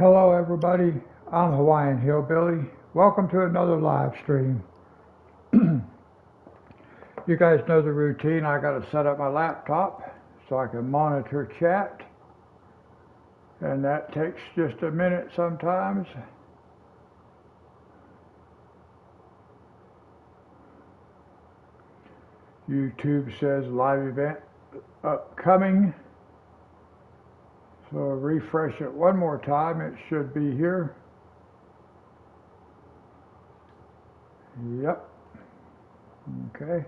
Hello everybody, I'm Hawaiian Hillbilly. Welcome to another live stream. You guys know the routine. I got to set up my laptop so I can monitor chat, and that takes just a minute sometimes. YouTube says live event upcoming. So refresh it one more time, it should be here. Yep. Okay.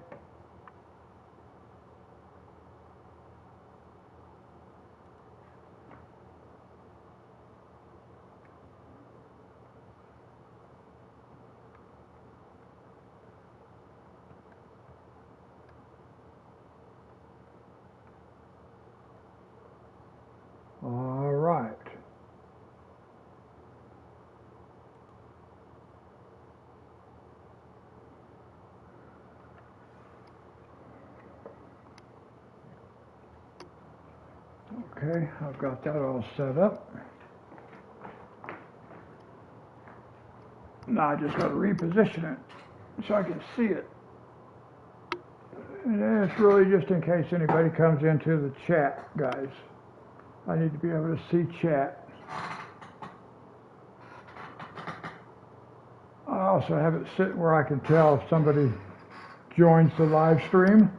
All right. Okay, I've got that all set up. Now I just got to reposition it so I can see it. And it's really just in case anybody comes into the chat, guys. I need to be able to see chat. I also have it sitting where I can tell if somebody joins the live stream.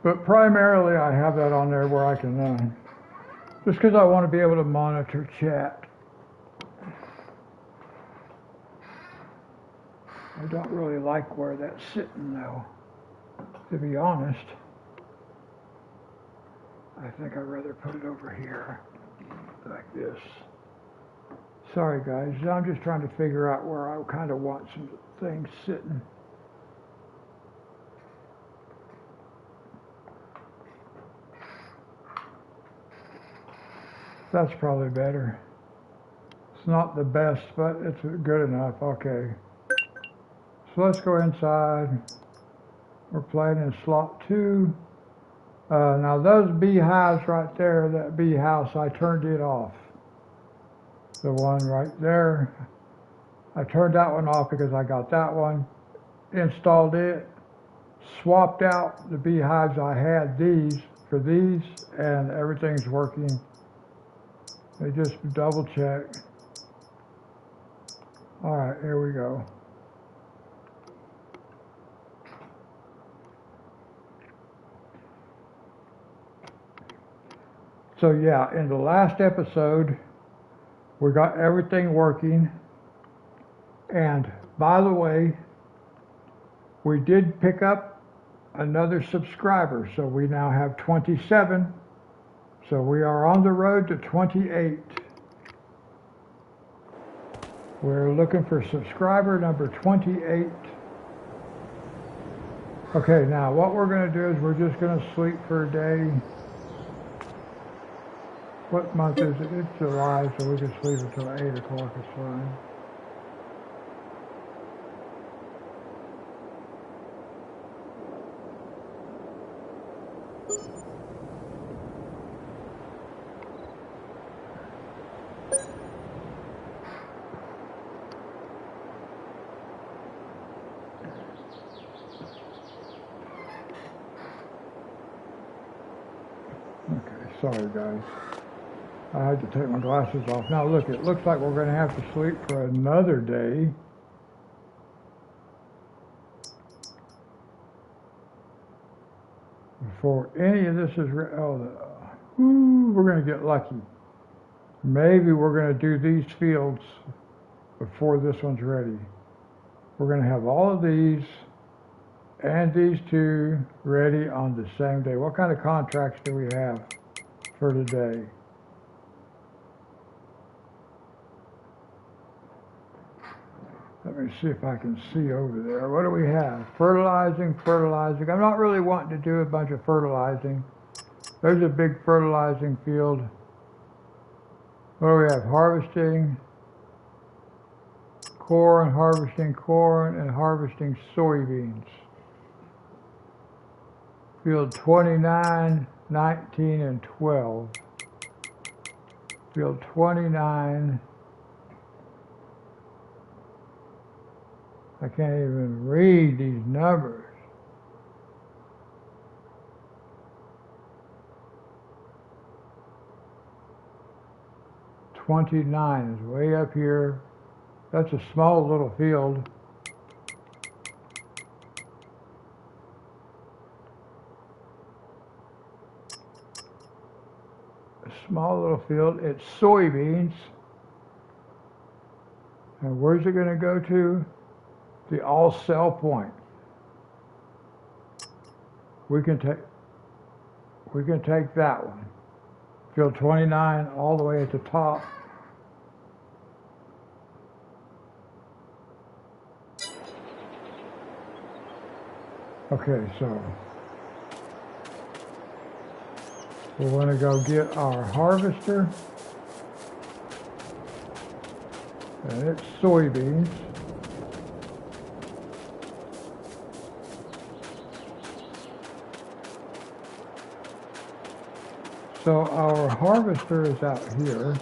But primarily I have that on there where I can, just because I want to be able to monitor chat. I don't really like where that's sitting though, to be honest. I think I'd rather put it over here, like this. Sorry guys, I'm just trying to figure out where I kind of want some things sitting. That's probably better. It's not the best, but it's good enough. Okay. So let's go inside. We're playing in slot 2. Now those beehives right there, that bee house, I turned it off. The one right there. I turned that one off because I got that one. Installed it. Swapped out the beehives I had these for these, and everything's working. They just double check. All right, here we go. So yeah, in the last episode, we got everything working. And by the way, we did pick up another subscriber. So we now have 27. So we are on the road to 28. We're looking for subscriber number 28. Okay, now what we're going to do is we're just going to sleep for a day. What month is it? It's July, so we can sleep until 8 o'clock, it's fine. Okay, sorry guys. I had to take my glasses off. Now look, it looks like we're going to have to sleep for another day. Before any of this is we're going to get lucky. Maybe we're going to do these fields before this one's ready. We're going to have all of these and these two ready on the same day. What kind of contracts do we have for today? Let me see if I can see over there. What do we have? Fertilizing. I'm not really wanting to do a bunch of fertilizing. There's a big fertilizing field. What do we have? Harvesting corn, and harvesting soybeans. Field 29, 19, and 12. Field 29, I can't even read these numbers. $29 is way up here. That's a small little field. A small little field. It's soybeans. And where's it going to go to? The all sell point. We can take that one. Field 29 all the way at the top. Okay, so we want to go get our harvester, and it's soybeans. So our harvester is out here.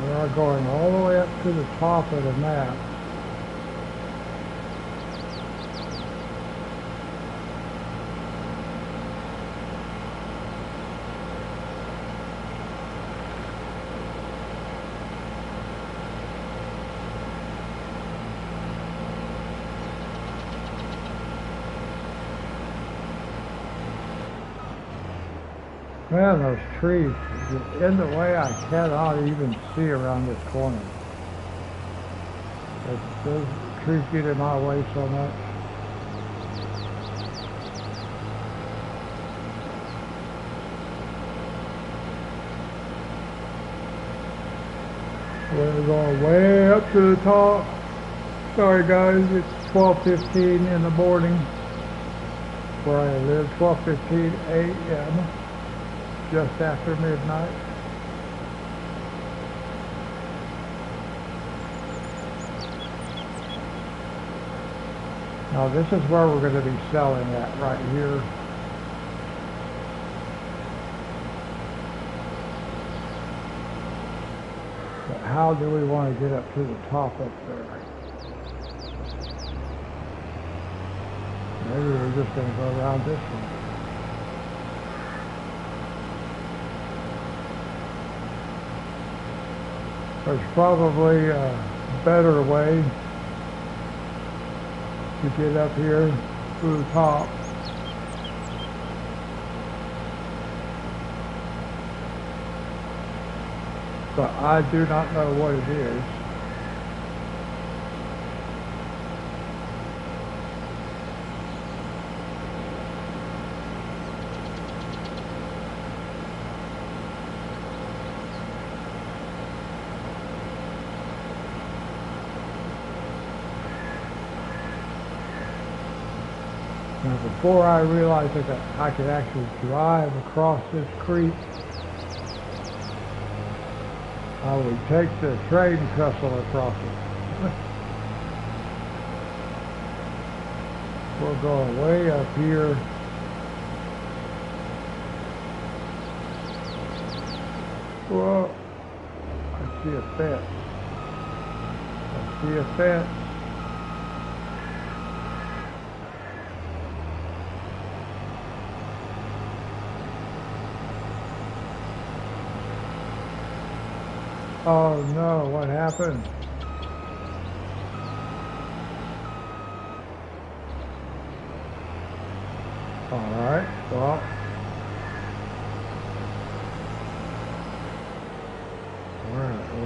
We are going all the way up to the top of the map. Man, those trees in the way. I cannot even see around this corner. Those trees get in my way so much. We're going way up to the top. Sorry guys, it's 12:15 in the morning where I live. 12:15 a.m. just after midnight. Now this is where we're going to be selling at, right here. But how do we want to get up to the top up there? Maybe we're just going to go around this one. There's probably a better way to get up here to the top. But I do not know what it is. Now, before I realized that I could actually drive across this creek, I would take the train trestle across it. We're going way up here. Whoa, I see a fence. I see a fence. Oh no, what happened? Alright, well.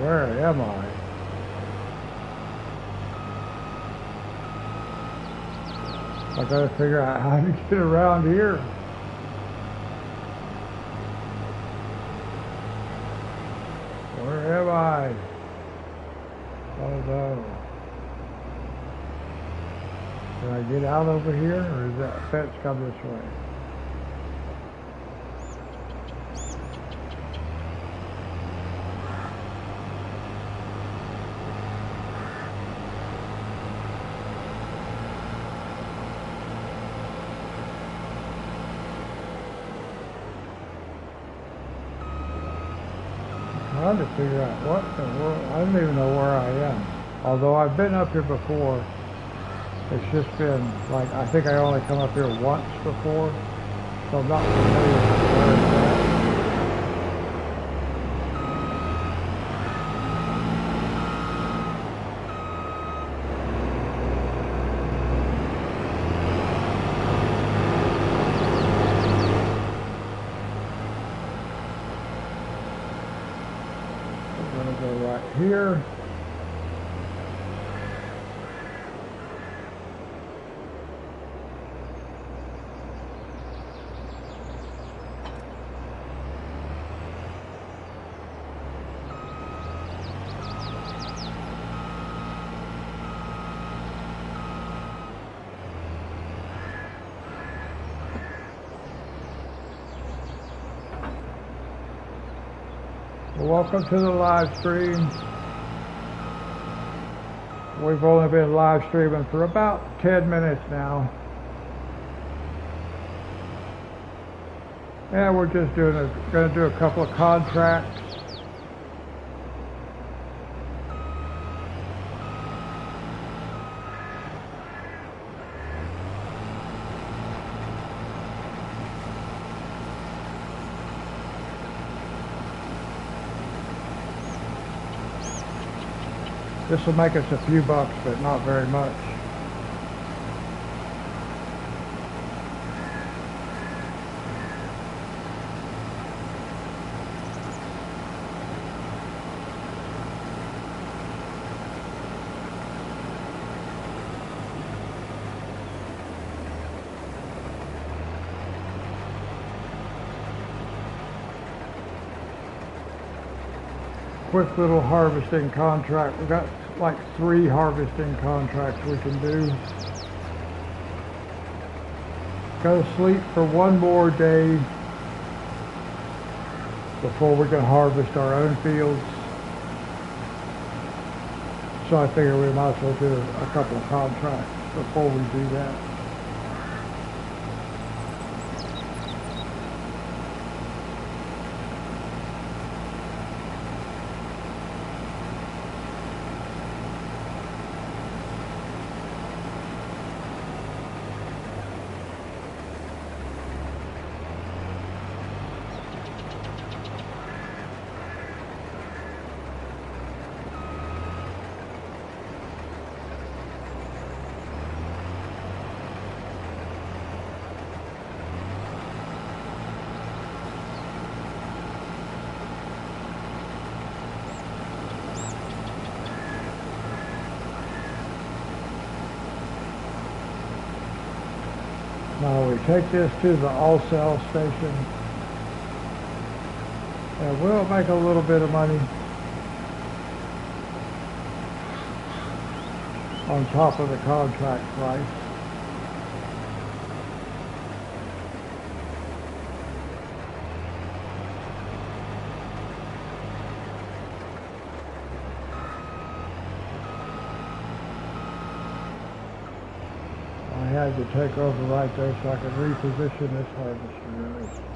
Where am I? I gotta figure out how to get around here. Where am I? Oh no. Can I get out over here, or does that fence come this way? trying to figure out what in the world. I don't even know where I am. Although I've been up here before, it's just been like, I think I only come up here once before, so I'm not familiar with where it's at. I'm going to go right here. Welcome to the live stream. We've only been live streaming for about 10 minutes now. And we're just going to do a couple of contracts. This will make us a few bucks, but not very much. Quick little harvesting contract. We got like 3 harvesting contracts we can do. Go to sleep for one more day before we can harvest our own fields. So I figure we might as well do a couple of contracts before we do that. Now we take this to the all-sell station, and we'll make a little bit of money on top of the contract price. I had to take over right there so I could reposition this harvester.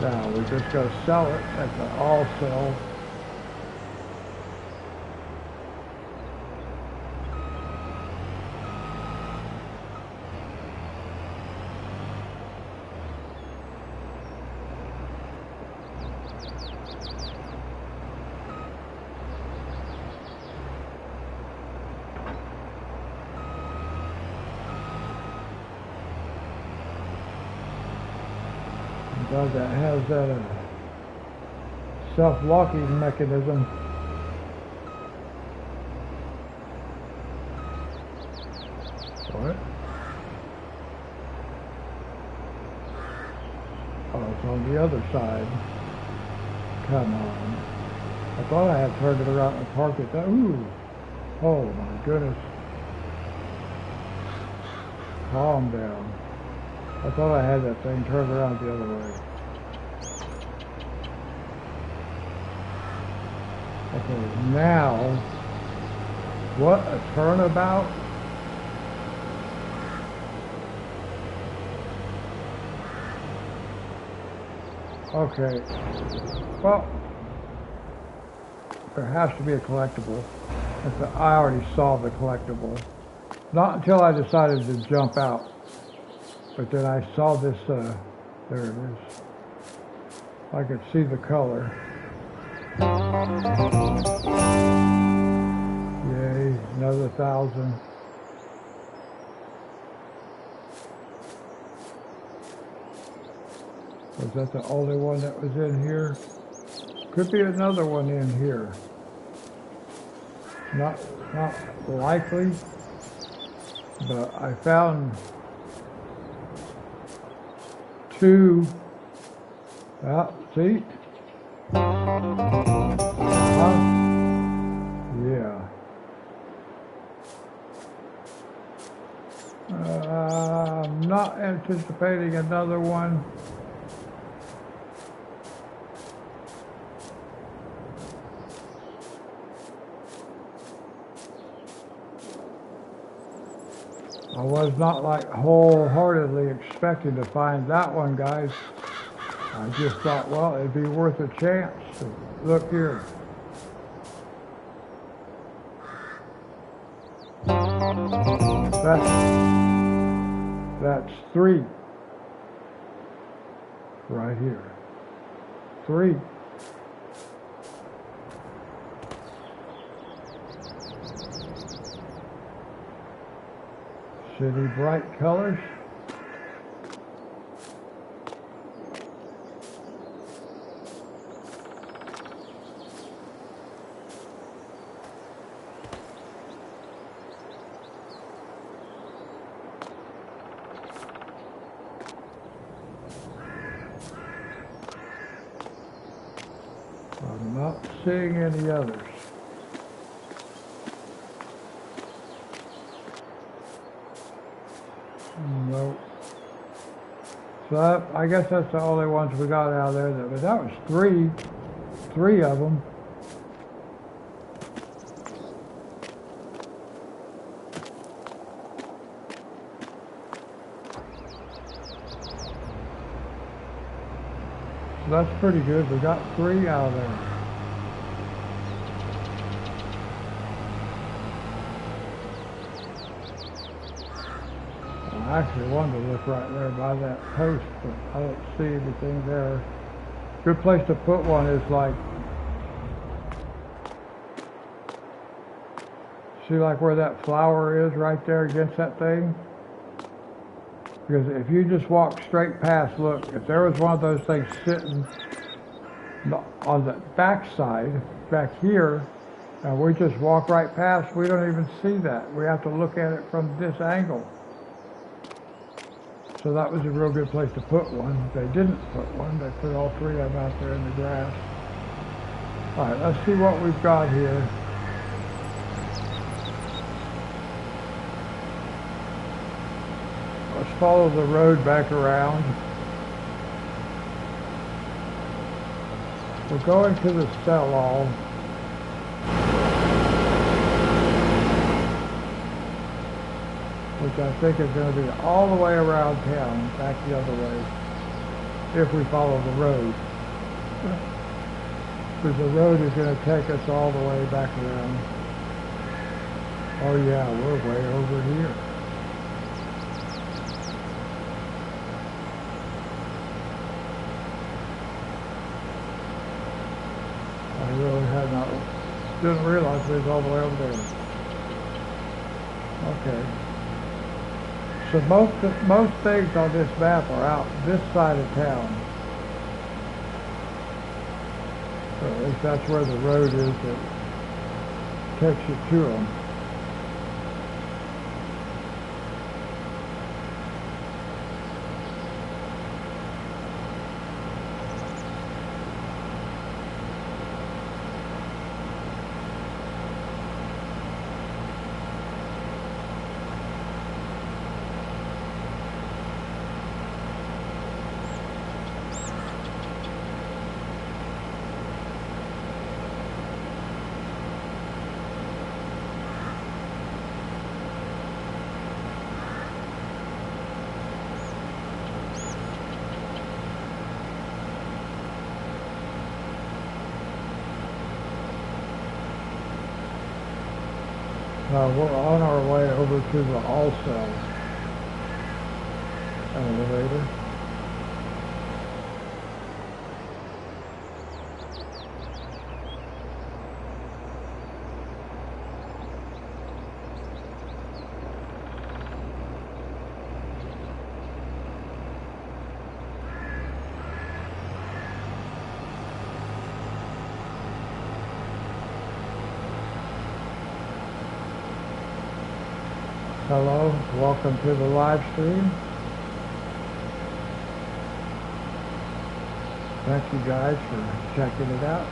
Now we just go sell it at the all sell. That has that self-locking mechanism. What? on the other side. Come on. I thought I had turned it around and parked it. Ooh. Oh my goodness. Calm down. I thought I had that thing turned around the other way. Okay, now, what a turnabout. Okay, well, there has to be a collectible. I already saw the collectible. Not until I decided to jump out. But then I saw this, there it is. I could see the color. Yay, another 1,000. Was that the only one that was in here? Could be another one in here. Not likely, but I found 2. See? Yeah. I'm not anticipating another one. I was not like wholeheartedly expecting to find that one, guys. I just thought, well, it'd be worth a chance. Look here. That's 3. Right here. 3. City bright colors. I'm not seeing any others. Nope. So I guess that's the only ones we got out of there. But that was 3 of them. So that's pretty good. We got 3 out of there. I actually wanted to look right there by that post, but I don't see anything there. Good place to put one is like, see like where that flower is right there against that thing? Because if you just walk straight past, look, if there was one of those things sitting on the back side, back here, and we just walk right past, we don't even see that. We have to look at it from this angle. So that was a real good place to put one. They didn't put one. They put all 3 of them out there in the grass. All right, let's see what we've got here. Let's follow the road back around. We're going to the sell-all. Which I think is going to be all the way around town, back the other way, if we follow the road. Because the road is going to take us all the way back around. Oh yeah, we're way over here. I really didn't realize it was all the way over there. Okay. So most things on this map are out this side of town. So at least that's where the road is that takes you to them. Now we're on our way over to the all cells elevator. Hello, welcome to the live stream. Thank you guys for checking it out.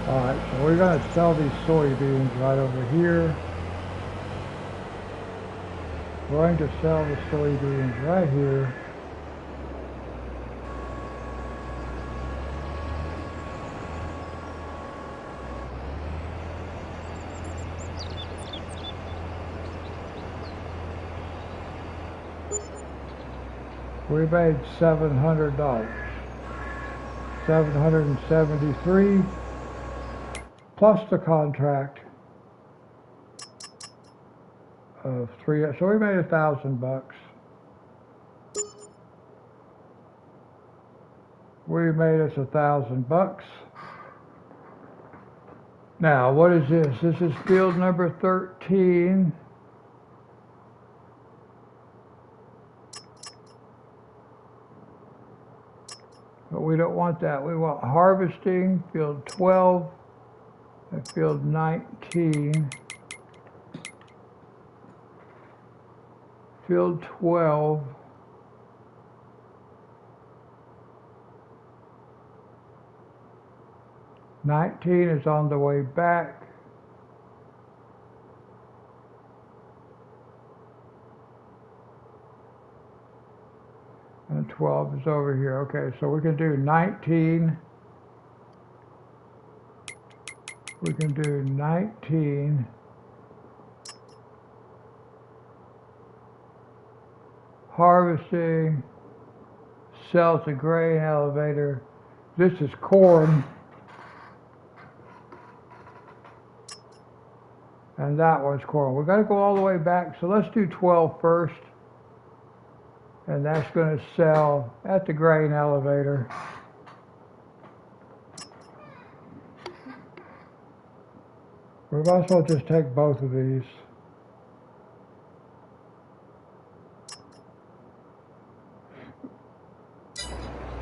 Alright, so we're going to sell these soybeans right over here. We're going to sell the soybeans right here. We made $700, $773 plus the contract of $3. So we made $1,000. We made us $1,000. Now, what is this? This is field number 13. But we don't want that. We want harvesting, field 12, and field 19. Field 12. '19 is on the way back. And 12 is over here. Okay, so we can do 19. We can do 19. Harvesting, sell to grain elevator. This is corn. And that one's corn. We've got to go all the way back. So let's do 12 first. And that's going to sell at the grain elevator. We might as well just take both of these.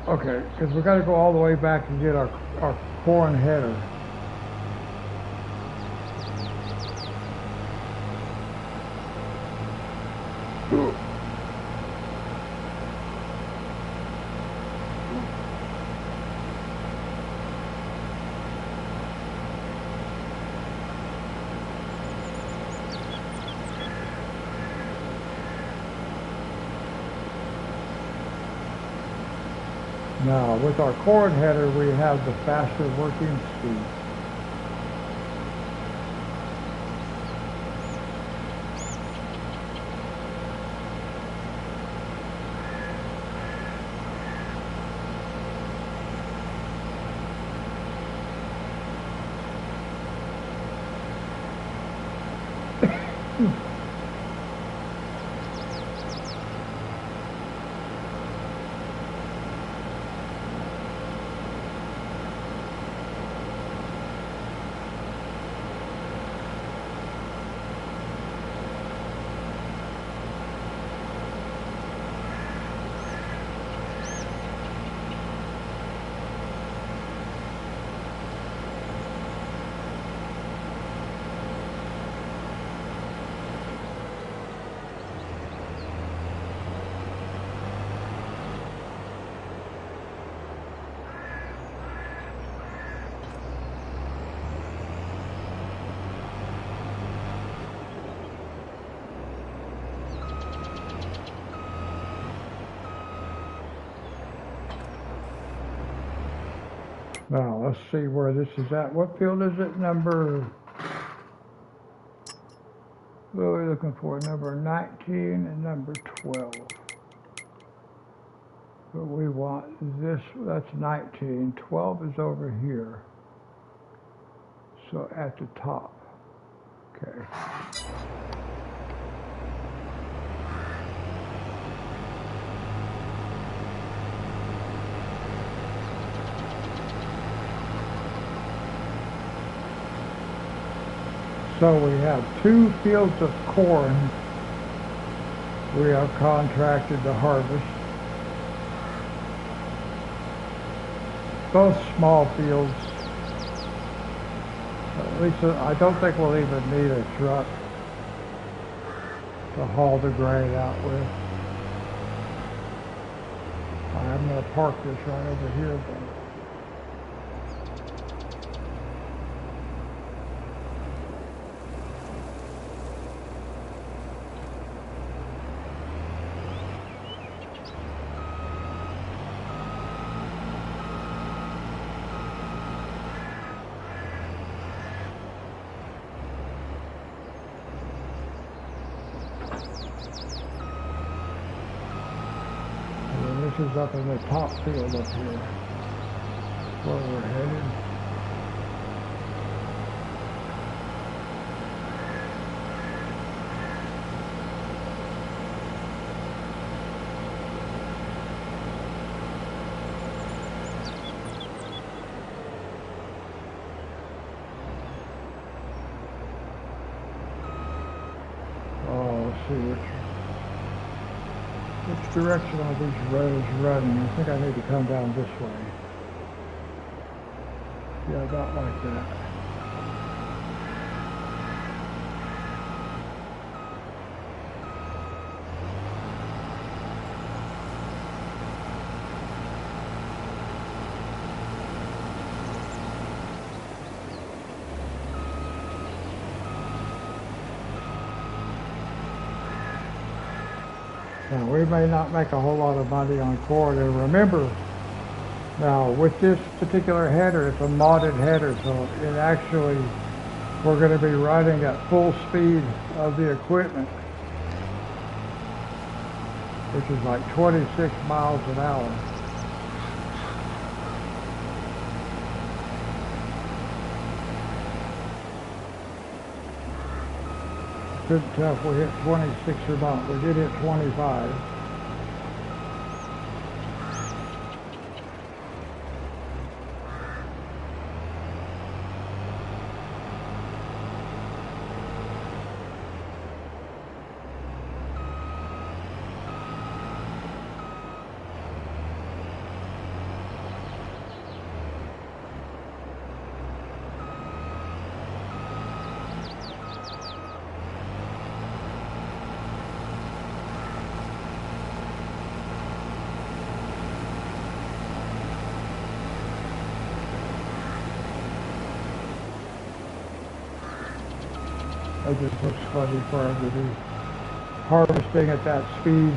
Okay, because we've got to go all the way back and get our corn header. Now, with our corn header, we have the faster working speed. Now, let's see where this is at. What field is it? Number, what are we looking for? Number 19 and number 12. But we want this, that's 19. 12 is over here. So at the top. Okay. So we have 2 fields of corn we have contracted to harvest. Both small fields. At least I don't think we'll even need a truck to haul the grain out with. I'm going to park this right over here though. This is up in the top field up here, where we're headed. Oh, let's see which direction are these roads running? I think I need to come down this way. Yeah, about like that. Now, we may not make a whole lot of money on corn, and remember, now with this particular header, it's a modded header, so it actually, we're going to be riding at full speed of the equipment, which is like 26 miles an hour. Couldn't tell if we hit 26 or not. We did hit 25. It just looks funny for him to be harvesting at that speed.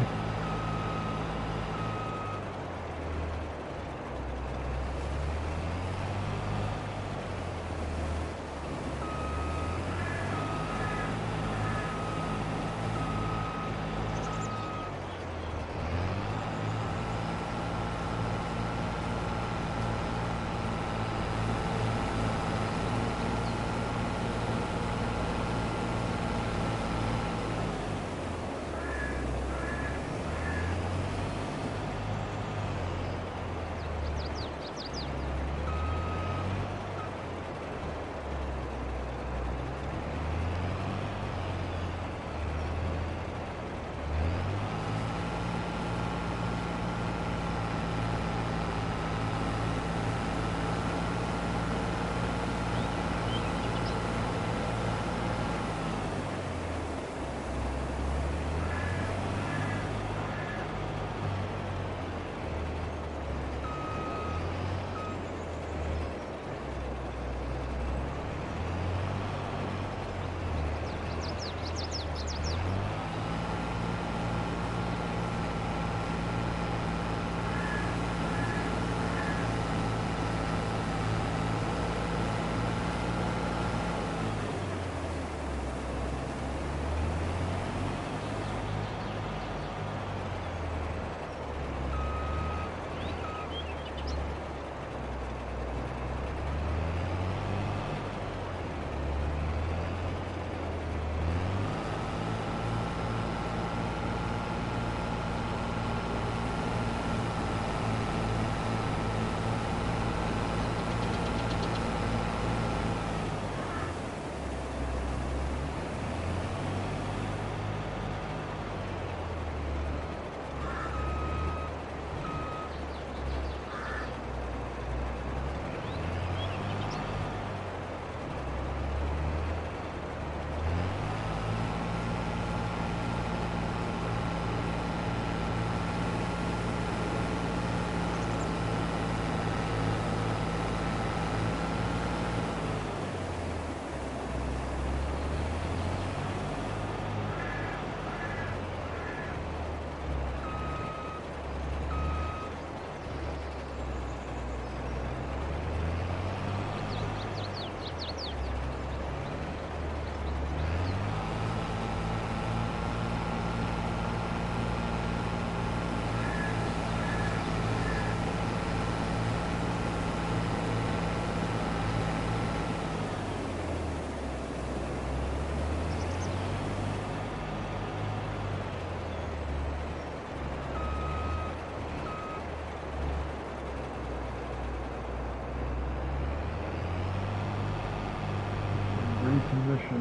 position.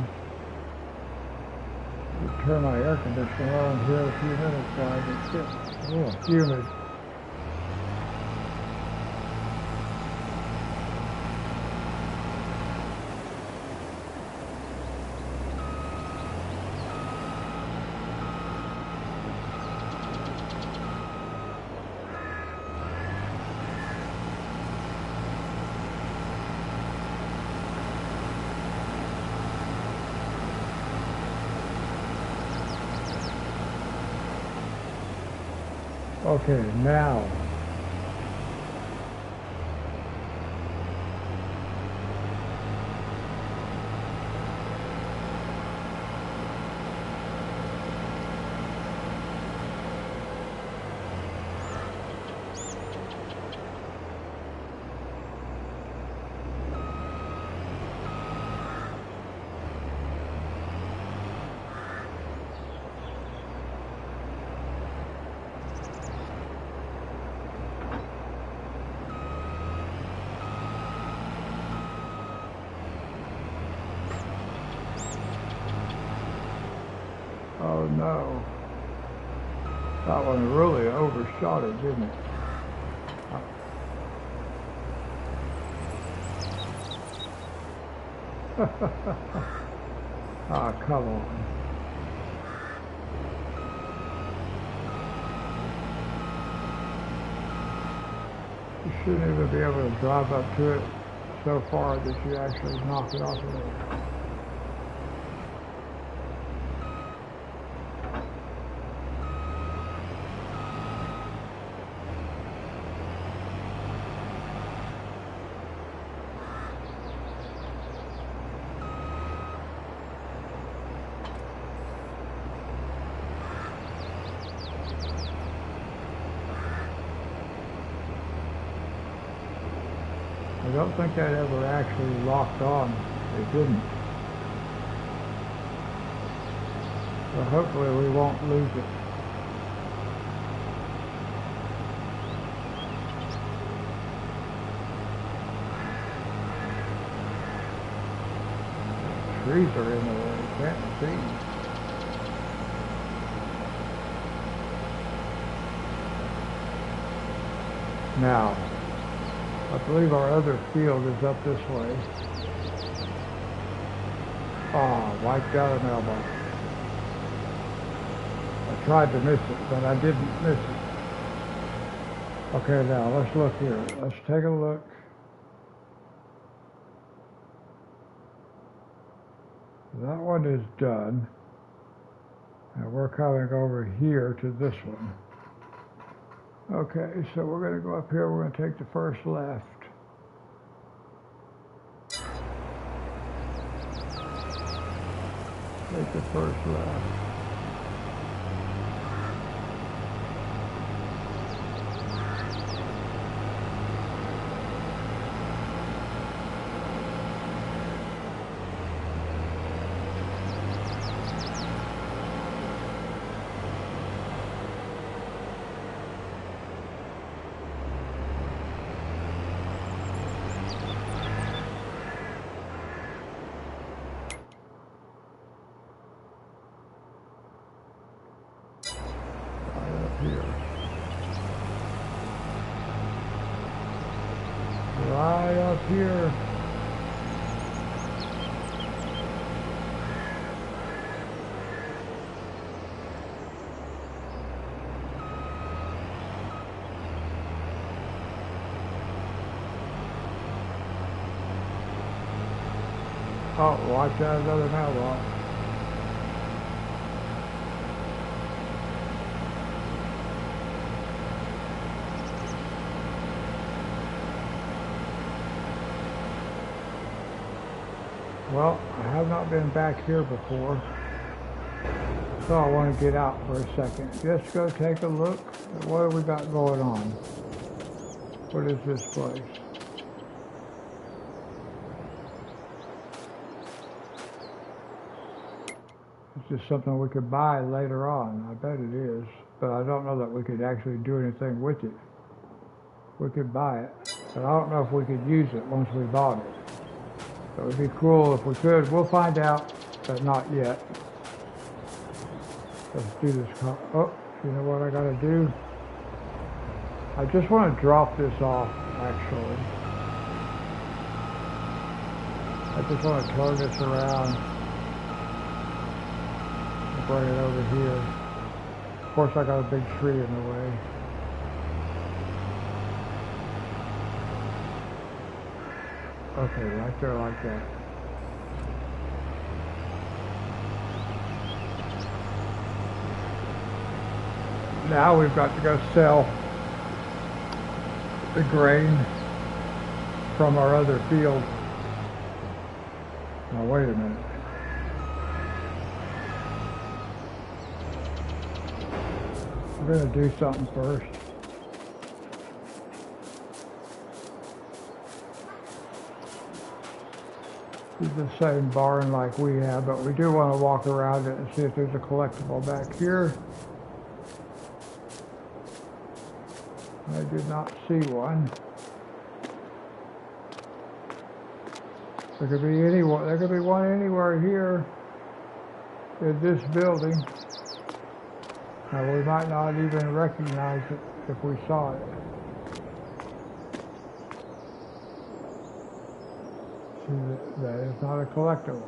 I'll turn my air conditioner on here in a few minutes, guys. It's getting humid. Okay, now. Oh no. That one really overshot it, didn't it? Ah, come on. You shouldn't even be able to drive up to it so far that you actually knock it off of there. I don't think that ever actually locked on. It didn't. So hopefully we won't lose it. Trees are in the way, you can't see. Now, I believe our other field is up this way. Oh, wiped out a mailbox. I tried to miss it, but I didn't miss it. Okay, now let's look here. Let's take a look. That one is done. And we're coming over here to this one. Okay, so we're going to go up here. We're going to take the first left. Take the first left. Right up here. Oh, watch out, another mailbox. Well, I have not been back here before, so I want to get out for a second. Just go take a look at what we got going on. What is this place? It's just something we could buy later on. I bet it is, but I don't know that we could actually do anything with it. We could buy it, but I don't know if we could use it once we bought it. It would be cool if we could. We'll find out, but not yet. Let's do this. Oh, you know what I gotta do? I just want to drop this off, actually. I just want to turn this around and bring it over here. Of course, I got a big tree in the way. Okay, right there like that. Now we've got to go sell the grain from our other field. Now wait a minute. We're going to do something first. This is the same barn like we have, but we do want to walk around it and see if there's a collectible back here. I did not see one. There could be anyone. There could be one anywhere here in this building. Now we might not even recognize it if we saw it. See, that is not a collectible.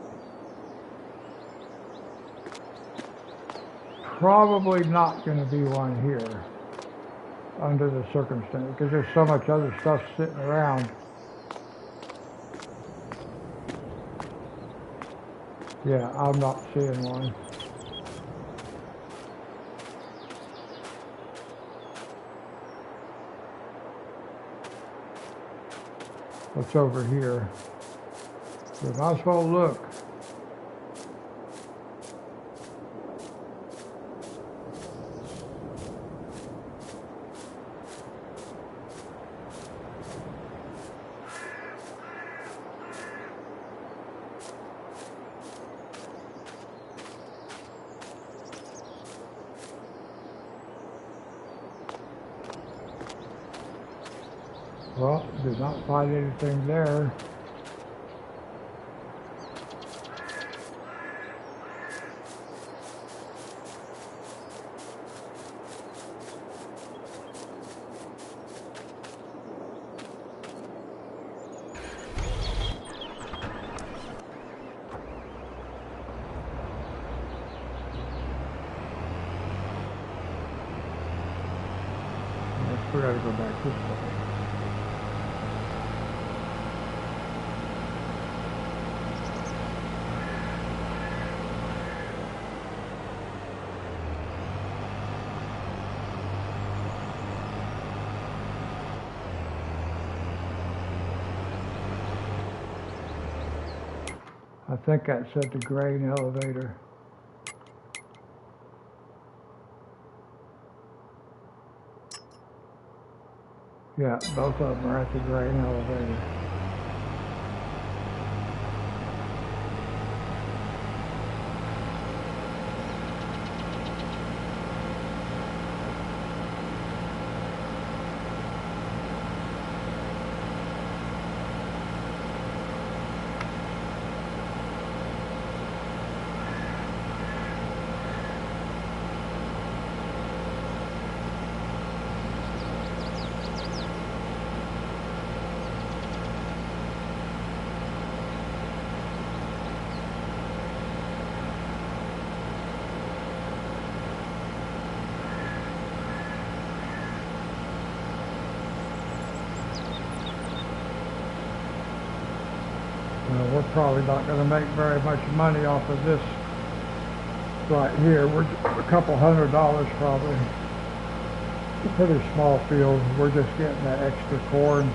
Probably not going to be one here under the circumstance, because there's so much other stuff sitting around. Yeah, I'm not seeing one. What's over here? We might as well look. Well, did not find anything there. We gotta go back this way. I think that said the grain elevator. Yeah, both of them are at the grain elevator. We're probably not going to make very much money off of this right here. We're a couple $100 probably. It's a pretty small field. We're just getting that extra corn.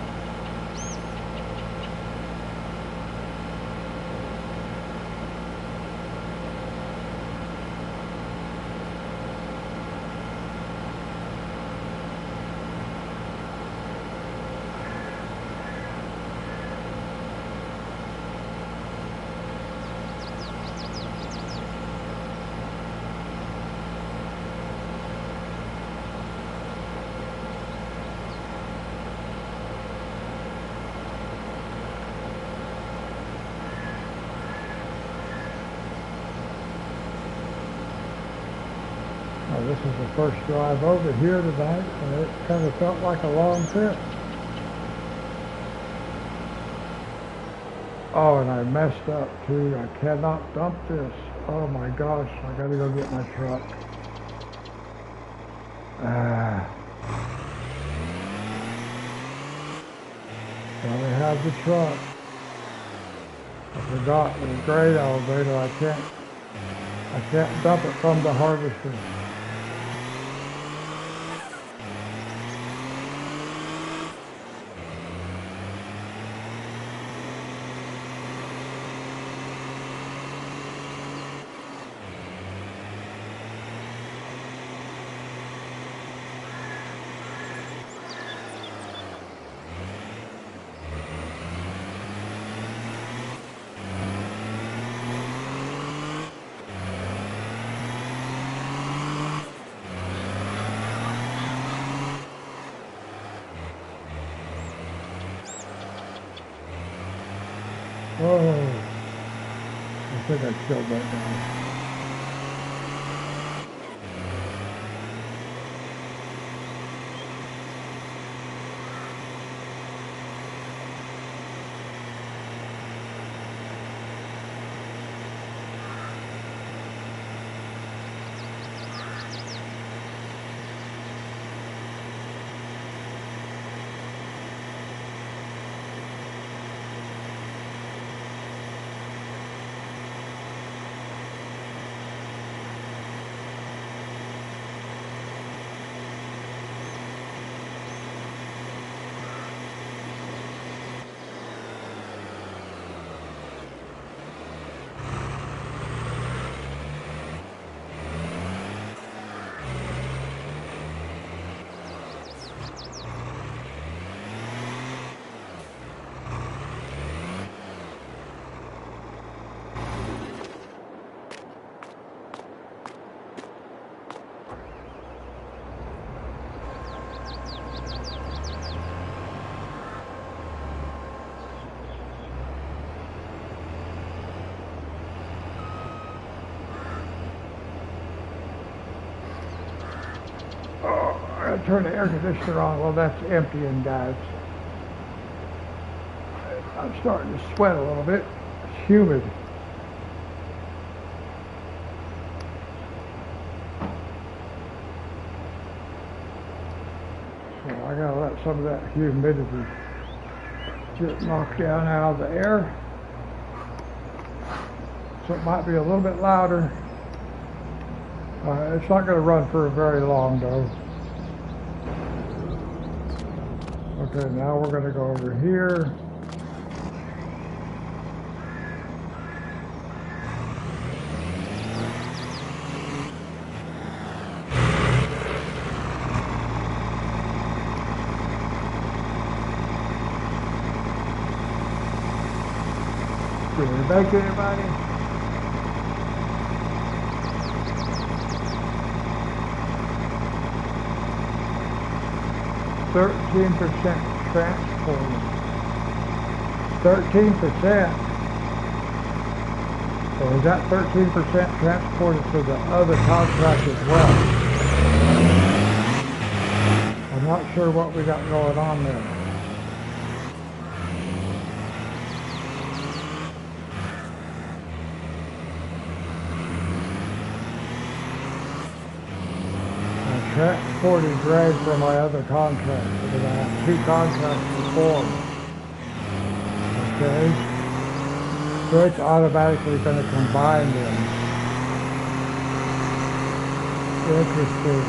This is the first drive over here tonight, and it kind of felt like a long trip. Oh, and I messed up too. I cannot dump this. Oh my gosh, I gotta go get my truck. Gotta have the truck. I forgot the grain elevator. I can't dump it from the harvester. Oh, I think I killed that guy. I turn the air conditioner on. Well, that's emptying, guys. I'm starting to sweat a little bit. It's humid. So I gotta let some of that humidity get knocked down out of the air. So it might be a little bit louder. It's not going to run for very long though. Okay, now we're going to go over here. Did we make anybody? %, transported. 13%. So is that 13% transported to the other contract as well? I'm not sure what we got going on there. Transported drag for my other contract because I have 2 contracts before. Okay, so it's automatically going to combine them. Interesting.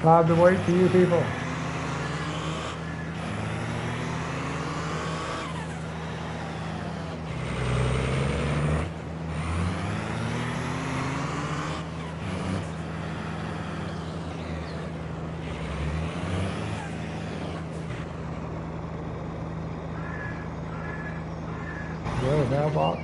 Time to wait for you people. Good, mailbox.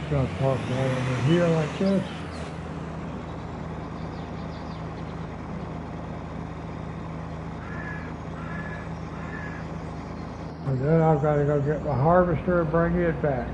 gonna park right over here like this. And then I've got to go get my harvester and bring it back.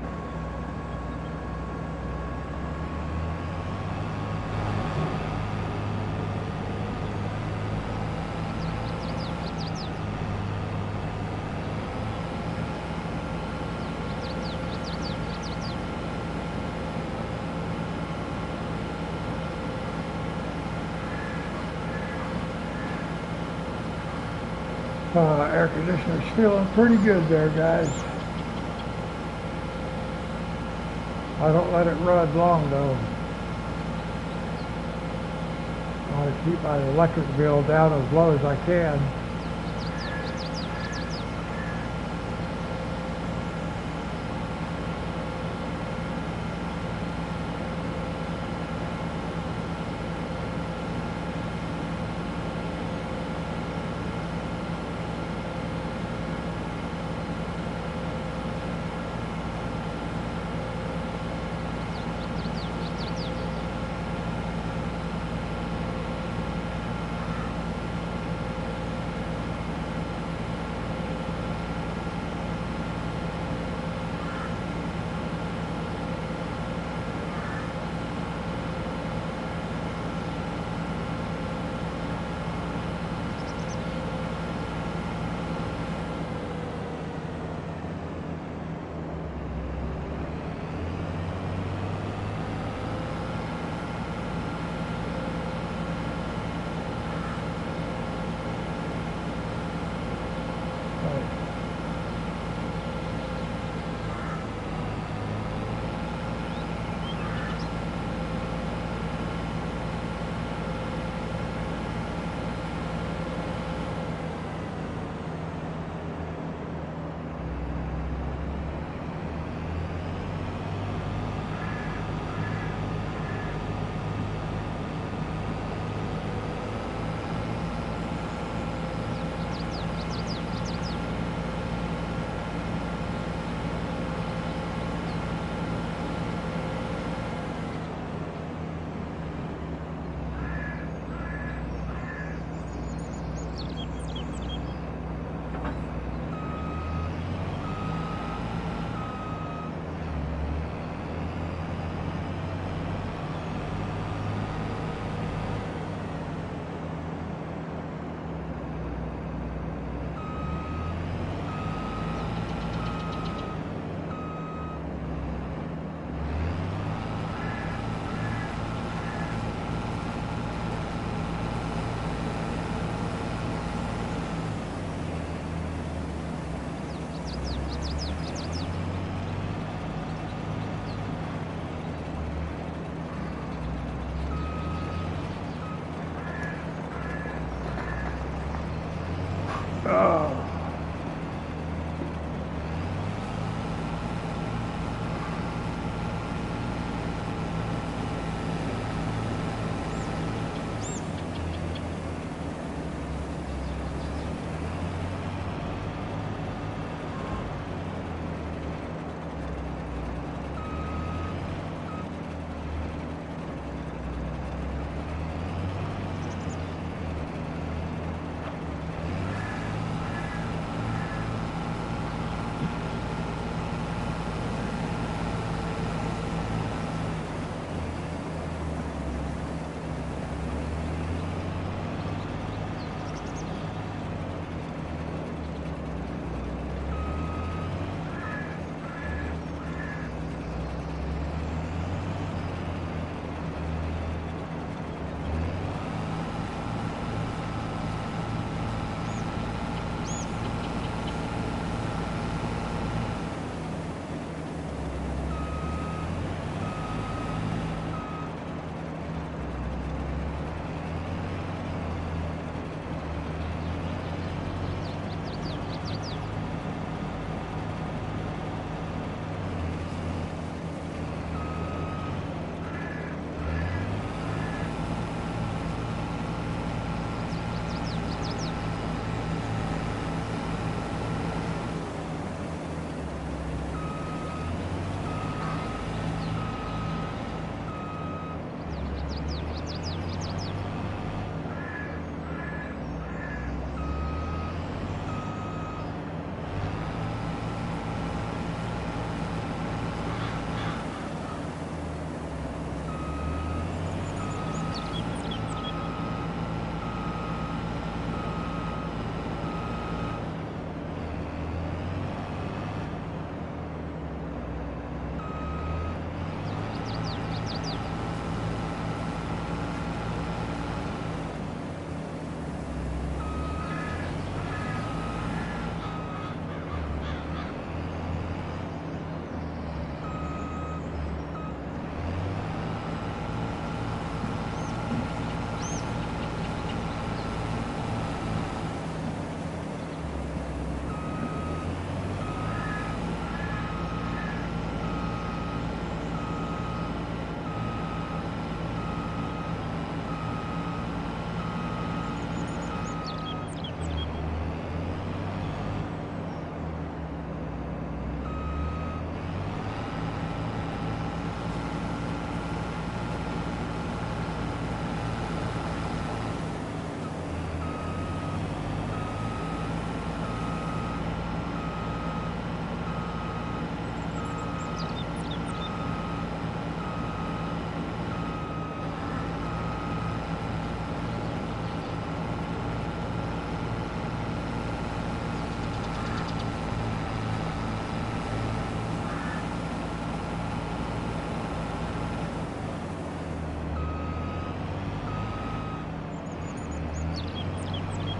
Air conditioner's feeling pretty good there, guys. I don't let it run long though. I want to keep my electric bill down as low as I can.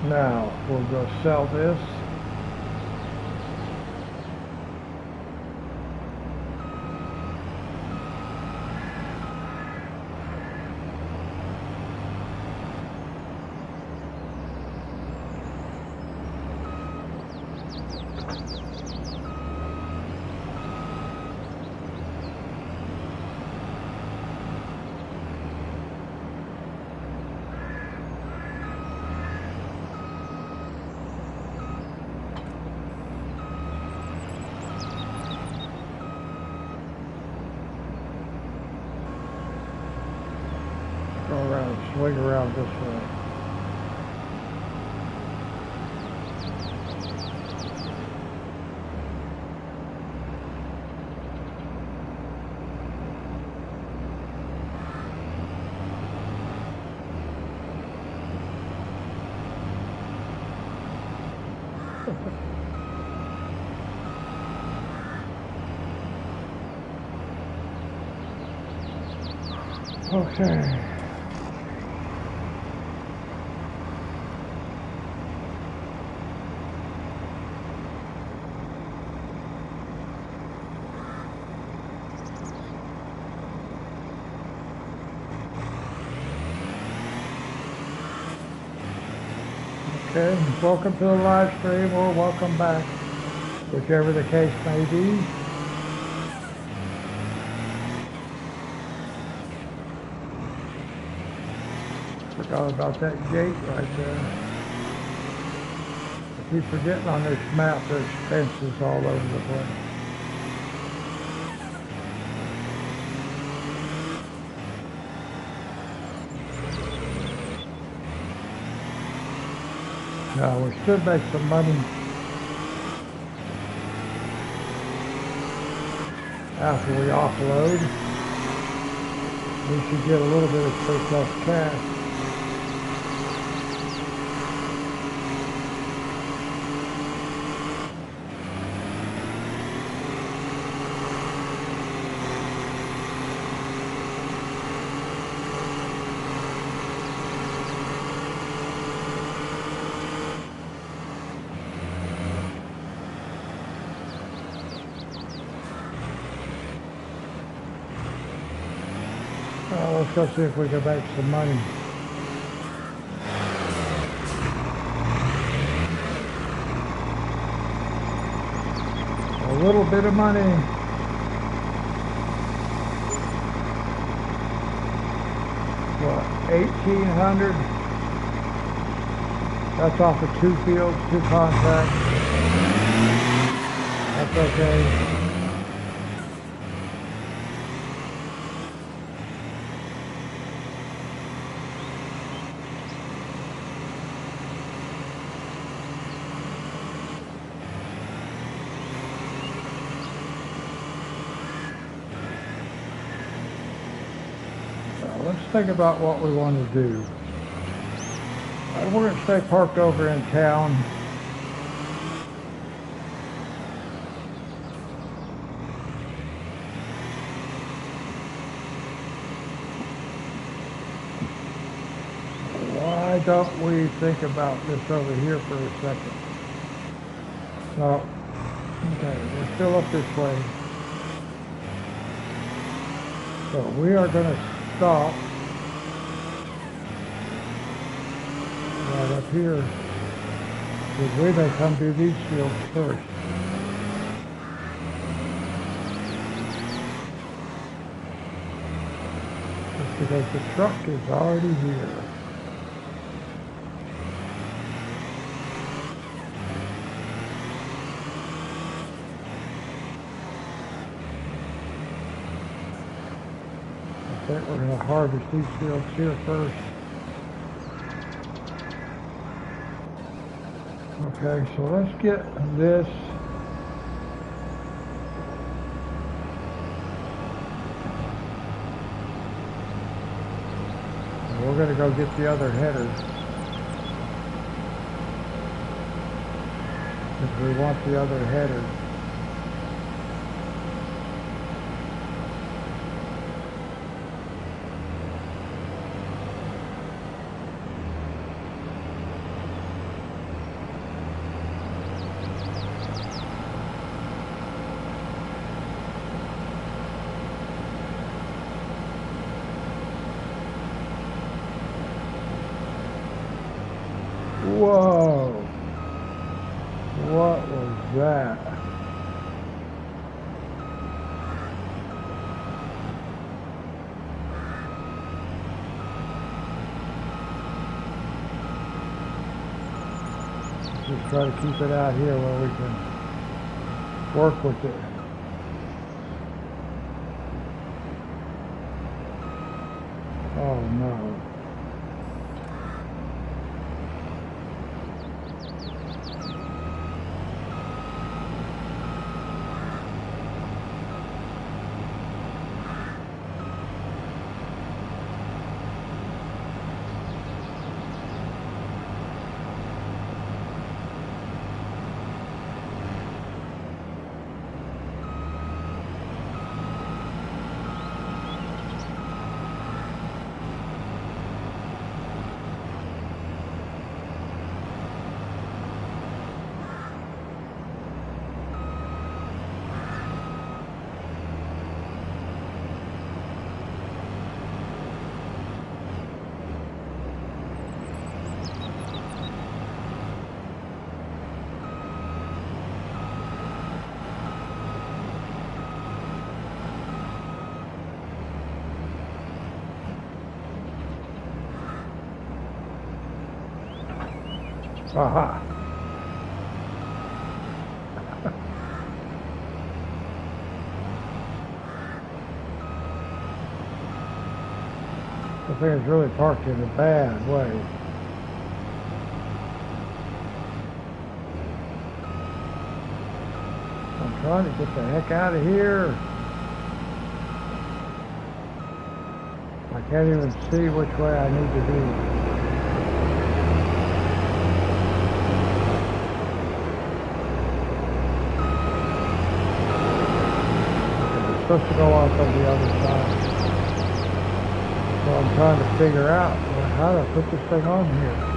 Now we'll go sell this. Go around, swing around this way. Okay. Okay, welcome to the live stream or welcome back, whichever the case may be. Forgot about that gate right there. I keep forgetting on this map there's fences all over the place. Now we should make some money after we offload. We should get a little bit of surplus cash. Let's go see if we can make some money. A little bit of money. What, 1,800? That's off of 2 fields, 2 contracts. That's okay. Let's think about what we want to do. We're going to stay parked over in town. Why don't we think about this over here for a second? No. Okay, we're still up this way. So we are going to stop right up here, because we may come to these fields first. Just because the truck is already here. I think we're going to harvest these fields here first. Okay, so let's get this. We're going to go get the other headers, because we want the other headers. Whoa! What was that? Just try to keep it out here where we can work with it. Oh no. Aha. The thing is really parked in a bad way. I'm trying to get the heck out of here. I can't even see which way I need to be. Supposed to go off on the other side. So I'm trying to figure out how to put this thing on here.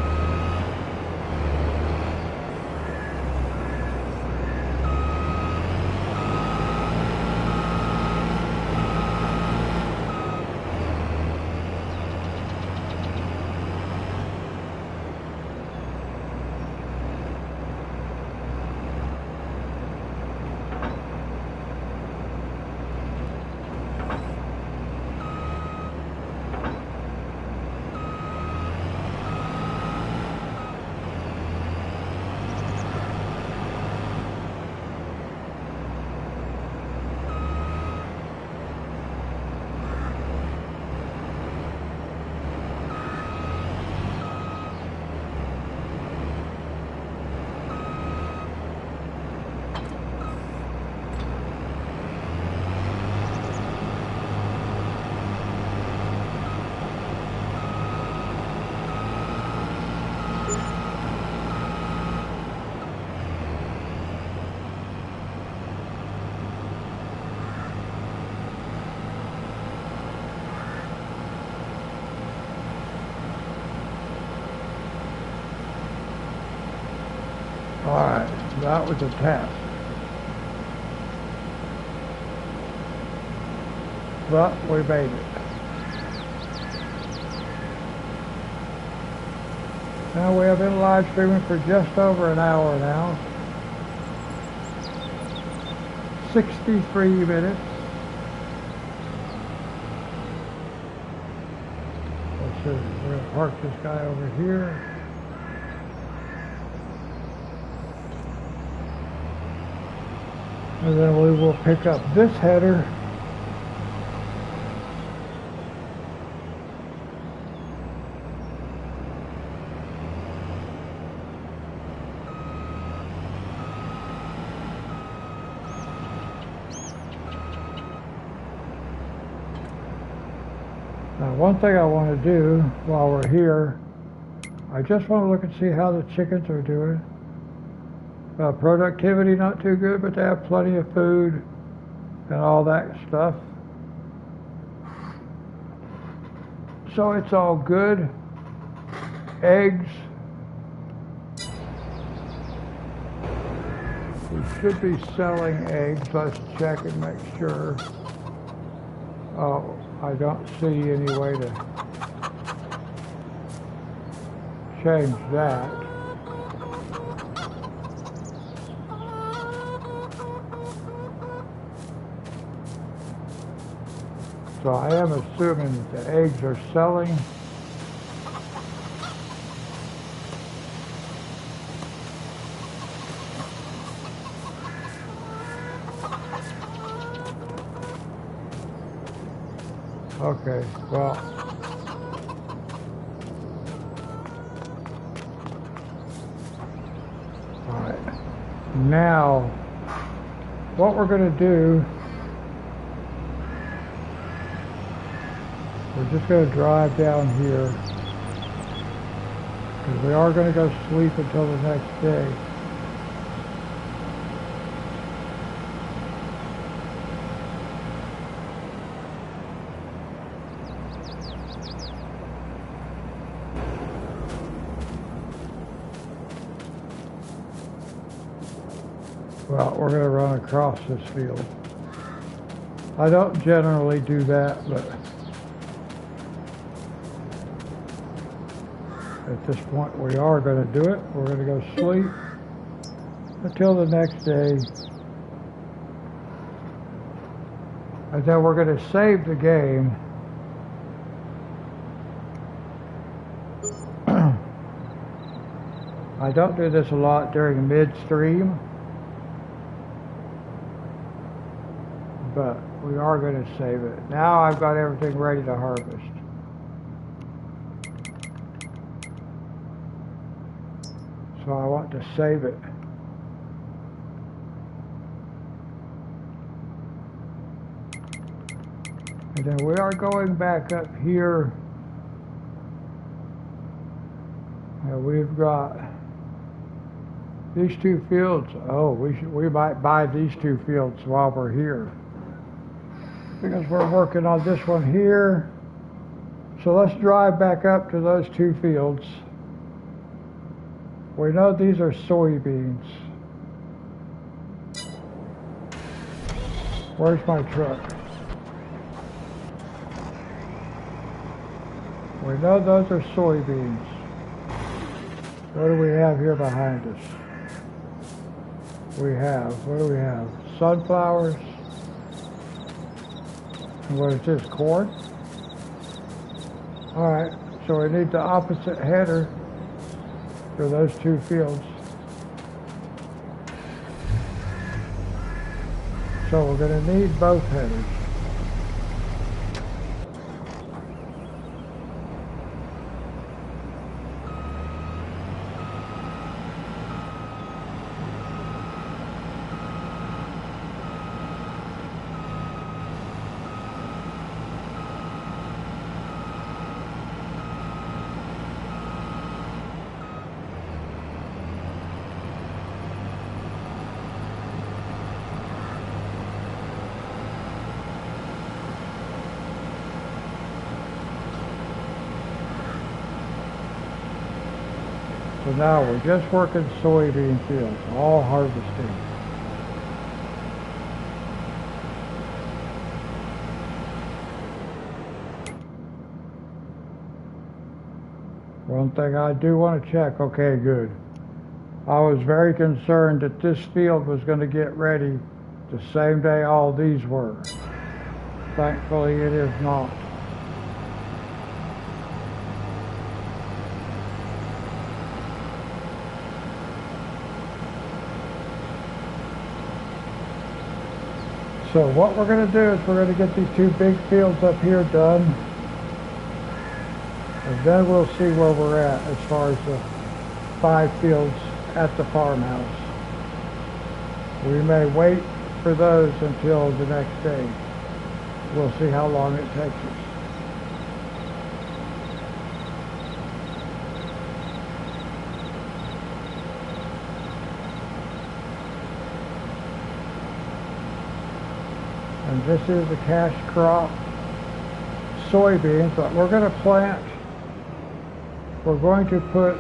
Alright, that was a test. But we made it. Now we have been live streaming for just over an hour now. 63 minutes. Let's see, we're going to park this guy over here. And then we will pick up this header. Now, one thing I want to do while we're here, I just want to look and see how the chickens are doing. Productivity not too good, but they have plenty of food and all that stuff. So it's all good. Eggs. We should be selling eggs. Let's check and make sure. Oh, I don't see any way to change that. So I am assuming that the eggs are selling. Okay, well, all right. Now, what we're going to do, we're just going to drive down here because we are going to go sleep until the next day. Well, we're going to run across this field. I don't generally do that, but at this point we are going to do it. We're going to go sleep until the next day. And then we're going to save the game. I don't do this a lot during midstream, but we are going to save it. Now I've got everything ready to harvest. So I want to save it. And then we are going back up here. And we've got these two fields. Oh, we might buy these two fields while we're here, because we're working on this one here. So let's drive back up to those two fields. We know these are soybeans. Where's my truck? We know those are soybeans. What do we have here behind us? What do we have? Sunflowers. And what is this, corn? Alright, so we need the opposite header for those two fields. So we're going to need both headers. So now we're just working soybean fields, all harvesting. One thing I do want to check, okay, good. I was very concerned that this field was going to get ready the same day all these were. Thankfully it is not. So what we're going to do is we're going to get these two big fields up here done, and then we'll see where we're at as far as the 5 fields at the farmhouse. We may wait for those until the next day. We'll see how long it takes us. And this is a cash crop soybeans, but we're going to plant, we're going to put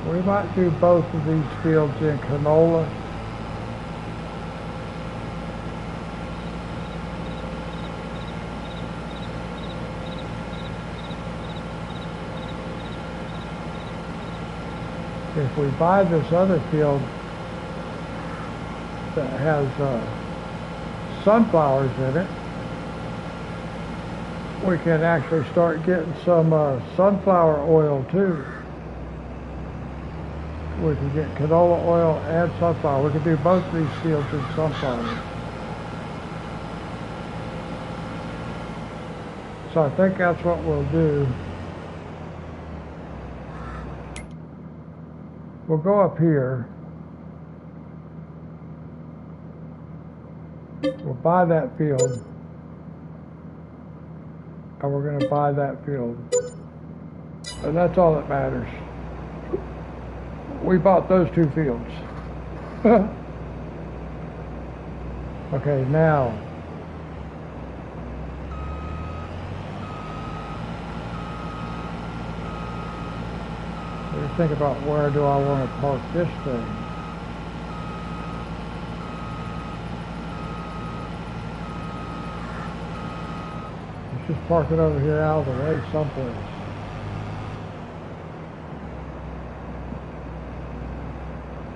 we might do both of these fields in canola. if we buy this other field that has sunflowers in it, we can actually start getting some sunflower oil too. We can get canola oil and sunflower. We can do both of these fields in sunflowers. So I think that's what we'll do. We'll go up here. We'll buy that field. And we're going to buy that field. And that's all that matters. We bought those two fields. Okay, now. Let's think about where do I want to park this thing. Let's just park it over here out of the way someplace.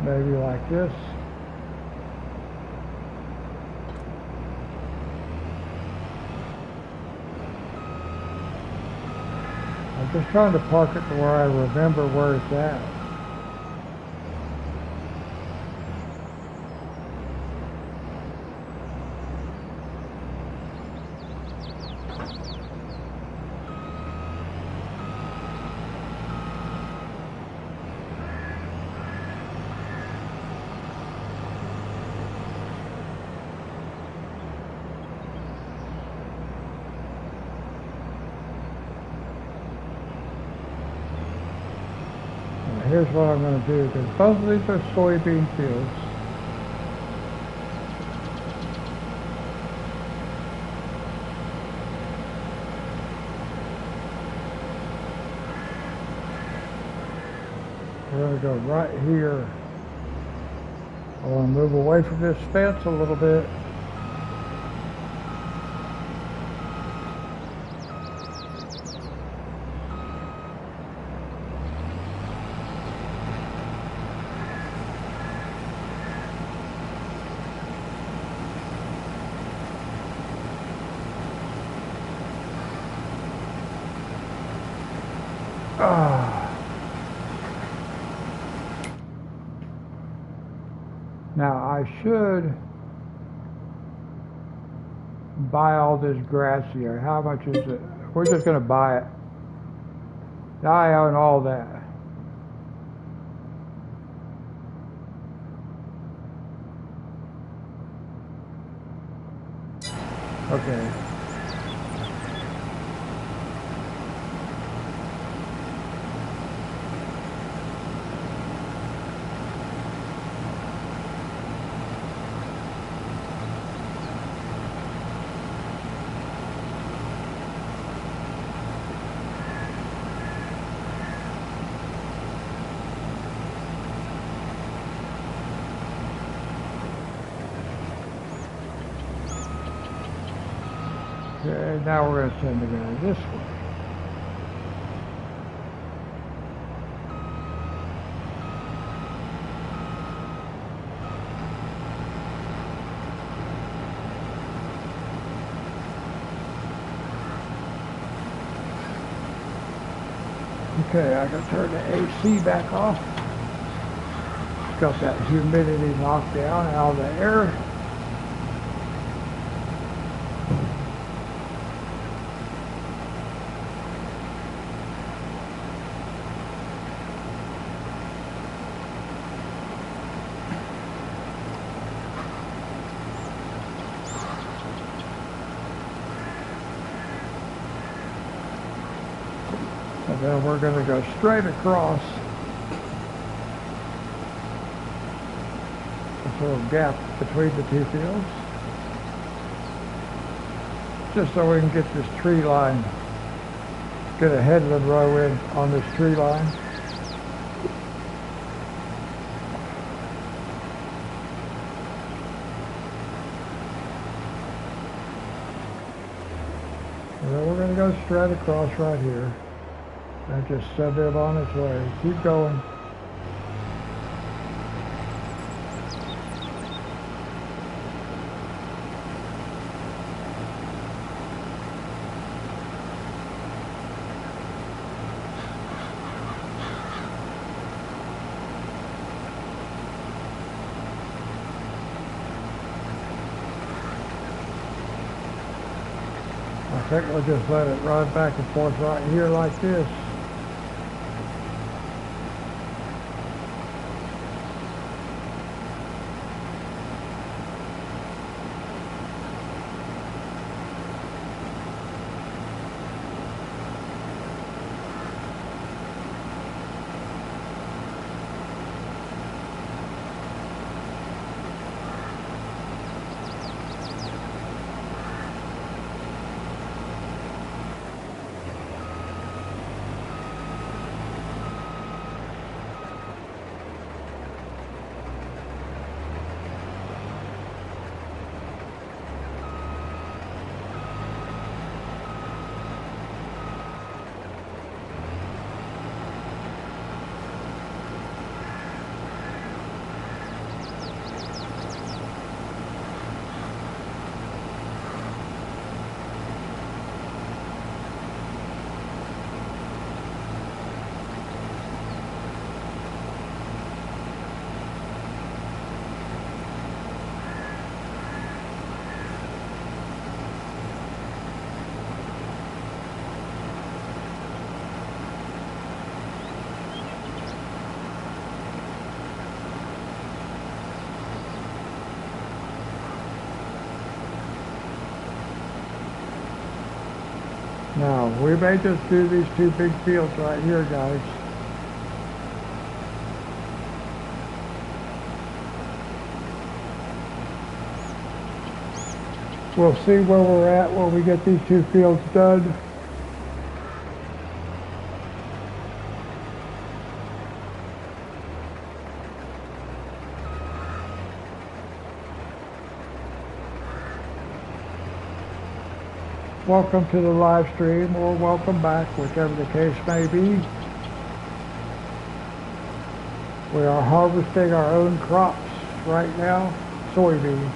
Maybe like this. I'm just trying to park it to where I remember where it's at. Here's what I'm going to do, because both of these are soybean fields. We're going to go right here. I want to move away from this fence a little bit. Now I should buy all this grass here. How much is it? We're just going to buy it. Now I own all that. Okay. Okay, now we're going to send the guy this way. Okay, I can turn the AC back off. Got that humidity knocked down out of the air. And then we're going to go straight across this little gap between the two fields, just so we can get this tree line, get a headland row in on this tree line. And then we're going to go straight across right here. And just send it on its way. Keep going. I think we'll just let it run back and forth right here like this. Now, we may just do these two big fields right here, guys. We'll see where we're at when we get these two fields done. Welcome to the live stream, or welcome back, whichever the case may be. We are harvesting our own crops right now, soybeans.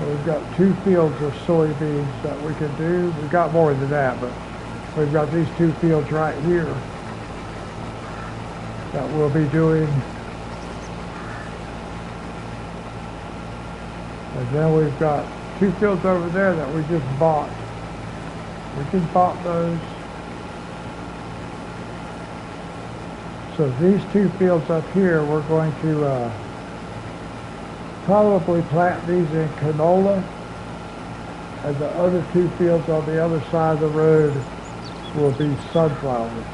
We've got two fields of soybeans that we can do. We've got more than that, but we've got these two fields right here that we'll be doing. And then we've got two fields over there that we just bought. We just bought those. So these two fields up here, we're going to probably plant these in canola. And the other two fields on the other side of the road will be sunflowers.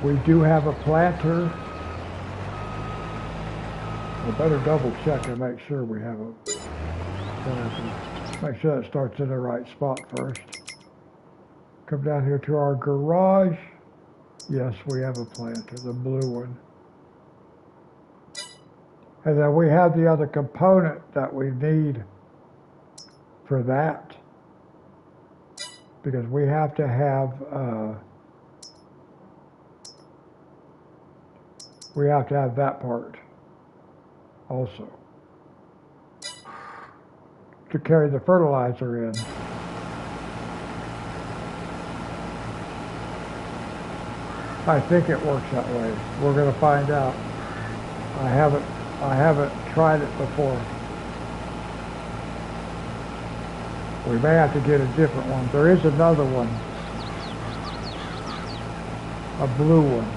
We do have a planter. We better double check and make sure we have a planter. Make sure that starts in the right spot first. Come down here to our garage. Yes, we have a planter, the blue one. And then we have the other component that we need for that. Because we have to have that part also to carry the fertilizer in. I think it works that way. We're going to find out. I haven't tried it before. We may have to get a different one. There is another one, a blue one.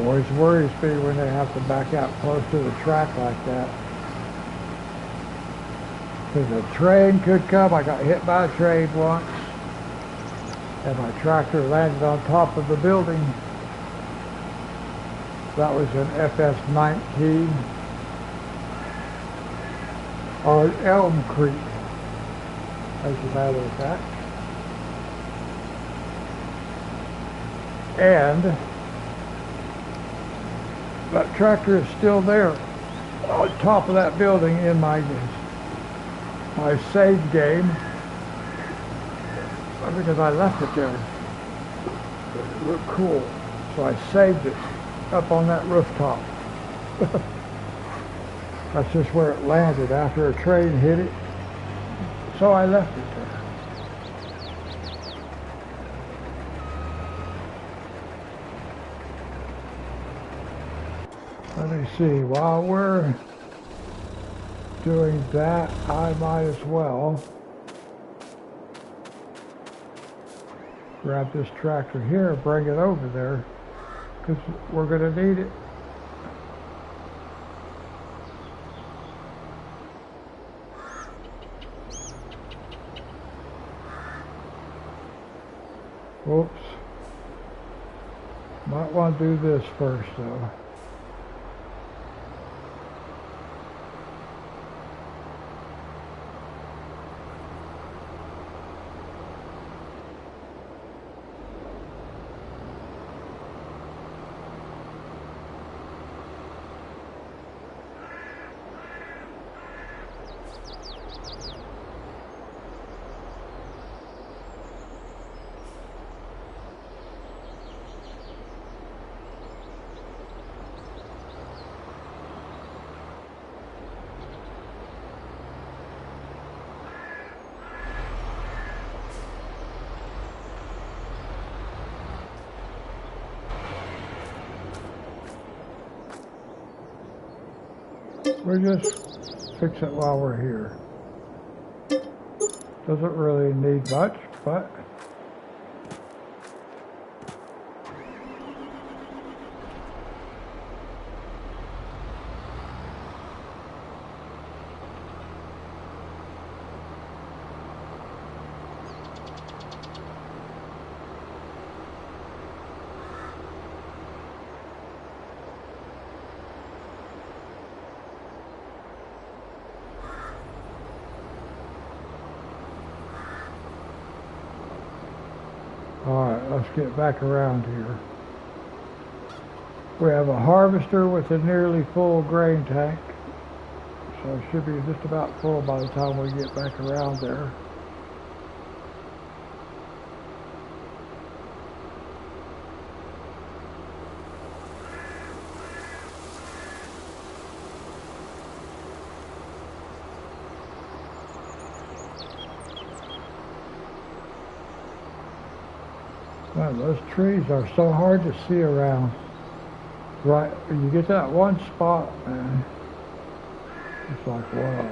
Always worries me when they have to back out close to the track like that. Because a train could come. I got hit by a train once, and my tractor landed on top of the building. That was an FS-19 on Elm Creek, as a matter of fact. And that tractor is still there on top of that building in my save game, because I left it there. It looked cool, so I saved it up on that rooftop. That's just where it landed after a train hit it, so I left it there. Let me see, while we're doing that, I might as well grab this tractor here and bring it over there, because we're going to need it. Whoops. Might want to do this first though. We'll just fix it while we're here. Doesn't really need much, but alright, let's get back around here. We have a harvester with a nearly full grain tank, so it should be just about full by the time we get back around there. Man, those trees are so hard to see around. Right, when you get that one spot, man, it's like, wow.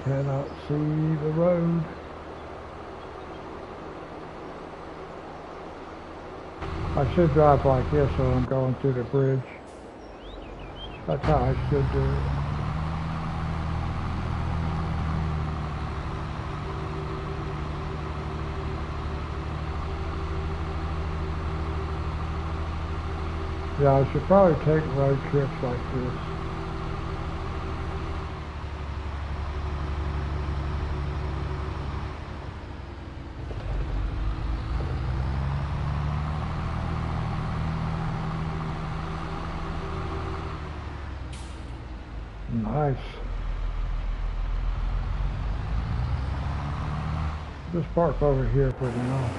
Cannot see the road. I should drive like this when I'm going through the bridge. That's how I should do it. Yeah, I should probably take road trips like this. Nice. Just park over here for now.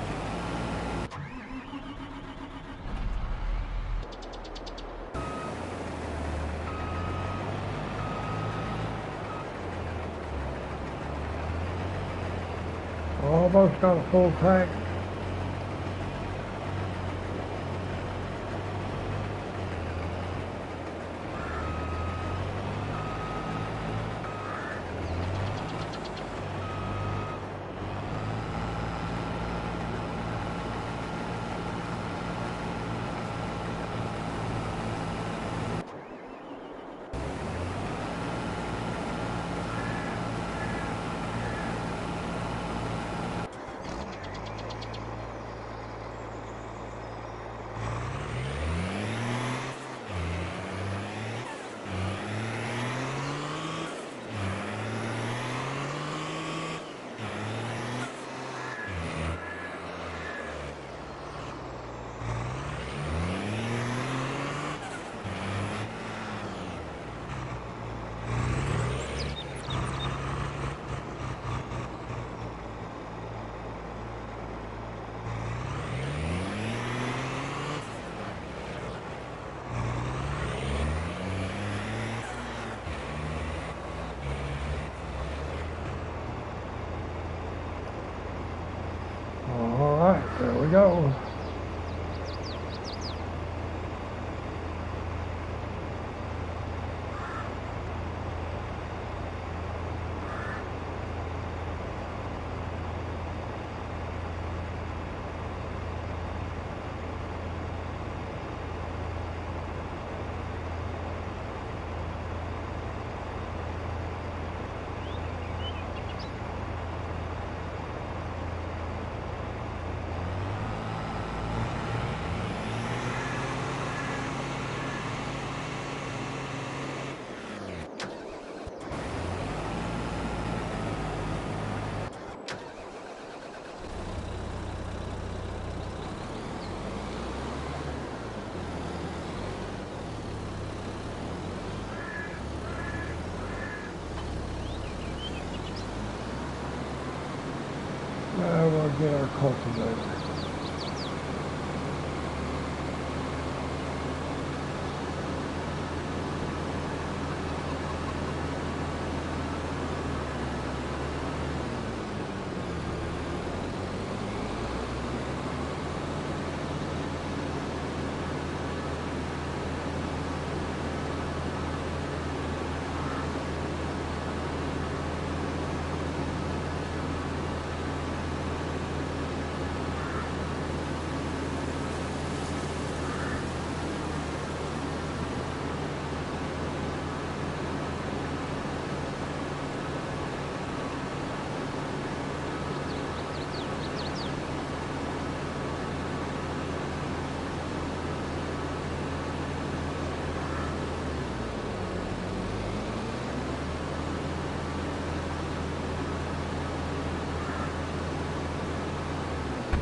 Almost got a full tank. we go. We'll get our cultivator.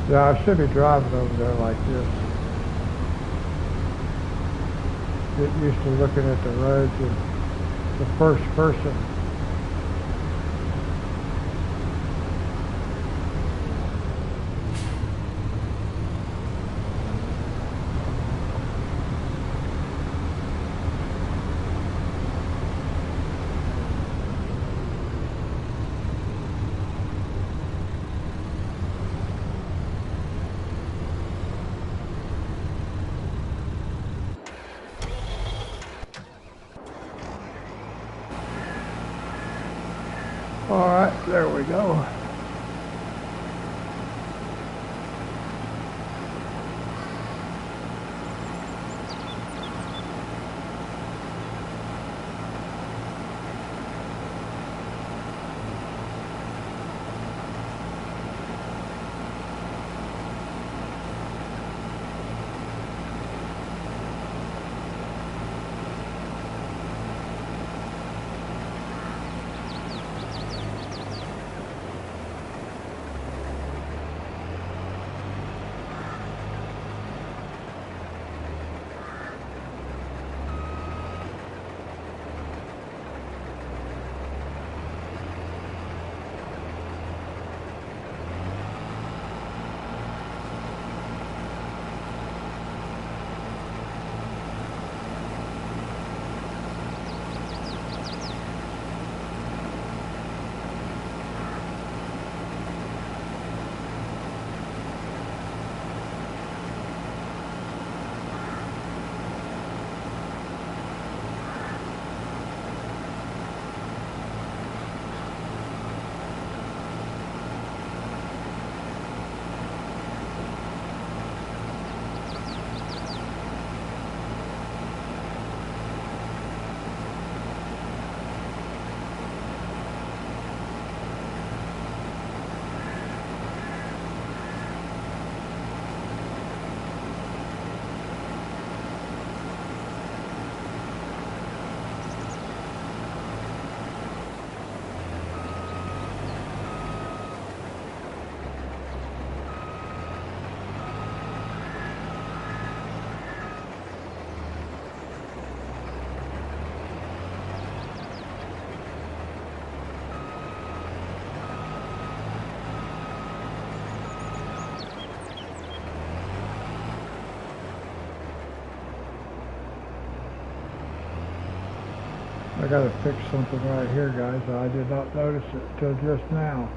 Yeah, I should be driving over there like this. Get used to looking at the roads in the first person. All right, there we go. I gotta fix something right here, guys. I did not notice it till just now.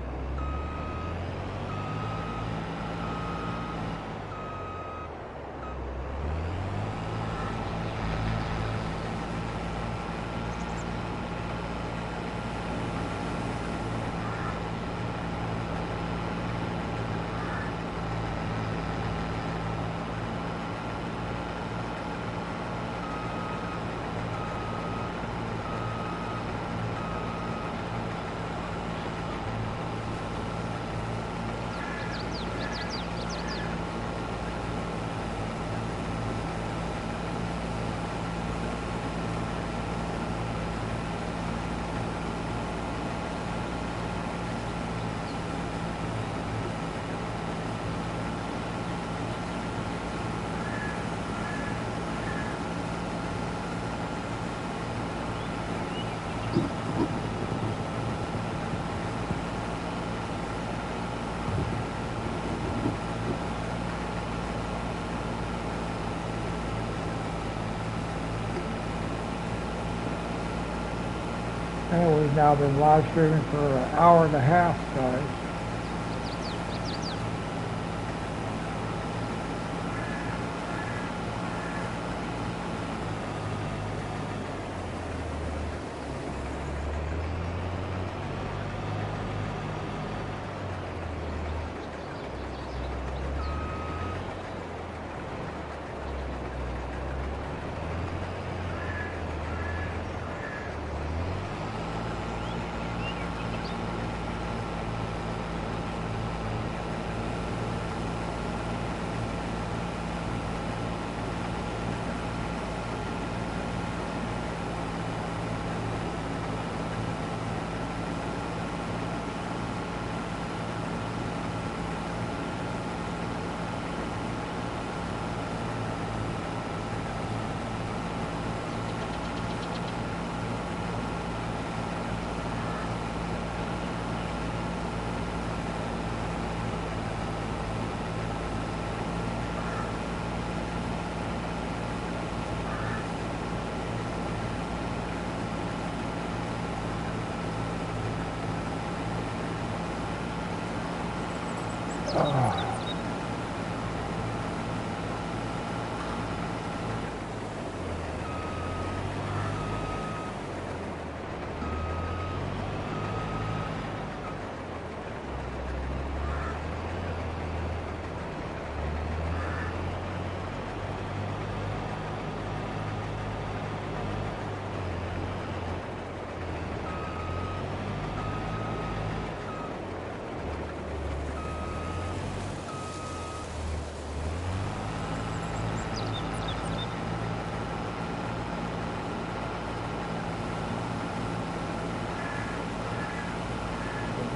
And we've now been live streaming for an hour and a half, guys.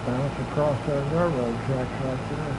Bounce across those railroad tracks right there.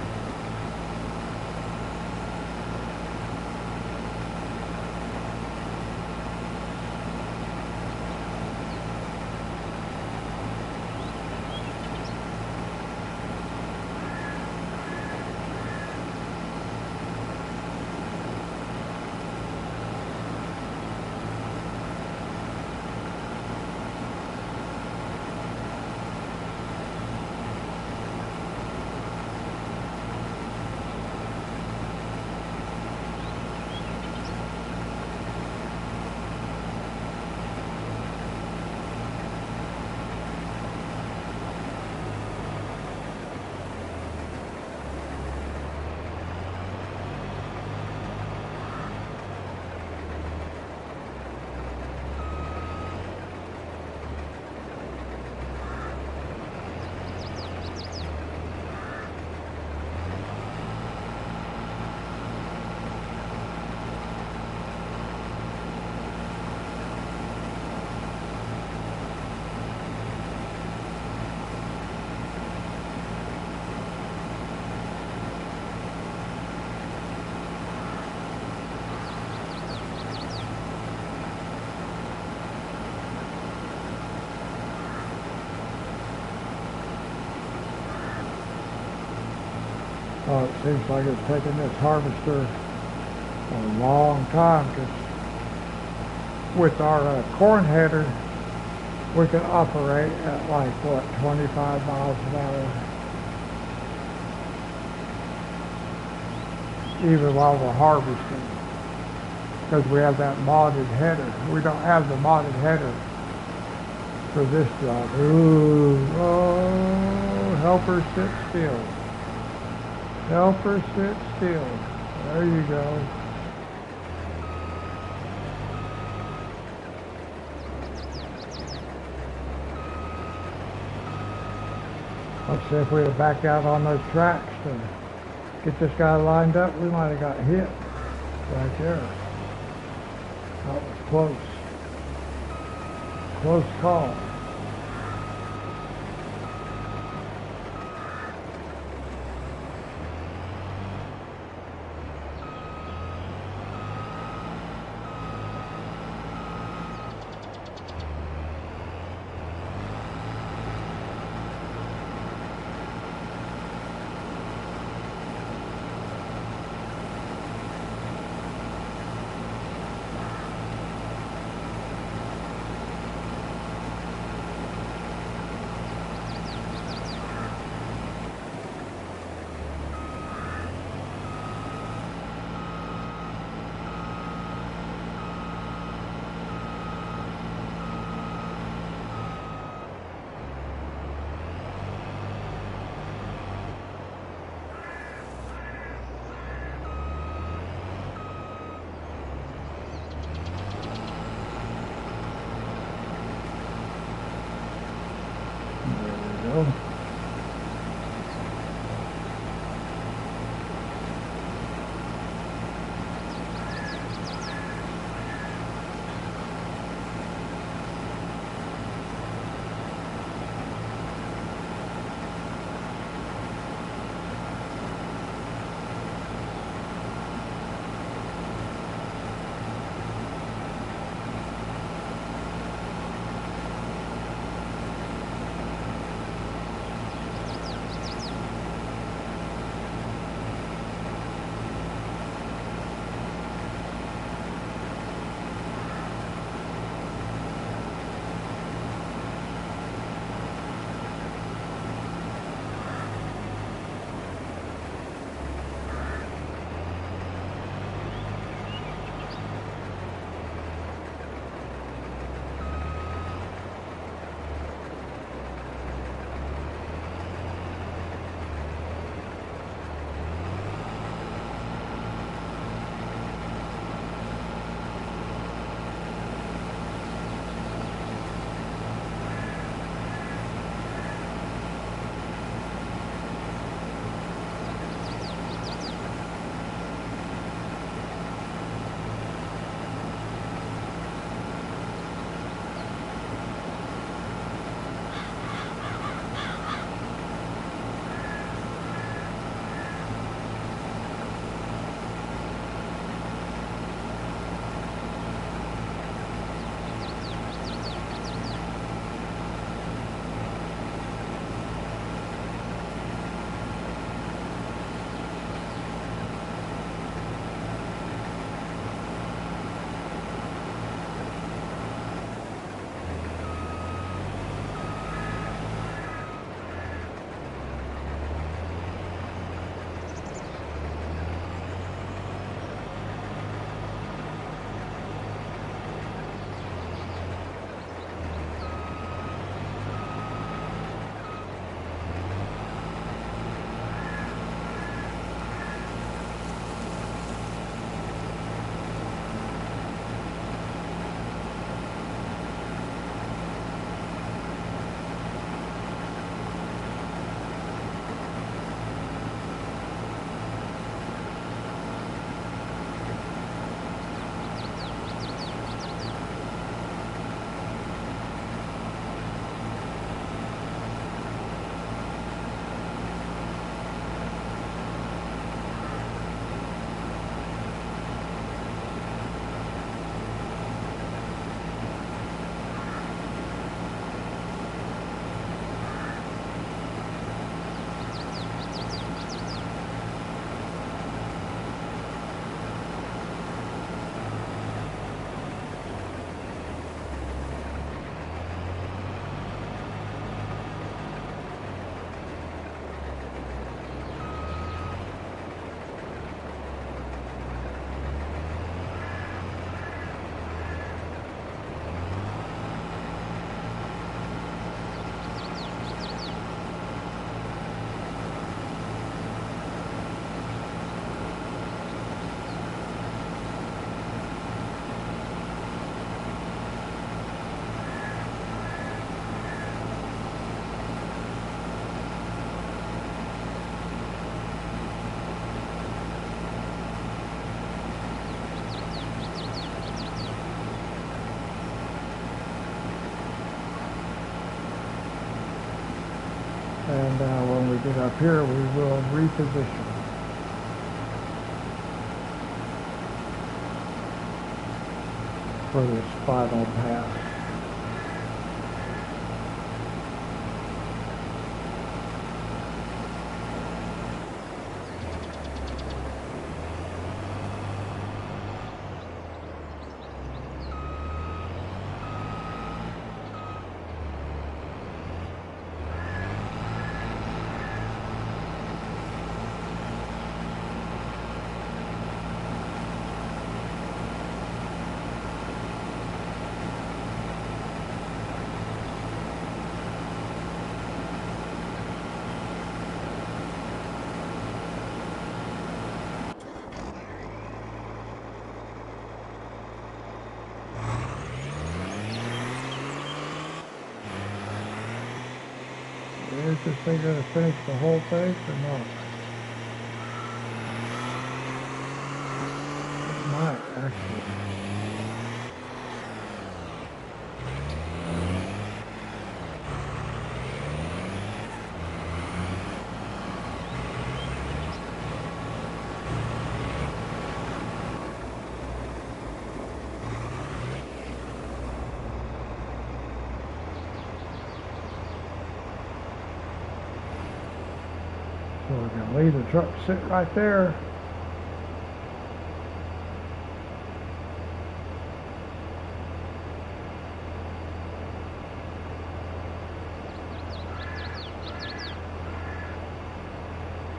Oh, it seems like it's taking this harvester a long time, because with our corn header, we can operate at like, what, 25 miles an hour, even while we're harvesting, because we have that modded header. We don't have the modded header for this job. Ooh, oh, help her sit still. Help her sit still. There you go. Let's see if we had backed out on those tracks to get this guy lined up. We might have got hit right there. That was close. Close call. go. And when we get up here, we will reposition for this final pass. Is this thing going to finish the whole thing or not? It might, actually. So we're going to leave the truck sit right there.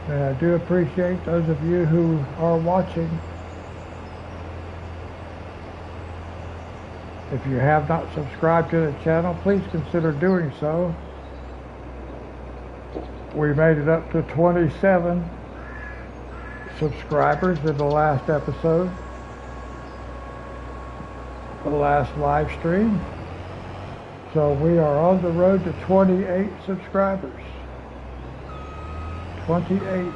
And I do appreciate those of you who are watching. If you have not subscribed to the channel, please consider doing so. We made it up to 27 subscribers in the last episode, the last live stream. So we are on the road to 28 subscribers. 28.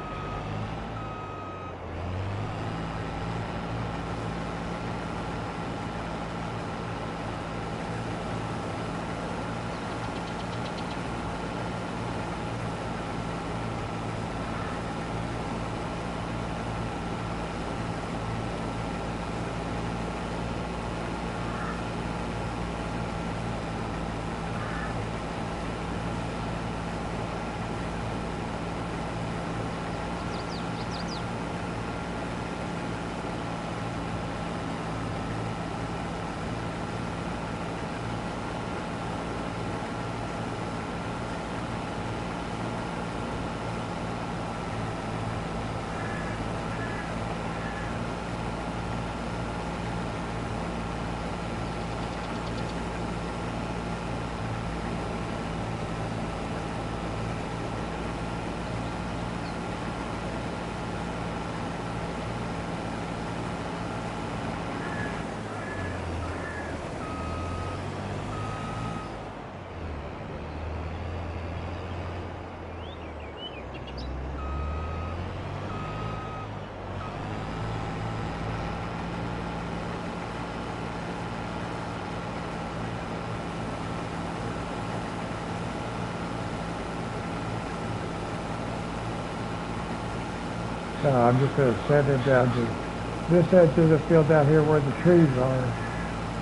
I'm just going to send it down to this edge of the field down here where the trees are,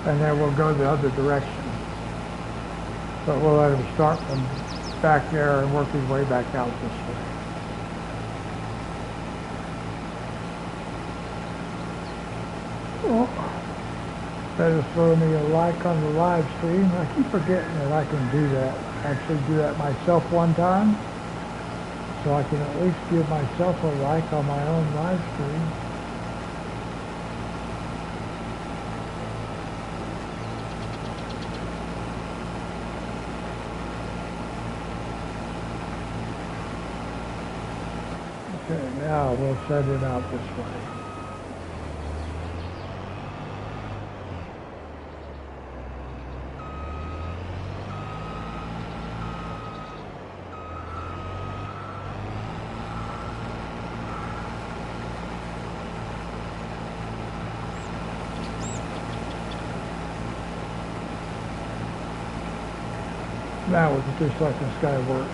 and then we'll go the other direction. But we'll let him start from back there and work his way back out this way. Oh, better throw me a like on the live stream. I keep forgetting that I can do that. Actually do that myself one time. So I can at least give myself a like on my own live stream. Okay, now we'll send it out this way. Now we can just let this guy work.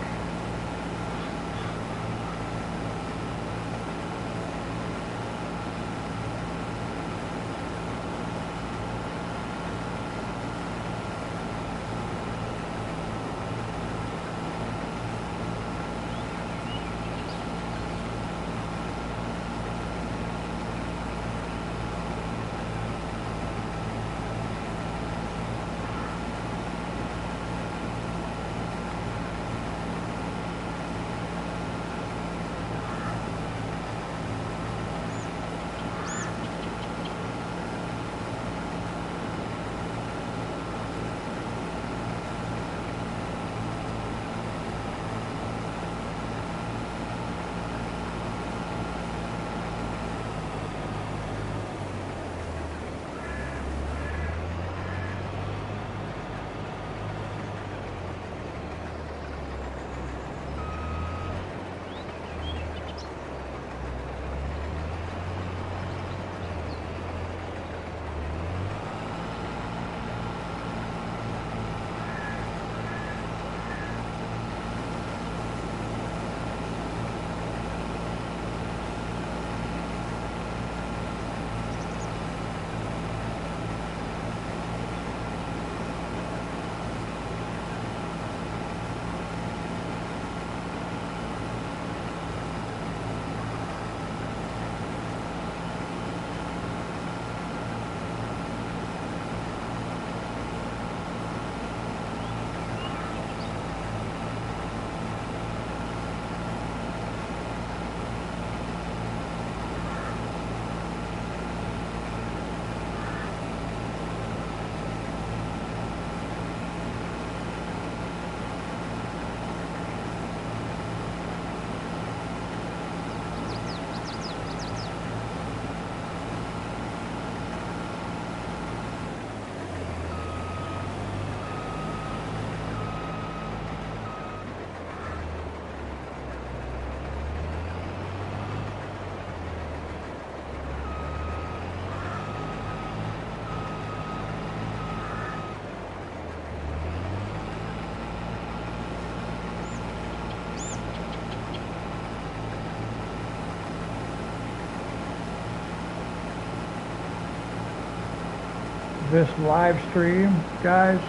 this live stream, guys,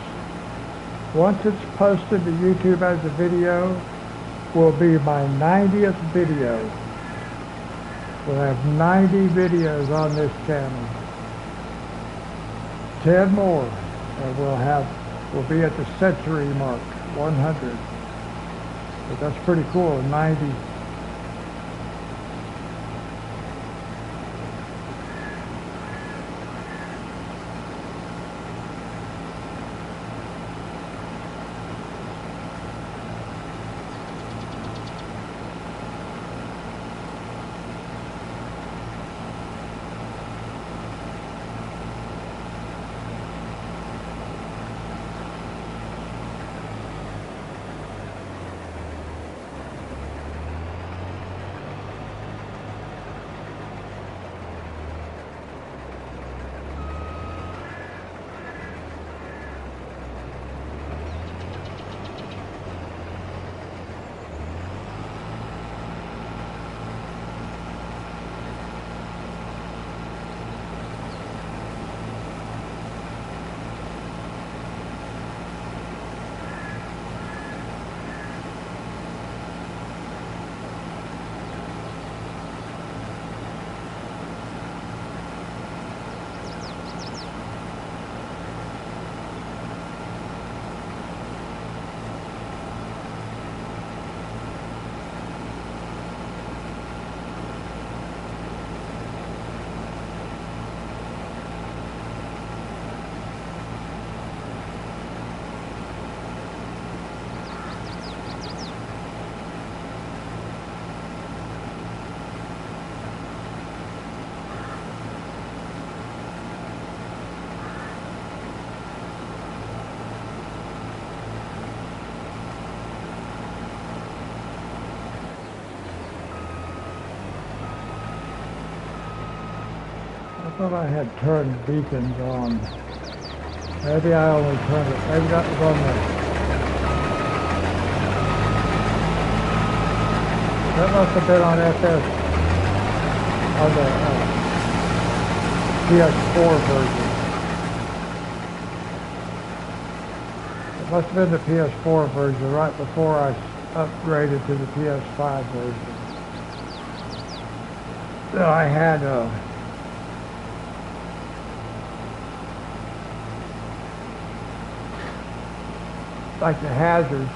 once it's posted to YouTube as a video, will be my 90th video. We'll have 90 videos on this channel. 10 more, and we'll be at the century mark, 100. But that's pretty cool, 90. I thought I had turned beacons on. Maybe I only turned it. Maybe that was on there. That must have been on FS, on the PS4 version. It must have been the PS4 version right before I upgraded to the PS5 version. So I had like the hazards,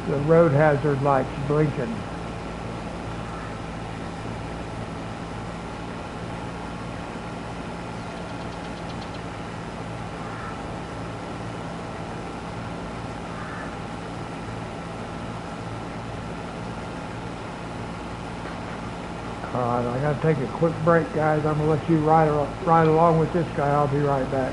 the road hazard lights blinking. Alright, I gotta take a quick break, guys. I'm gonna let you ride along with this guy. I'll be right back.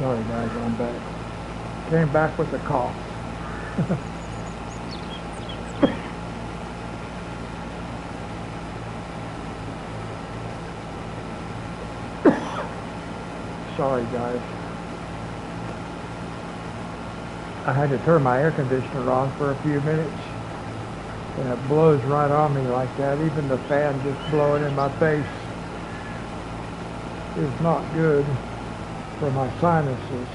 Sorry guys, I'm back. Came back with a cough. Sorry guys. I had to turn my air conditioner on for a few minutes. And it blows right on me like that. Even the fan just blowing in my face is not good for my sinuses.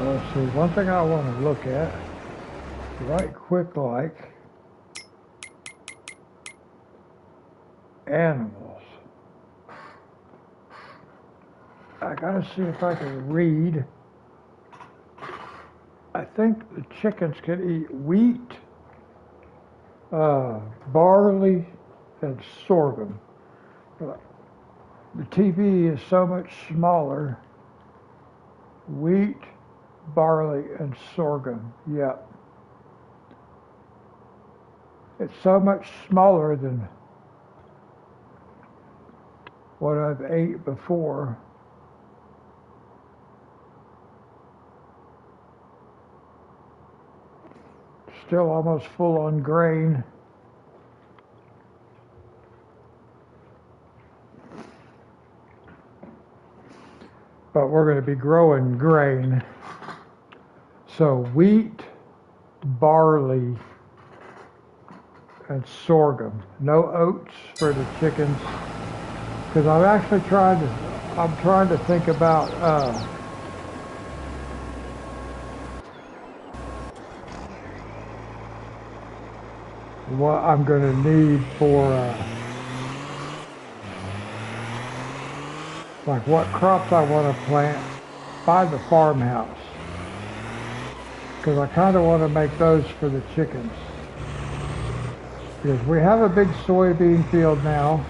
Let's see, one thing I want to look at, right quick, like animals. I gotta see if I can read. I think the chickens can eat wheat, barley, and sorghum. But the TV is so much smaller. Wheat, barley, and sorghum. Yep. It's so much smaller than what I've ate before. Still almost full on grain. But we're going to be growing grain. So wheat, barley, and sorghum. No oats for the chickens. Because I'm actually trying to think about what I'm going to need for like what crops I want to plant by the farmhouse. Because I kind of want to make those for the chickens. Because we have a big soybean field now.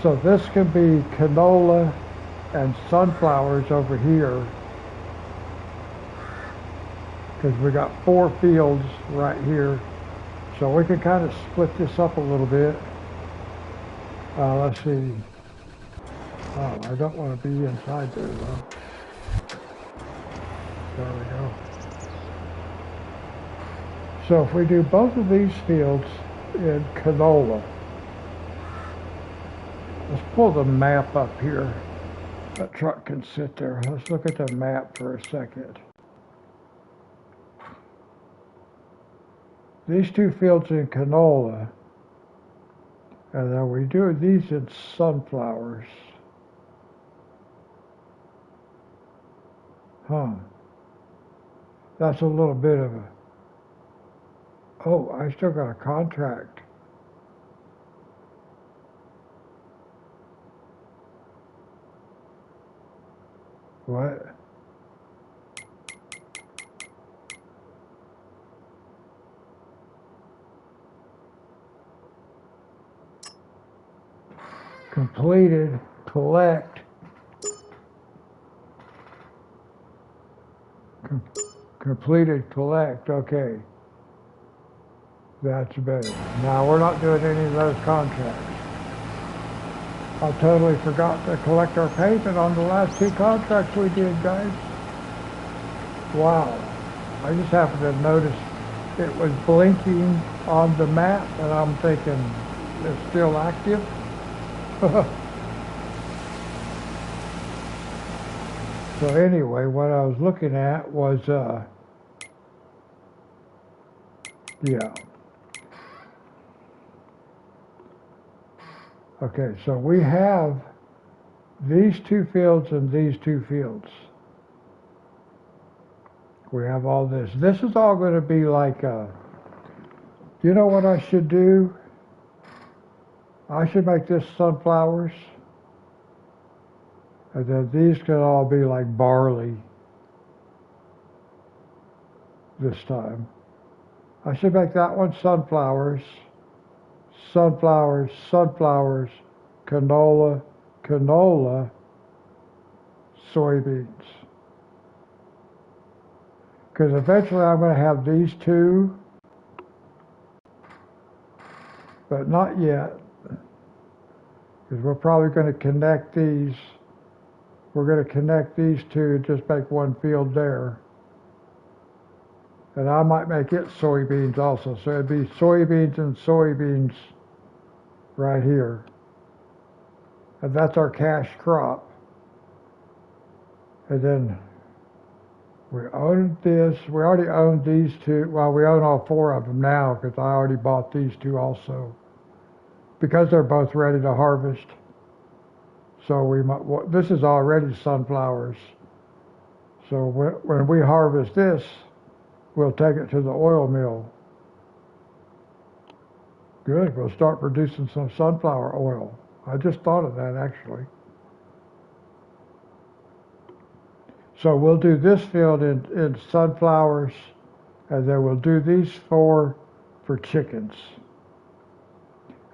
So this can be canola and sunflowers over here. Because we got 4 fields right here. So we can kind of split this up a little bit. Let's see. Oh, I don't want to be inside there though. There we go. So if we do both of these fields in canola, let's pull the map up here. That truck can sit there. Let's look at the map for a second. These 2 fields in canola, and then we do these in sunflowers. Huh. That's a little bit of a... Oh, I still got a contract. What? Completed, collect. Completed, collect, okay. That's better. Now we're not doing any of those contracts. I totally forgot to collect our payment on the last 2 contracts we did, guys. Wow. I just happened to notice it was blinking on the map, and I'm thinking it's still active. So anyway, what I was looking at was, yeah. Okay, so we have these 2 fields and these 2 fields. We have all this. This is all going to be like, you know what I should do? I should make this sunflowers. And then these could all be like barley this time. I should make that one sunflowers, sunflowers, sunflowers, canola, canola, soybeans. Because eventually I'm going to have these 2, but not yet. Because we're probably going to connect these. We're going to connect these 2 and just make one field there. And I might make it soybeans also. So it'd be soybeans and soybeans right here. And that's our cash crop. And then we own this. We already own these 2. Well, we own all 4 of them now because I already bought these 2 also. Because they're both ready to harvest. So we might, well, this is already sunflowers. So when we harvest this, we'll take it to the oil mill. Good, we'll start producing some sunflower oil. I just thought of that actually. So we'll do this field in sunflowers, and then we'll do these 4 for chickens.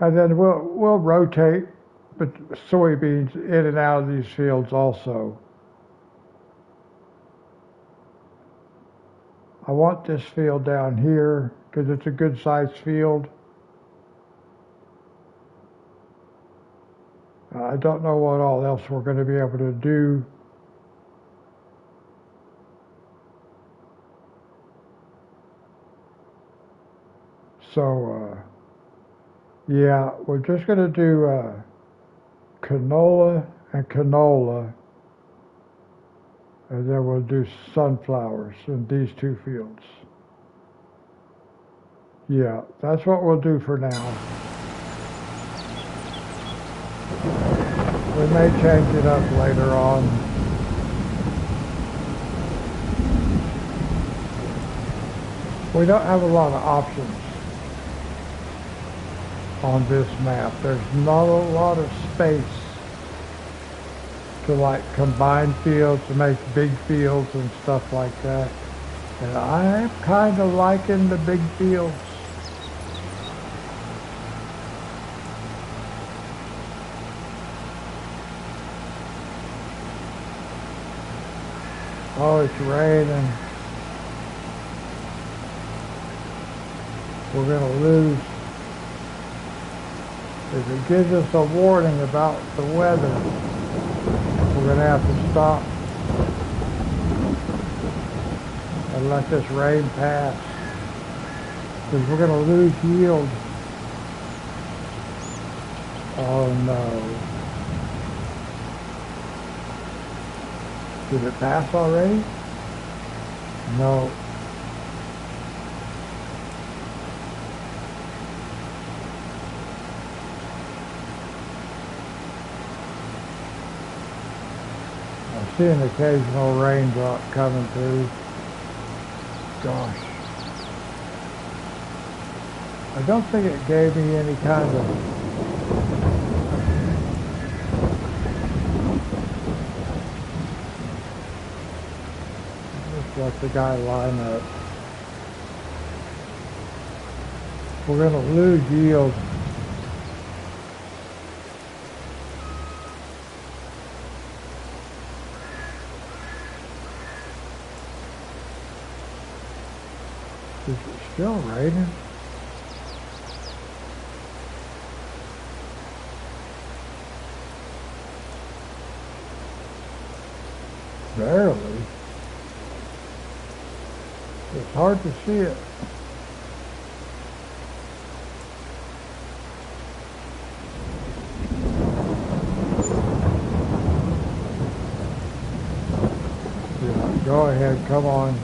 And then we'll rotate but soybeans in and out of these fields also. I want this field down here because it's a good sized field. I don't know what all else we're going to be able to do. So, yeah, we're just going to do canola and canola, and then we'll do sunflowers in these 2 fields. Yeah, that's what we'll do for now. We may change it up later on. We don't have a lot of options on this map. There's not a lot of space to like combine fields to make big fields and stuff like that. And I'm kind of liking the big fields. Oh, it's raining. We're going to lose. If it gives us a warning about the weather, we're going to have to stop and let this rain pass, because we're going to lose yield. Oh no. Did it pass already? No. I see an occasional raindrop coming through. Gosh. I don't think it gave me any kind of let the guy line up. We're going to lose yield. Is it still raining? Barely. It's hard to see it. Yeah, go ahead, come on.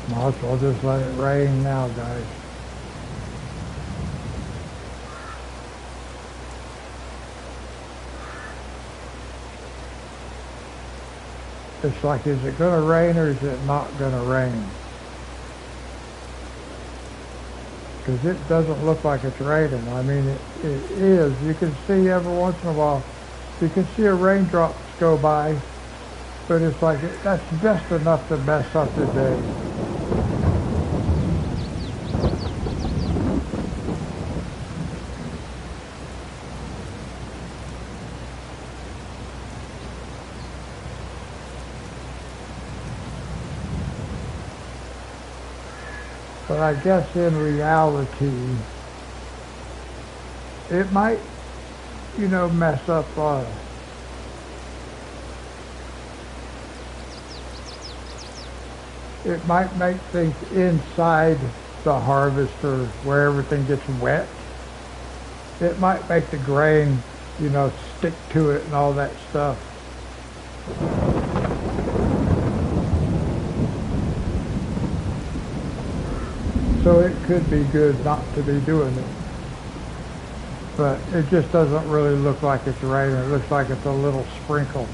Might as well just let it rain now, guys. It's like, is it going to rain or is it not going to rain? Because it doesn't look like it's raining. I mean, it is. You can see every once in a while, you can see a raindrops go by, but it's like, that's just enough to mess up the day. But I guess in reality, it might, you know, mess up it might make things inside the harvester where everything gets wet. It might make the grain, you know, stick to it and all that stuff. So it could be good not to be doing it. But it just doesn't really look like it's raining. It looks like it's a little sprinkle.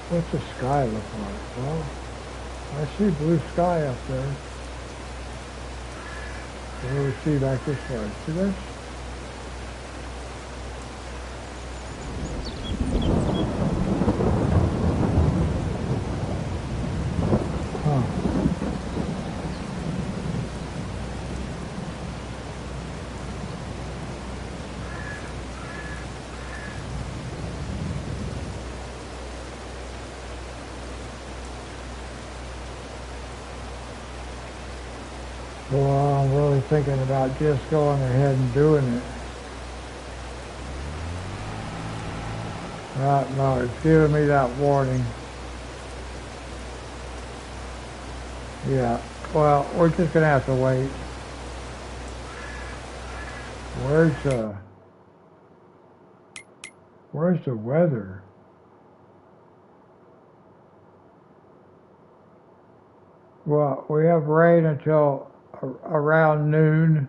What's the sky look like? Well, I see blue sky up there. What do we see back this way? See this? Huh. Well, I'm really thinking about just going ahead and doing it. No, it's giving me that warning. Yeah, well, we're just gonna have to wait. Where's the weather? Well, we have rain until around noon.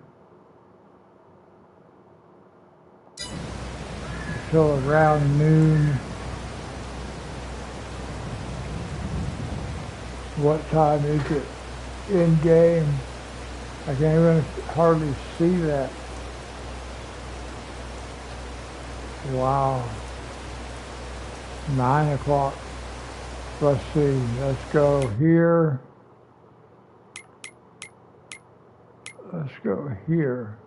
Until around noon. What time is it in game? I can't even hardly see that. Wow. 9 o'clock. Let's see. Let's go here. Let's go here.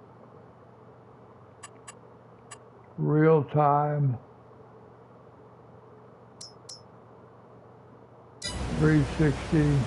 Real time. 360.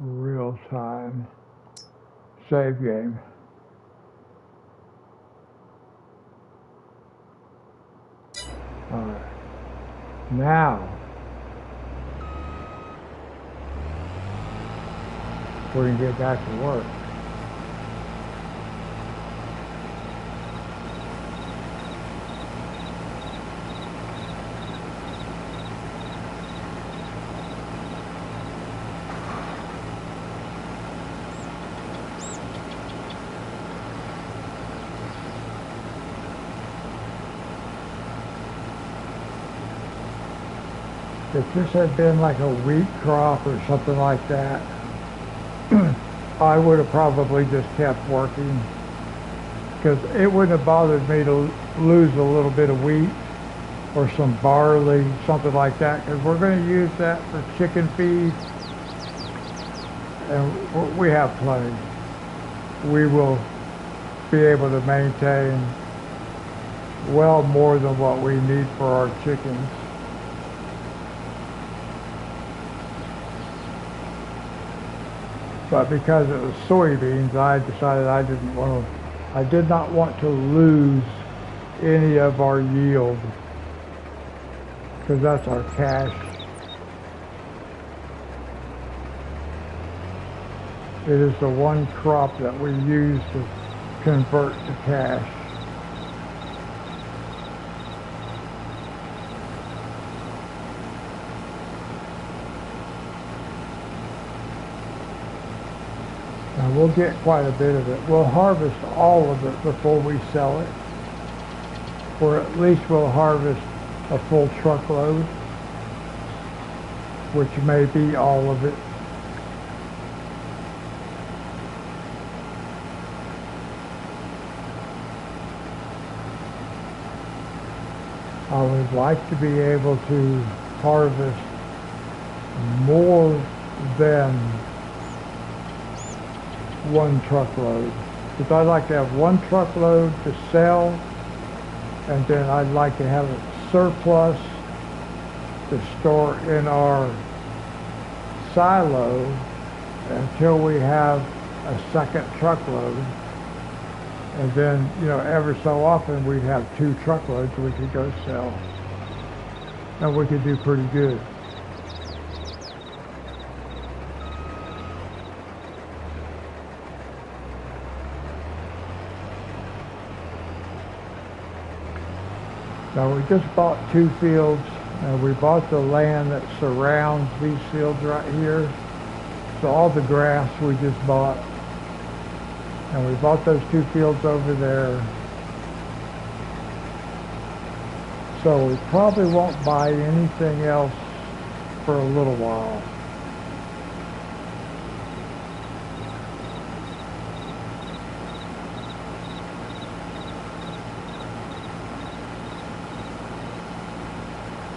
Real time. Save game. Alright. Now we can get back to work. If this had been like a wheat crop or something like that, I would have probably just kept working, because it wouldn't have bothered me to lose a little bit of wheat or some barley, something like that, because we're going to use that for chicken feed, and we have plenty. We will be able to maintain well more than what we need for our chickens. But because it was soybeans, I decided I did not want to lose any of our yield, because that's our cash. It is the one crop that we use to convert to cash. Now we'll get quite a bit of it. We'll harvest all of it before we sell it, or at least we'll harvest a full truckload, which may be all of it. I would like to be able to harvest more than one truckload, because I'd like to have one truckload to sell, and then I'd like to have a surplus to store in our silo until we have a second truckload. And then, you know, every so often we'd have 2 truckloads we could go sell, and we could do pretty good. Now we just bought 2 fields, and we bought the land that surrounds these fields right here. So all the grass we just bought. And we bought those 2 fields over there. So we probably won't buy anything else for a little while.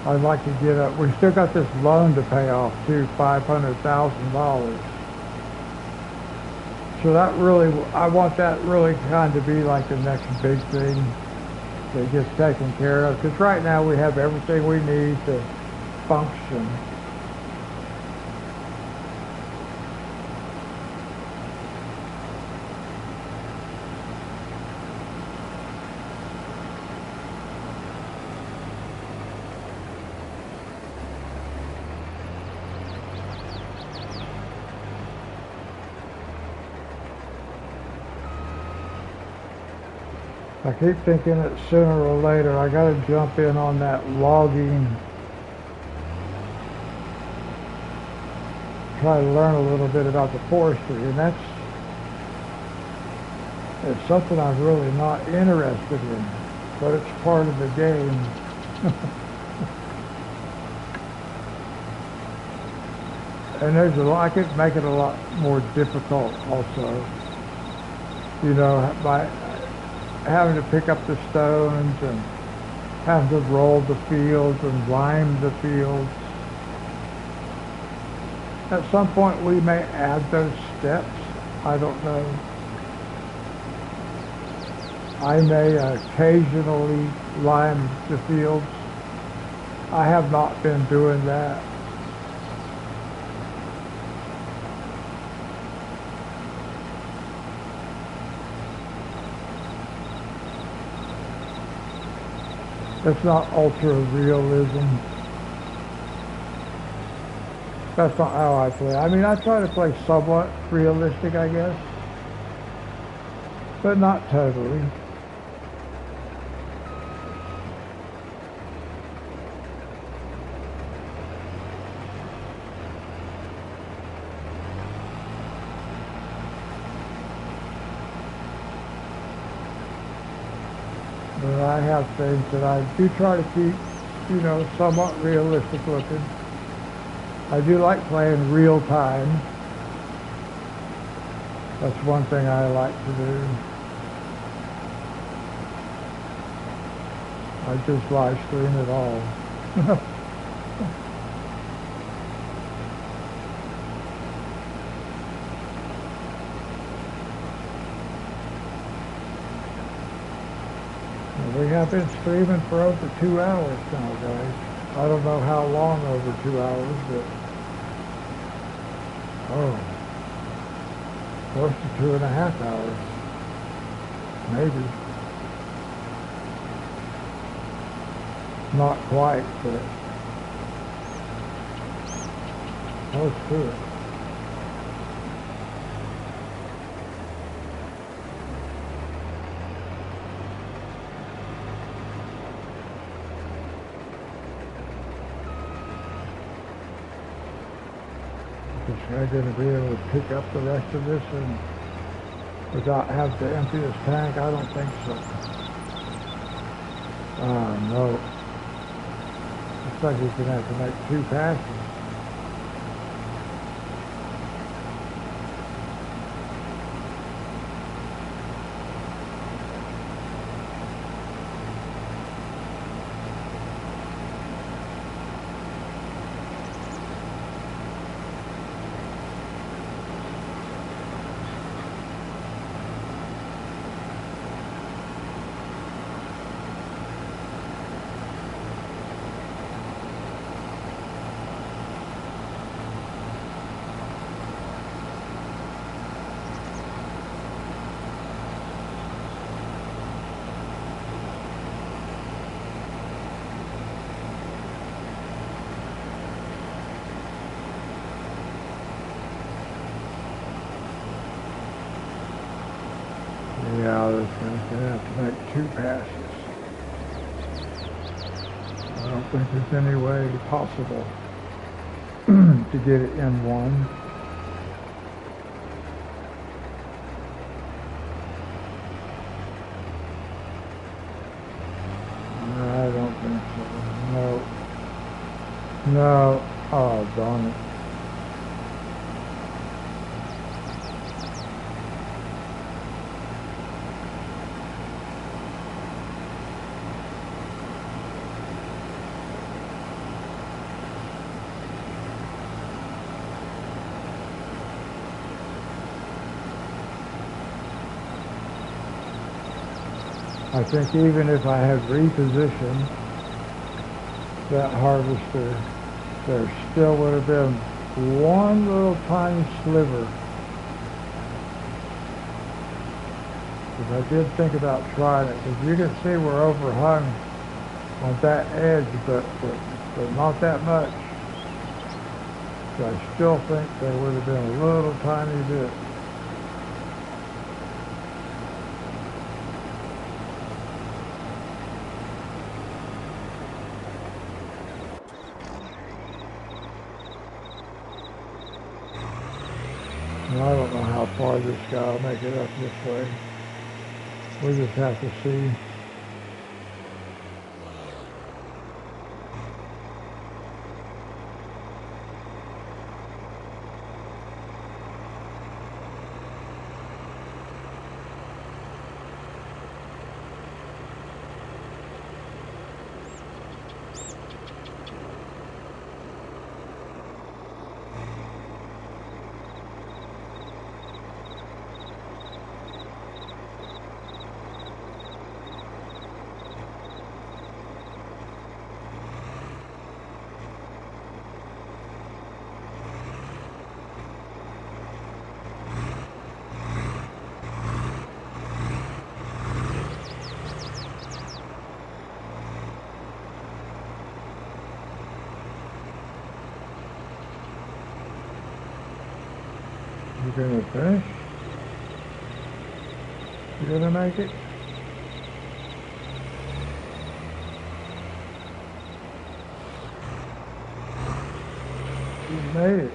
I'd like to get up. We still got this loan to pay off too, $500,000. So that really, I want that really kind of be like the next big thing that gets taken care of. Because right now we have everything we need to function. I keep thinking that sooner or later I got to jump in on that logging, try to learn a little bit about the forestry, and it's something I'm really not interested in, but it's part of the game. And there's a lot, I could make it a lot more difficult also, you know, by having to pick up the stones and having to roll the fields and lime the fields. At some point we may add those steps, I don't know. I may occasionally lime the fields. I have not been doing that. That's not ultra-realism. That's not how I play. I mean, I try to play somewhat realistic, I guess, but not totally. But I have things that I do try to keep, you know, somewhat realistic looking. I do like playing real time. That's one thing I like to do. I just live stream it all. We have been streaming for over 2 hours now, guys. I don't know how long over 2 hours, but close to 2.5 hours, maybe. Not quite, but close to it. I'm going to be able to pick up the rest of this and without having to empty this tank? I don't think so. No. Looks like he's going to have to make 2 passes. Yeah, this guy's going to have to make 2 passes. I don't think there's any way possible to get it in one. I don't think so. No. No. Oh, darn it. I think even if I had repositioned that harvester, there still would have been one little tiny sliver. Because I did think about trying it, because you can see we're overhung on that edge, but not that much. So I still think there would have been a little tiny bit. I don't know how far this guy will make it up this way. We'll just have to see. You gonna finish? You gonna make it? You made it.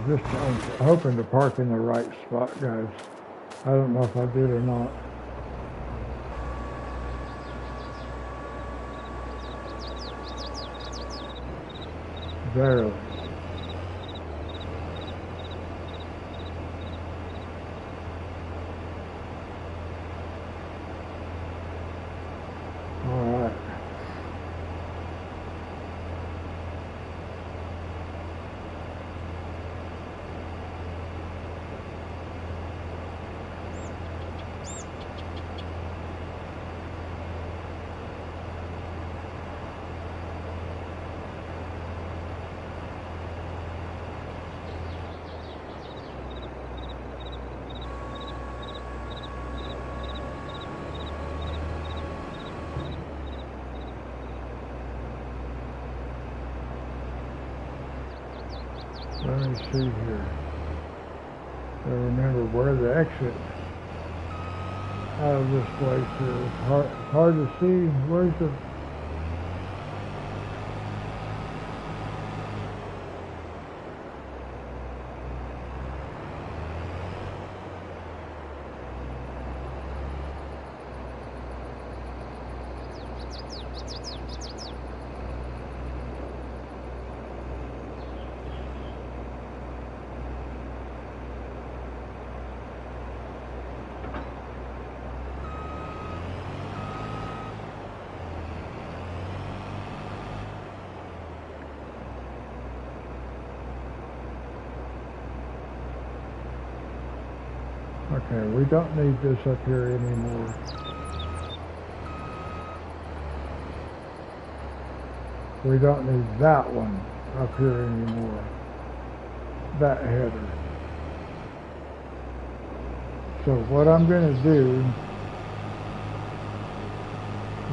I'm hoping to park in the right spot, guys. I don't know if I did or not. Barely. All right. Let me see here. I remember where the exit out of this place is. Hard to see. Where's the... Okay, we don't need this up here anymore. We don't need that one up here anymore. That header. So what I'm going to do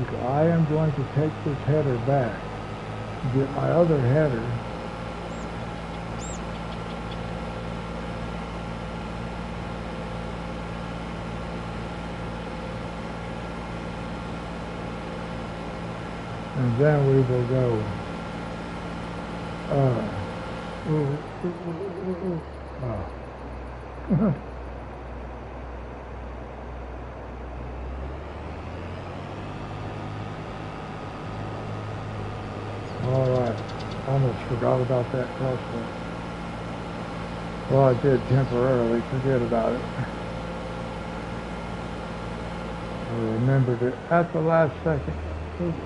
is I am going to take this header back, get my other header, and then we will go all right, almost forgot about that crosswalk. Well, I did temporarily forget about it. I remembered it at the last second. Oops.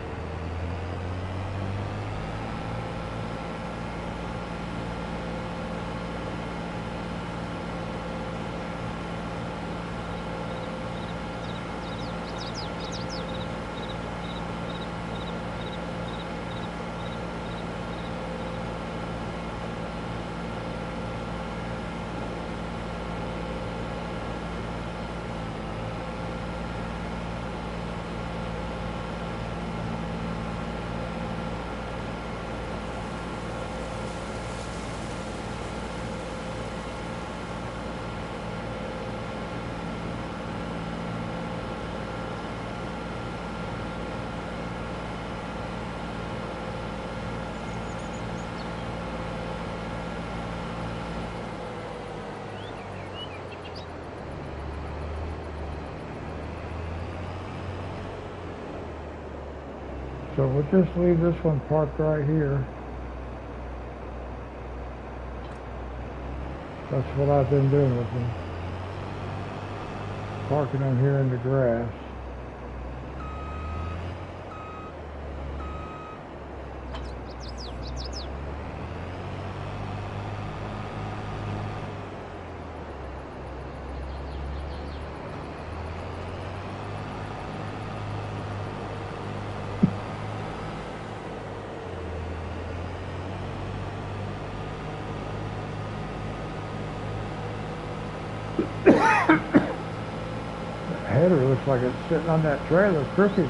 So we'll just leave this one parked right here. That's what I've been doing with them. Parking them here in the grass. Header looks like it's sitting on that trailer crooked.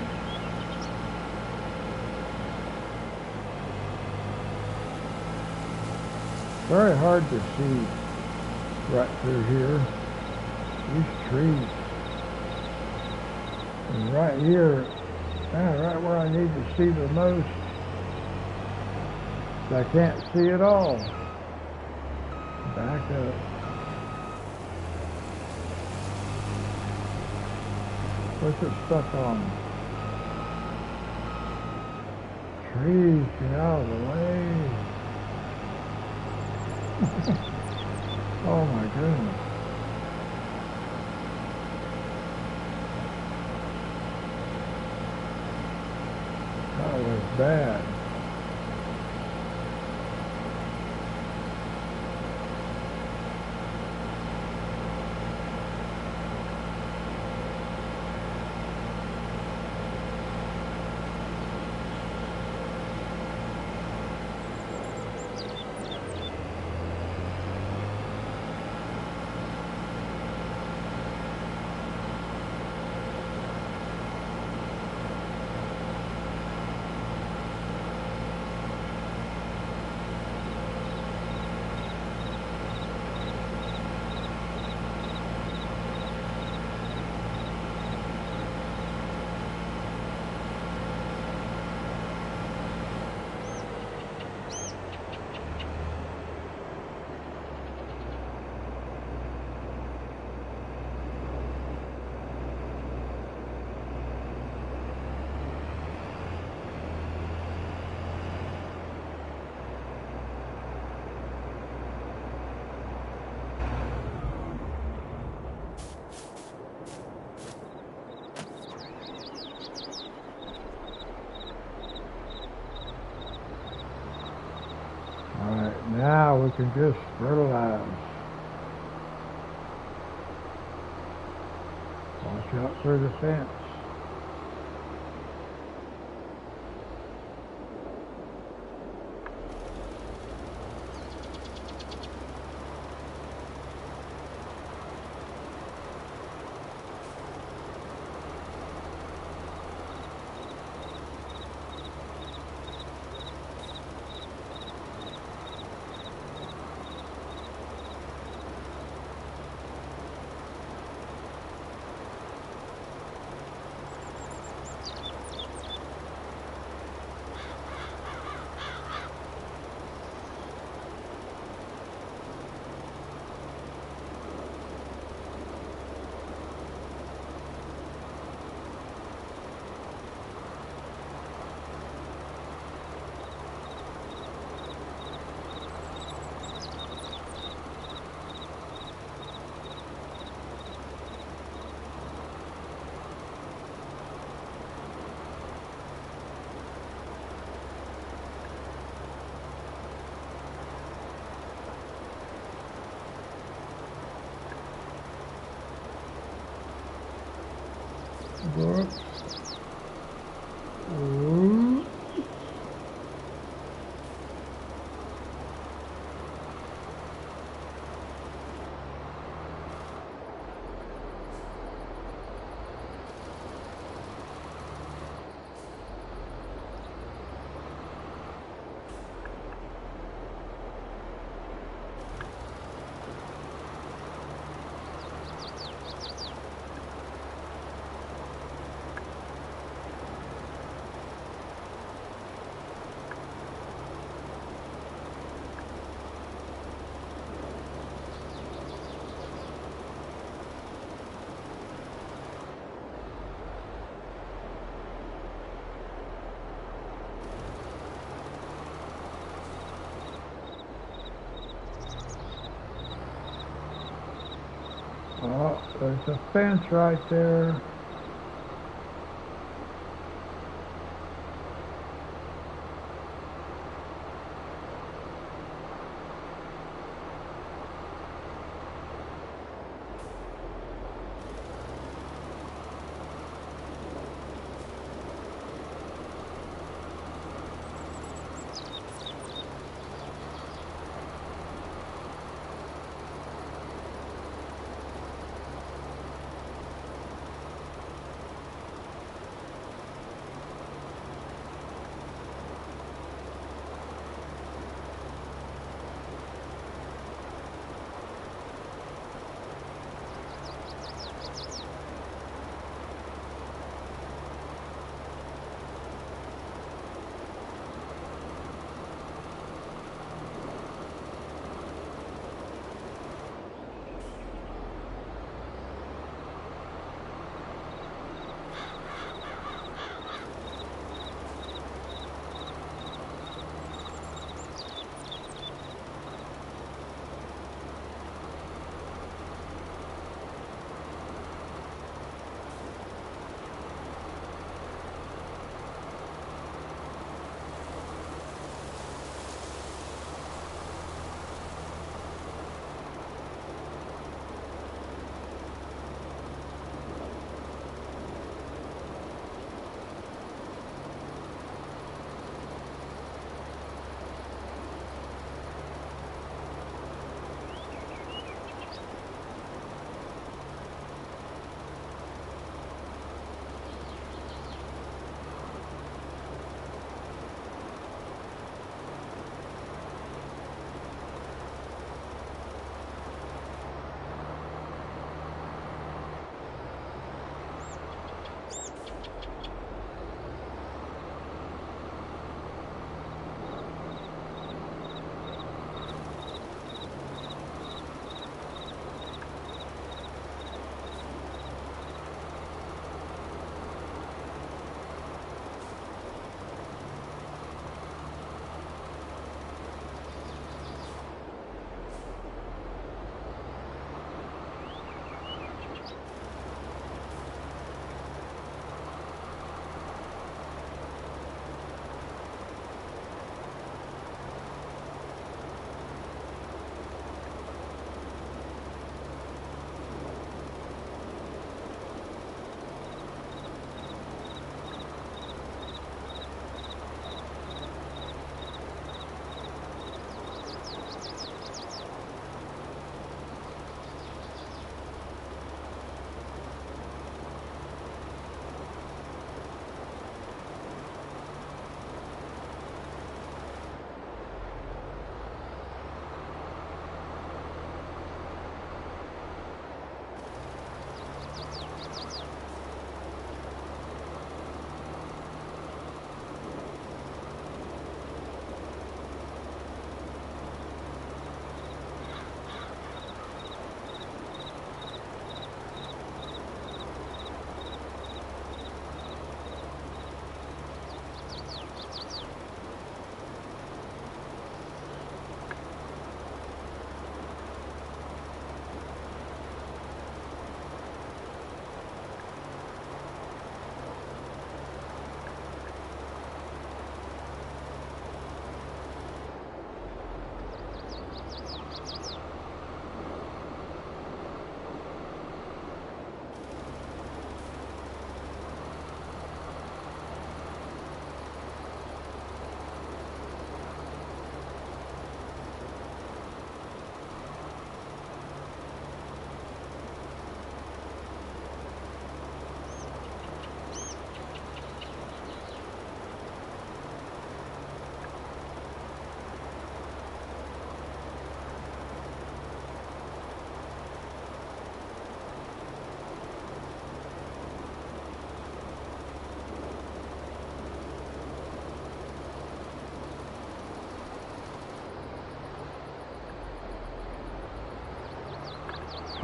Very hard to see right through here. These trees. And right here, right where I need to see the most, I can't see at all. Back up. What's it stuck on? Trees, get out of the way. Oh my goodness. That was bad. Alright, now we can just fertilize. Watch out for the fence. Look. Ooh. Oh, there's a fence right there.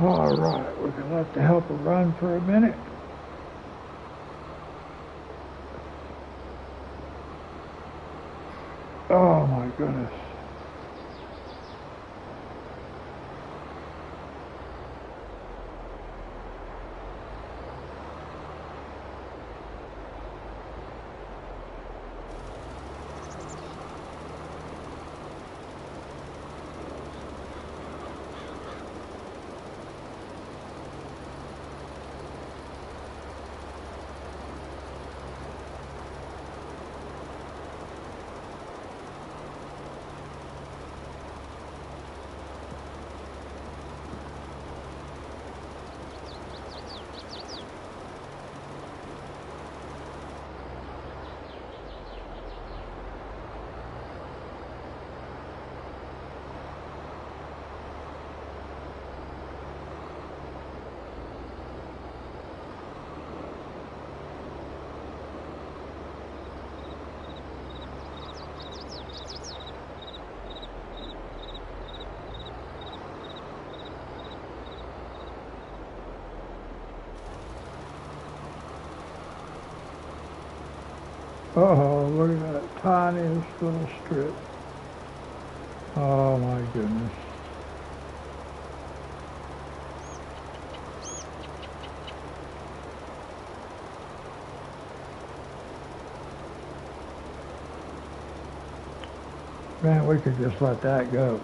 All right, we can let the helper run for a minute. Oh my goodness. Oh, look at that tiniest little strip. Oh my goodness. Man, we could just let that go.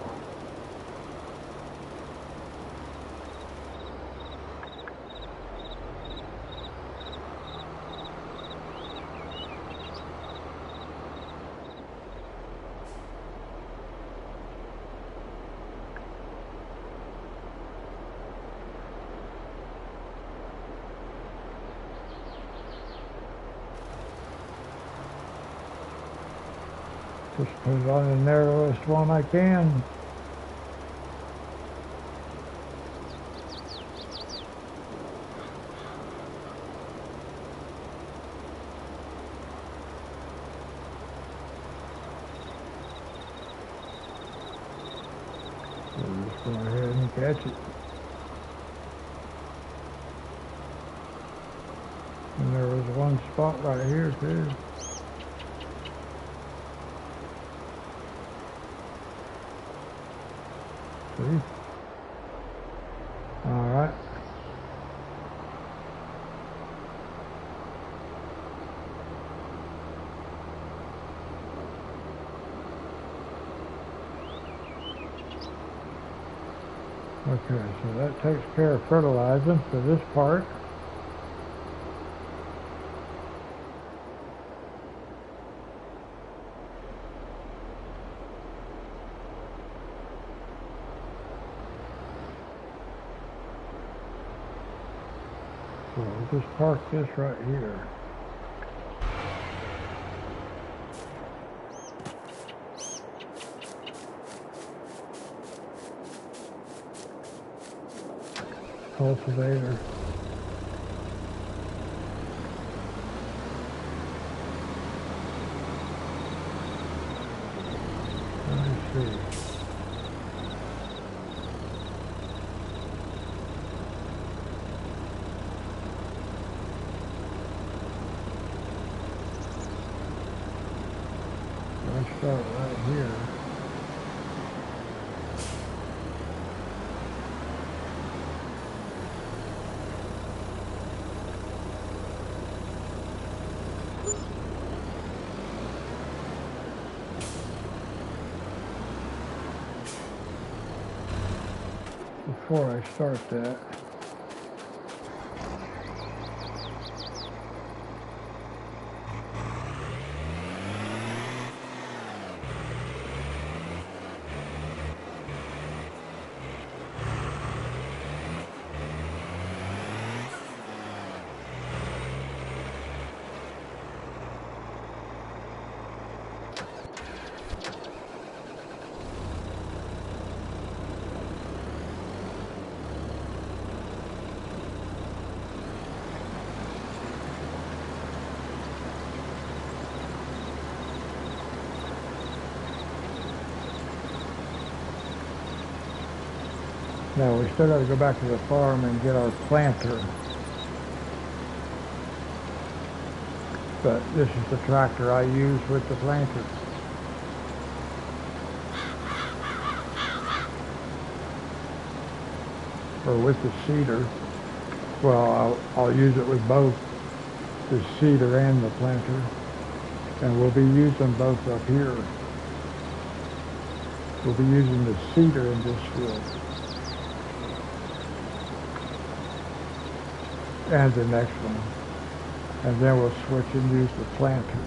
Just put it on the narrowest one I can. So just go ahead and catch it. And there was one spot right here too. See? All right. Okay, so that takes care of fertilizing for this part. So we'll just park this right here. Cultivator. Let me see. Let's start right here. Before I start that, Now we still got to go back to the farm and get our planter. But this is the tractor I use with the planter. Or with the seeder. Well, I'll use it with both the seeder and the planter. And we'll be using both up here. We'll be using the seeder in this field. And the next one. And then we'll switch and use the planter.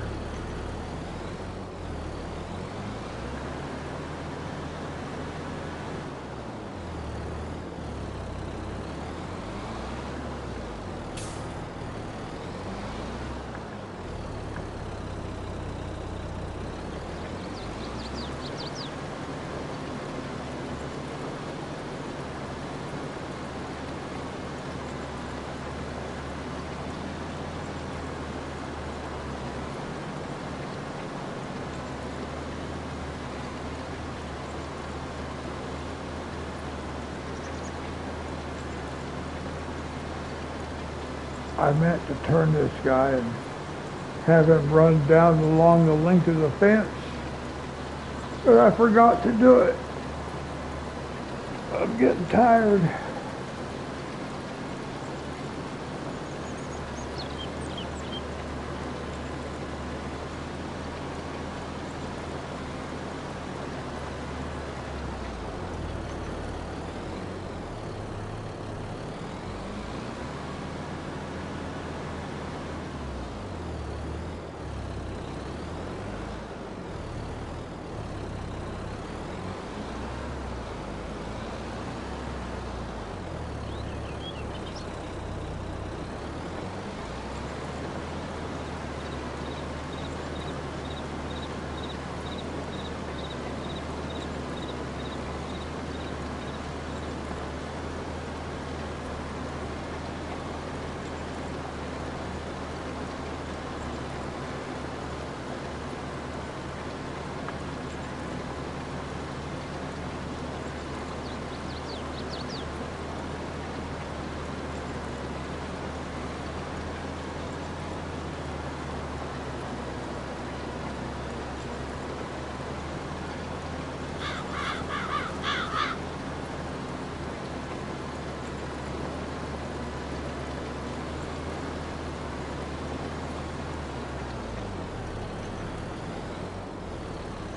I meant to turn this guy and have him run down along the length of the fence, but I forgot to do it. I'm getting tired.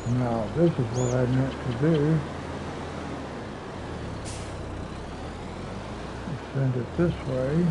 Now, this is what I meant to do. Send it this way.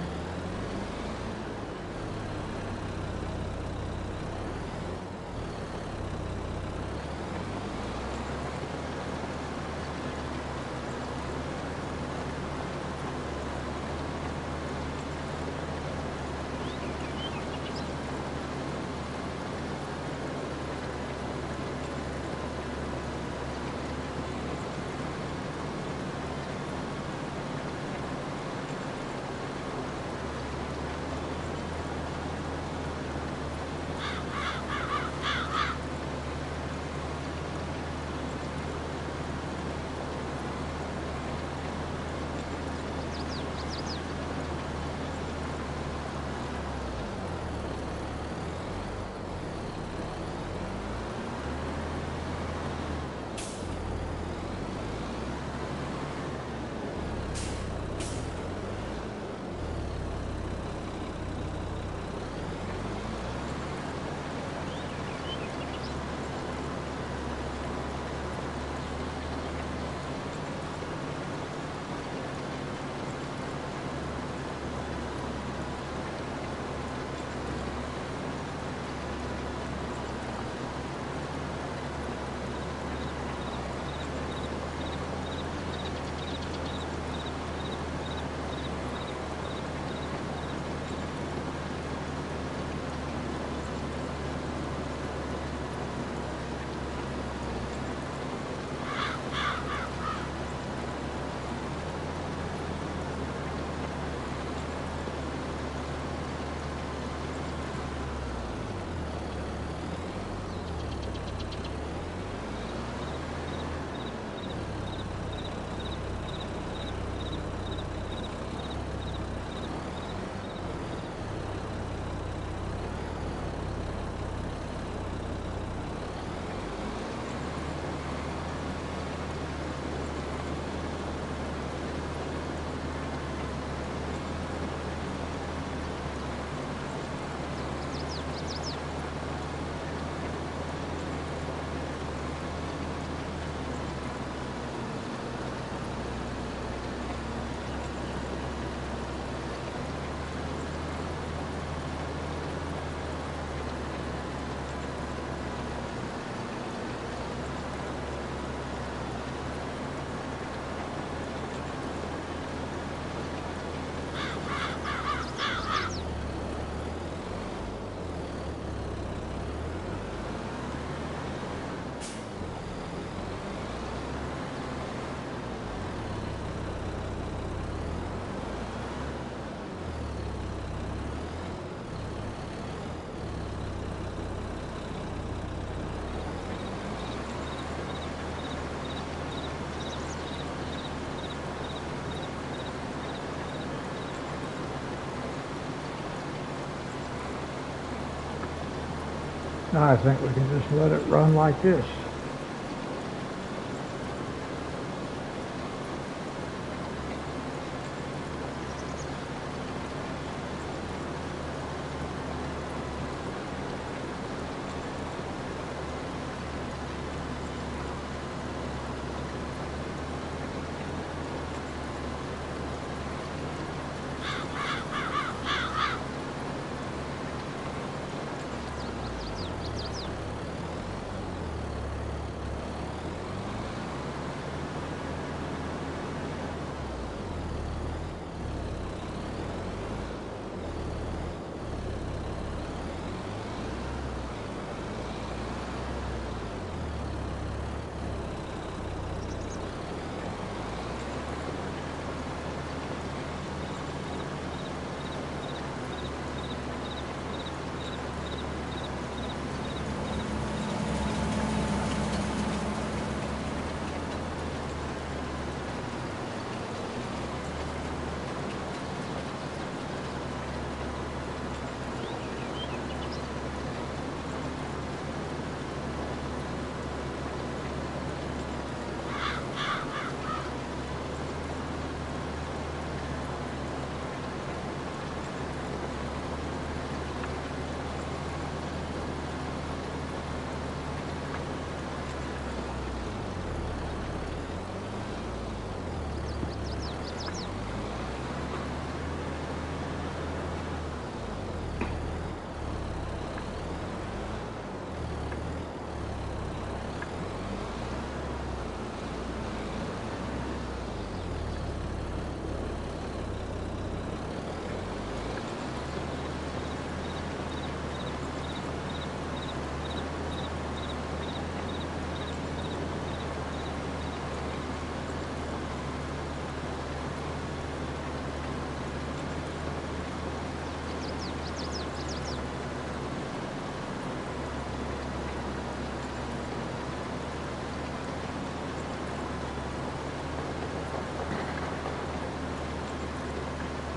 Now I think we can just let it run like this.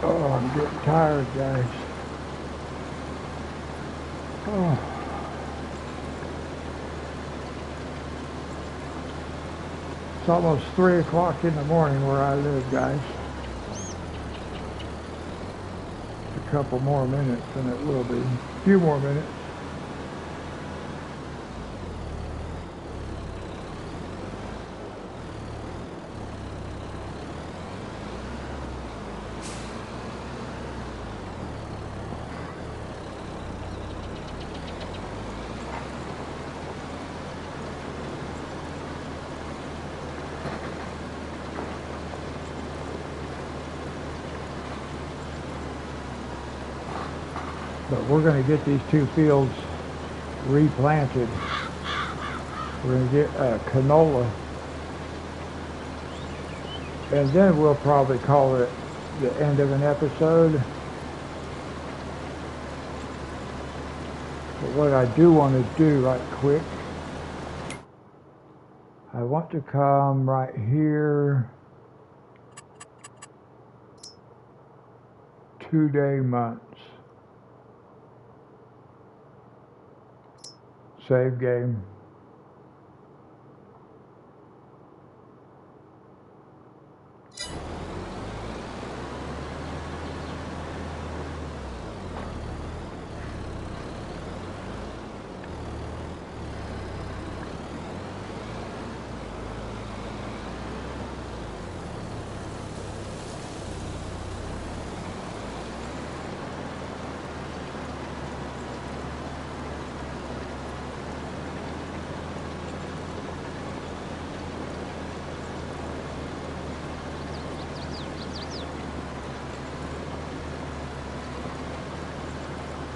Oh, I'm getting tired, guys. Oh. It's almost 3 o'clock in the morning where I live, guys. A couple more minutes and it will be. A few more minutes. But we're going to get these 2 fields replanted. We're going to get canola. And then we'll probably call it the end of an episode. But what I do want to do right quick, I want to come right here, 2-day months. Save game.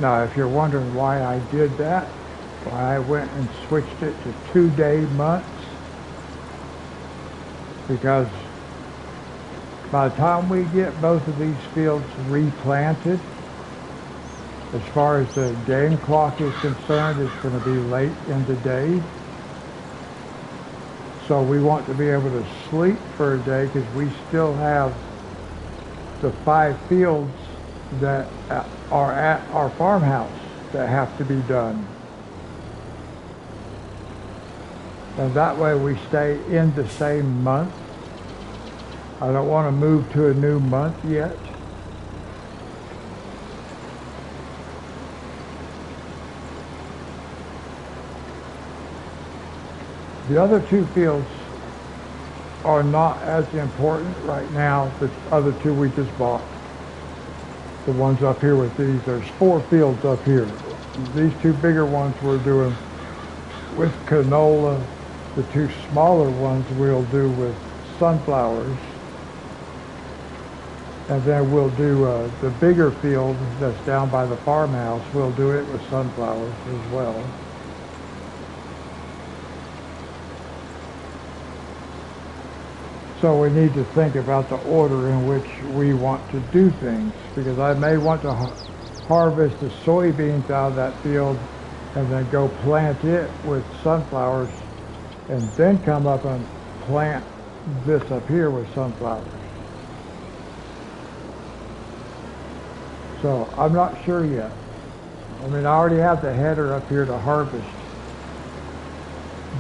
Now, if you're wondering why I did that, why I went and switched it to 2-day months, because by the time we get both of these fields replanted, as far as the game clock is concerned, it's going to be late in the day. So we want to be able to sleep for a day because we still have the 5 fields that are at our farmhouse that have to be done. And that way we stay in the same month. I don't want to move to a new month yet. The other two fields are not as important right now. The other two we just bought. The ones up here with these, there's 4 fields up here. These 2 bigger ones we're doing with canola. The 2 smaller ones we'll do with sunflowers. And then we'll do the bigger field that's down by the farmhouse, we'll do it with sunflowers as well. So we need to think about the order in which we want to do things, because I may want to harvest the soybeans out of that field and then go plant it with sunflowers and then come up and plant this up here with sunflowers. So I'm not sure yet. I mean, I already have the header up here to harvest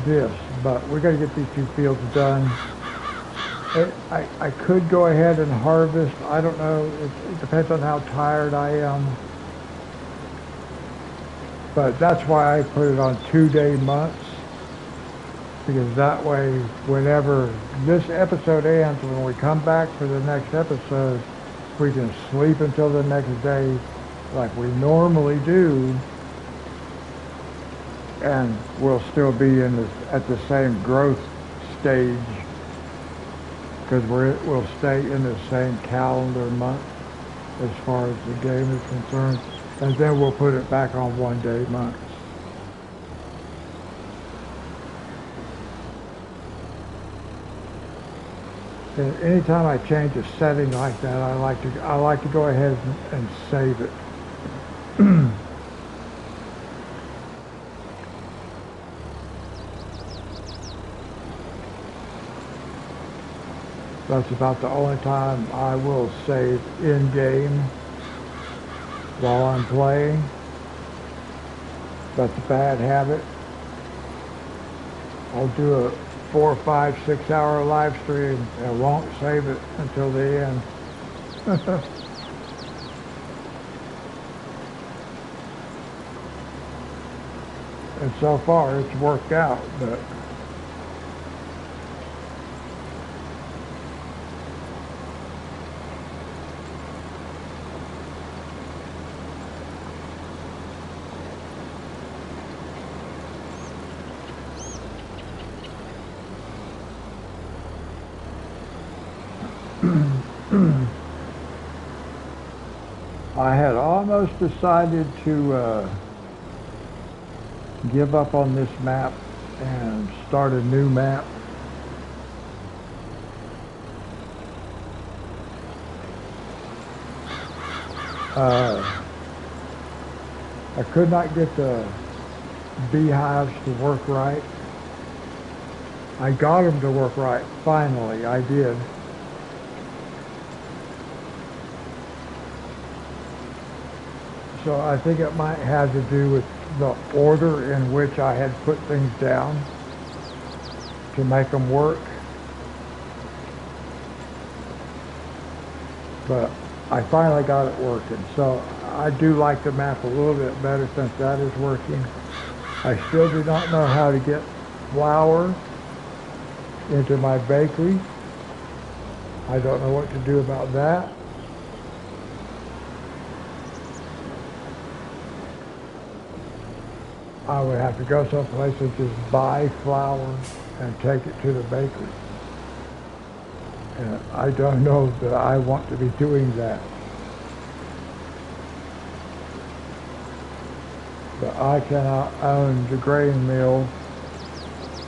this, but we're going to get these 2 fields done. I could go ahead and harvest. I don't know. It depends on how tired I am. But that's why I put it on 2-day months. Because that way, whenever this episode ends, when we come back for the next episode, we can sleep until the next day like we normally do. And we'll still be at the same growth stage. Because we'll stay in the same calendar month as far as the game is concerned. And then we'll put it back on 1-day months. And anytime I change a setting like that, I like to go ahead and save it. That's about the only time I will save in-game while I'm playing. That's a bad habit. I'll do a 4, 5, 6 hour live stream and won't save it until the end. And so far it's worked out, but I had almost decided to give up on this map and start a new map. I could not get the beehives to work right. I got them to work right, finally, I did. So I think it might have to do with the order in which I had put things down to make them work. But I finally got it working. So I do like the map a little bit better since that is working. I still do not know how to get flour into my bakery. I don't know what to do about that. I would have to go someplace and just buy flour and take it to the bakery. And I don't know that I want to be doing that. But I cannot own the grain mill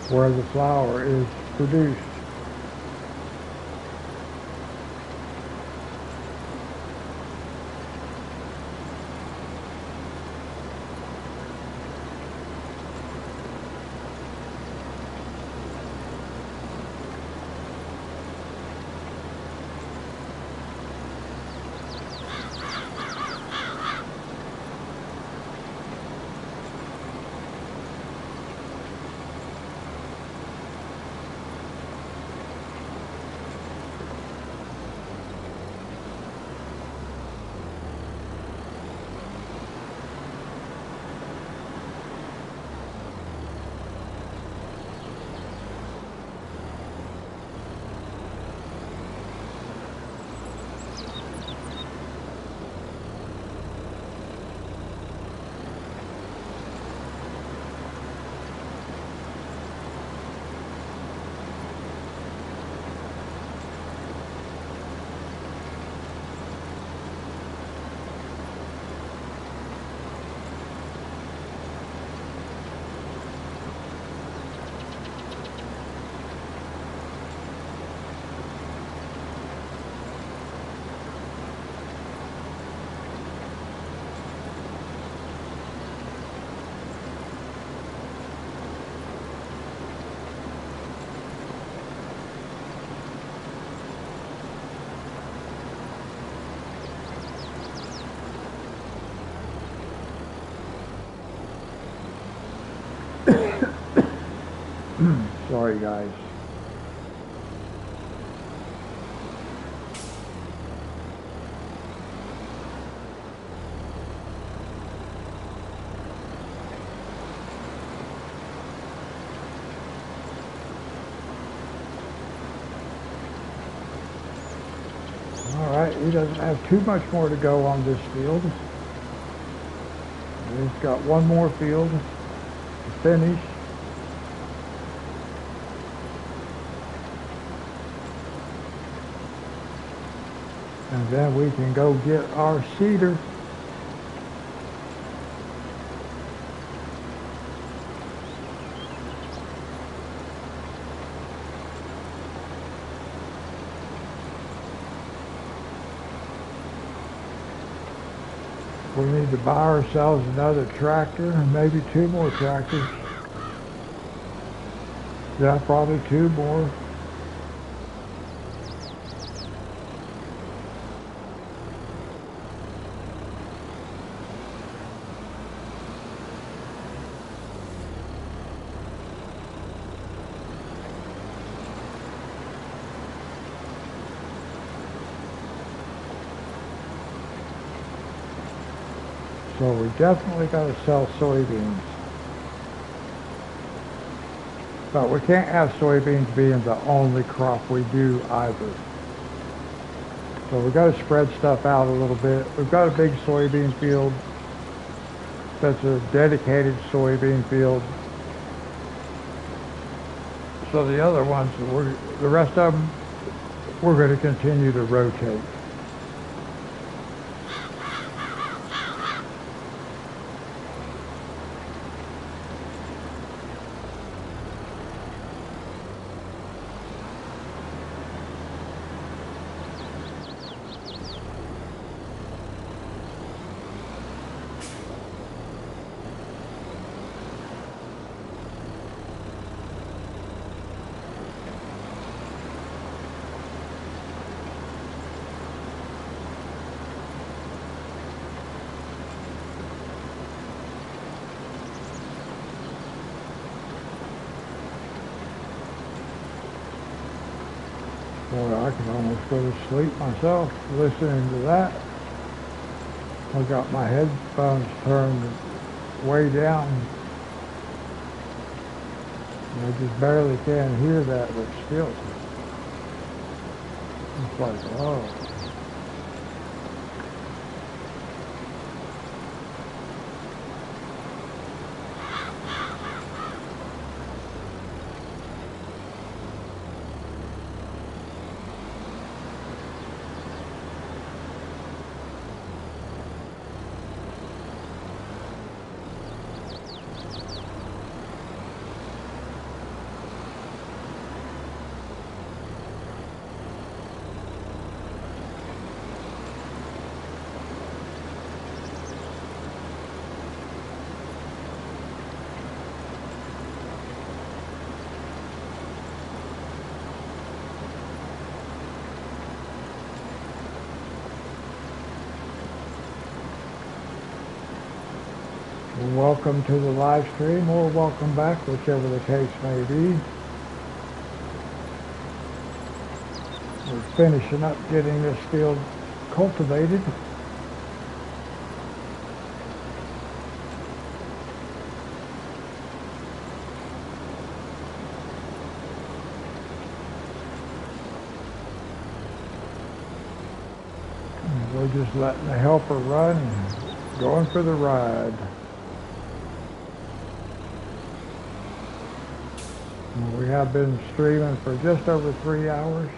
where the flour is produced. Sorry guys. Alright, he doesn't have too much more to go on this field. He's got one more field to finish. And then we can go get our seeder. We need to buy ourselves another tractor and maybe 2 more tractors. Yeah, probably 2 more. So we definitely got to sell soybeans. But we can't have soybeans being the only crop we do either. So we got to spread stuff out a little bit. We've got a big soybean field that's a dedicated soybean field. So the other ones, the rest of them, we're going to continue to rotate. Boy, I can almost go to sleep myself listening to that. I got my headphones turned way down. I just barely can hear that, but still. It's like, oh. Welcome to the live stream, or welcome back, whichever the case may be. We're finishing up getting this field cultivated. And we're just letting the helper run and going for the ride. We have been streaming for just over 3 hours.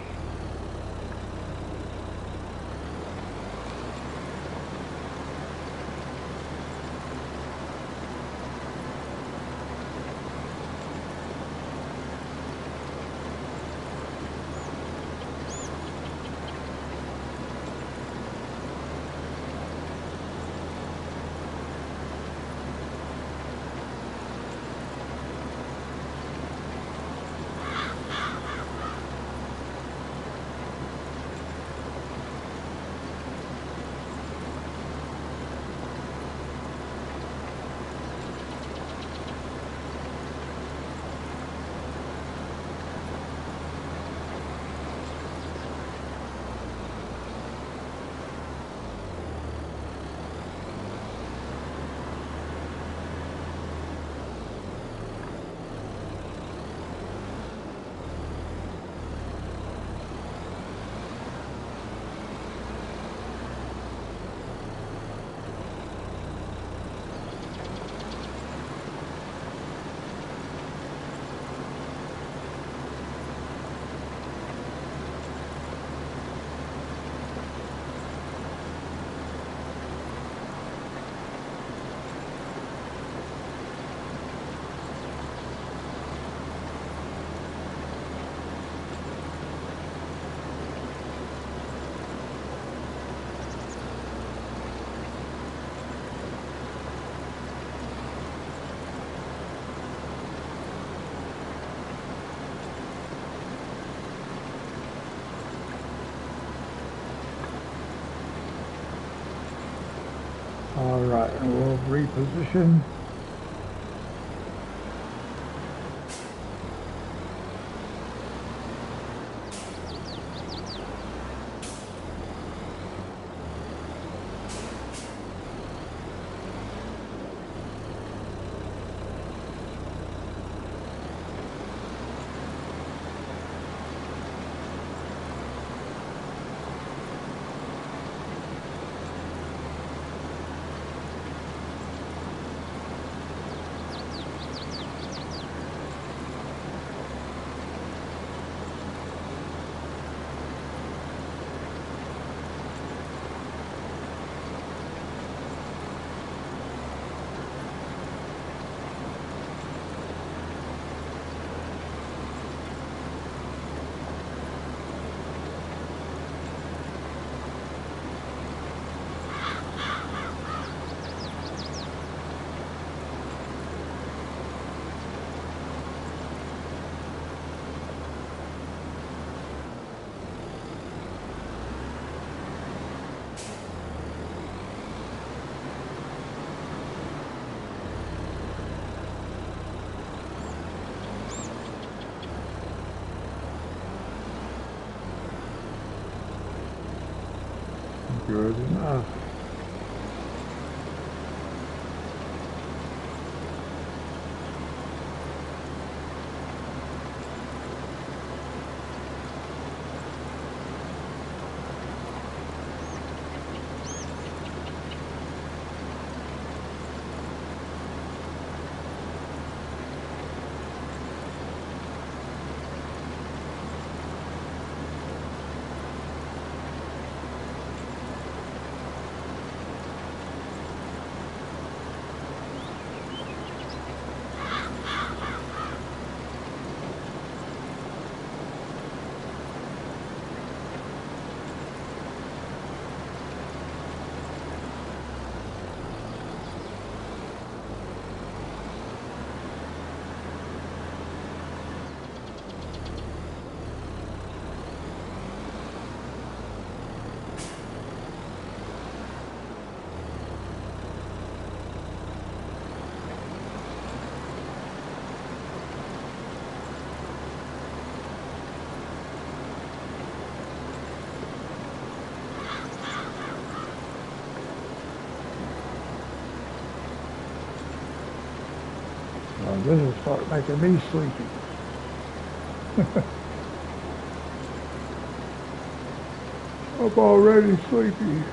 that and we'll reposition. Good enough. This is start making me sleepy. I'm already sleepy.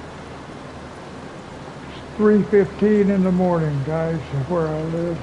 It's 3:15 in the morning, guys, where I live.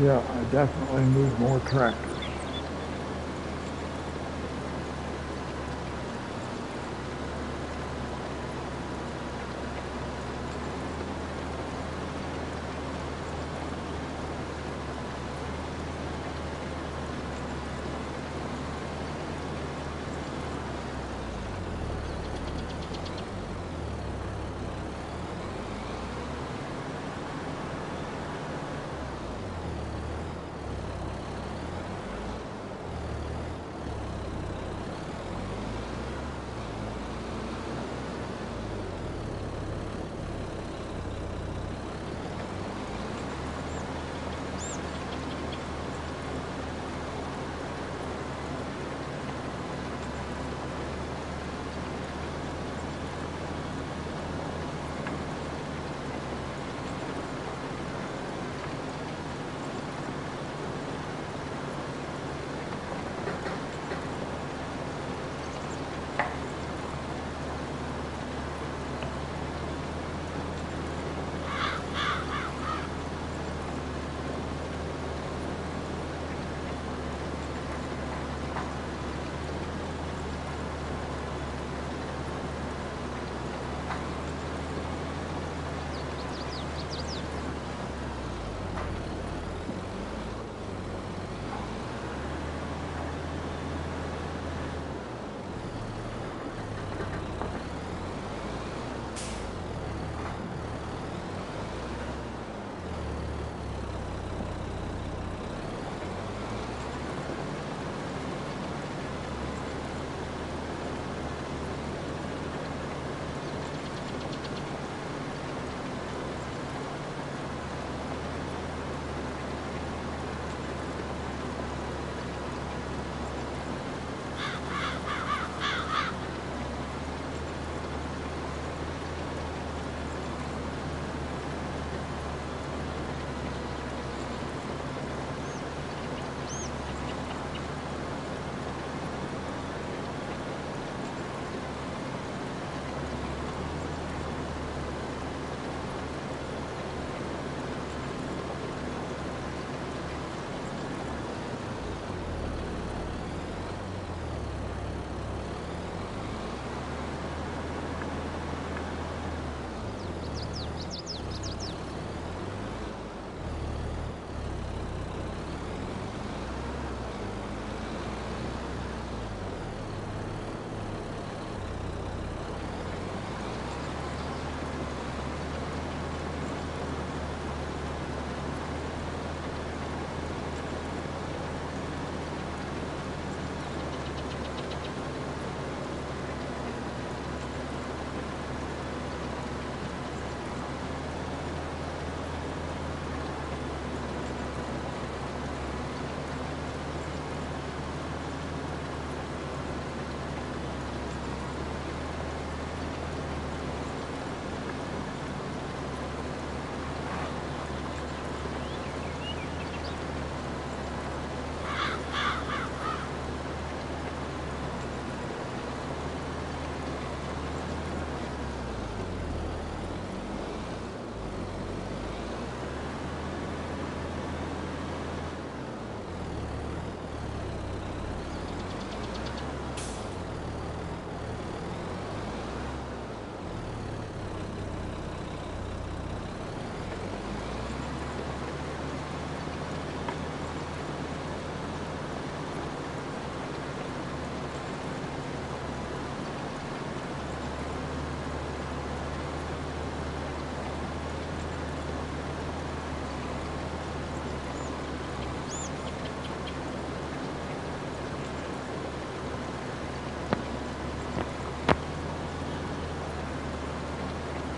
Yeah, I definitely need more tractors.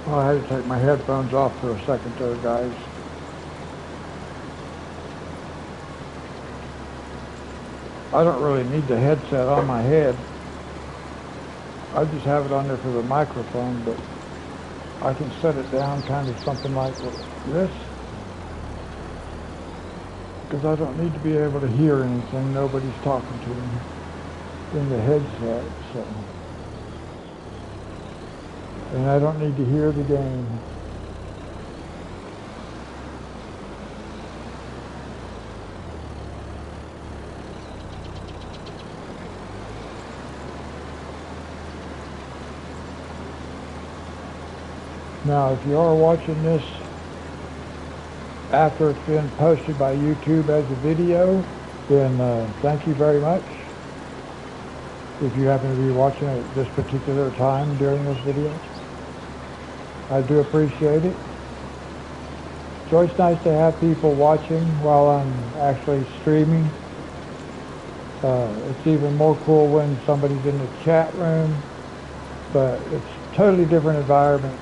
Well, I had to take my headphones off for a second there, guys. I don't really need the headset on my head. I just have it on there for the microphone, but I can set it down kind of something like this, because I don't need to be able to hear anything. Nobody's talking to me in the headset, so. And I don't need to hear the game. Now, if you are watching this after it's been posted by YouTube as a video, then thank you very much. If you happen to be watching it at this particular time during this video, I do appreciate it. It's always nice to have people watching while I'm actually streaming. It's even more cool when somebody's in the chat room, but it's a totally different environment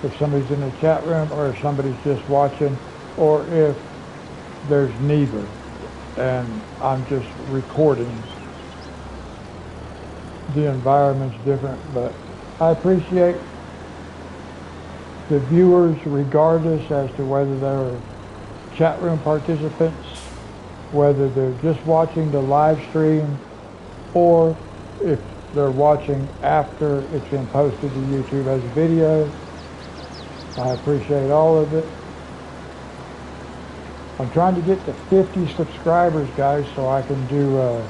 if somebody's in the chat room or if somebody's just watching, or if there's neither and I'm just recording. The environment's different, but I appreciate the viewers regardless as to whether they're chat room participants, whether they're just watching the live stream, or if they're watching after it's been posted to YouTube as a video. I appreciate all of it. I'm trying to get to 50 subscribers, guys, so I can do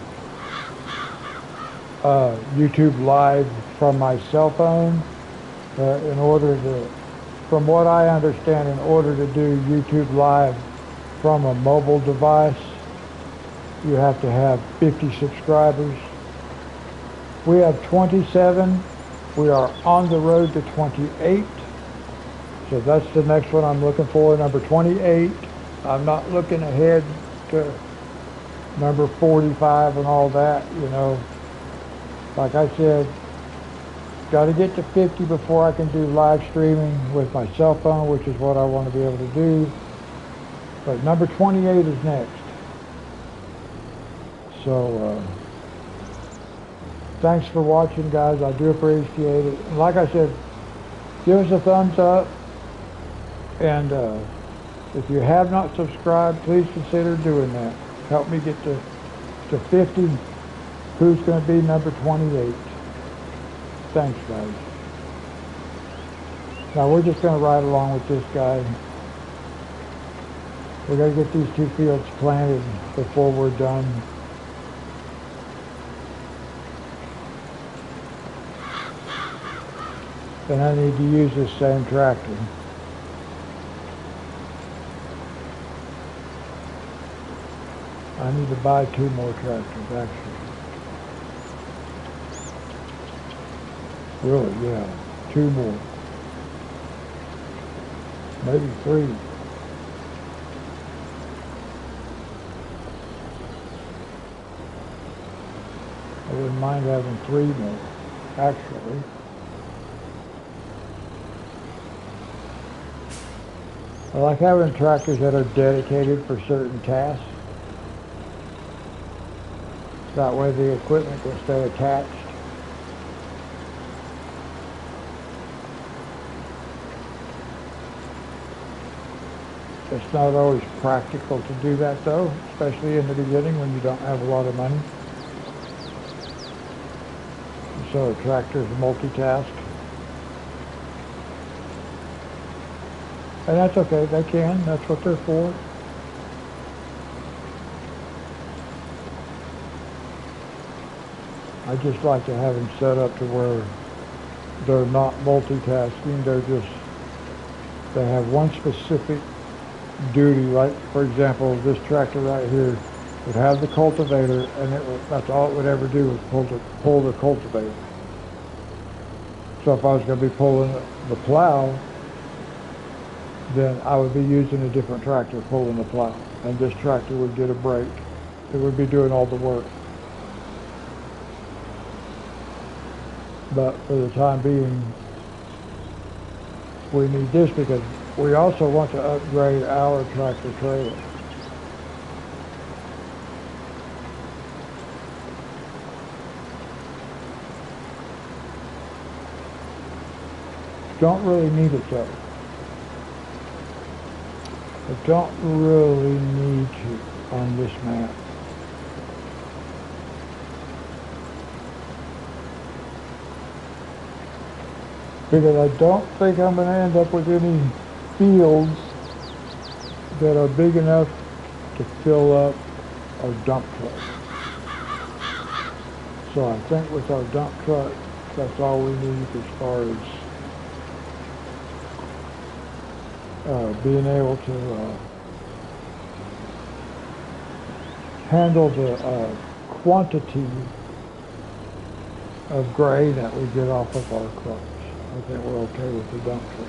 YouTube live from my cell phone. In order to, from what I understand, in order to do YouTube live from a mobile device, you have to have 50 subscribers. We have 27. We are on the road to 28. So that's the next one I'm looking for, number 28. I'm not looking ahead to number 45 and all that, you know. Like I said, got to get to 50 before I can do live streaming with my cell phone, which is what I want to be able to do. But number 28 is next. So, thanks for watching, guys. I do appreciate it. And like I said, give us a thumbs up. And if you have not subscribed, please consider doing that. Help me get to 50. Who's going to be number 28? Thanks, guys. Now we're just going to ride along with this guy. We're going to get these 2 fields planted before we're done. And I need to use this same tractor. I need to buy 2 more tractors, actually. Really, yeah, 2 more. Maybe 3. I wouldn't mind having 3 more, actually. I like having tractors that are dedicated for certain tasks. That way the equipment can stay attached. It's not always practical to do that though, especially in the beginning when you don't have a lot of money. So tractors multitask. And that's okay, they can, that's what they're for. I just like to have them set up to where they're not multitasking, they have one specific duty. Like, for example, this tractor right here would have the cultivator, and that's all it would ever do was pull the cultivator. So if I was going to be pulling the plow, then I would be using a different tractor pulling the plow, and this tractor would get a break. It would be doing all the work. But for the time being, we need this because we also want to upgrade our tractor trailer. Don't really need it though. I don't really need to on this map. Because I don't think I'm going to end up with any fields that are big enough to fill up our dump truck. So I think with our dump truck, that's all we need as far as being able to handle the quantity of grain that we get off of our crops. I think we're okay with the dump truck.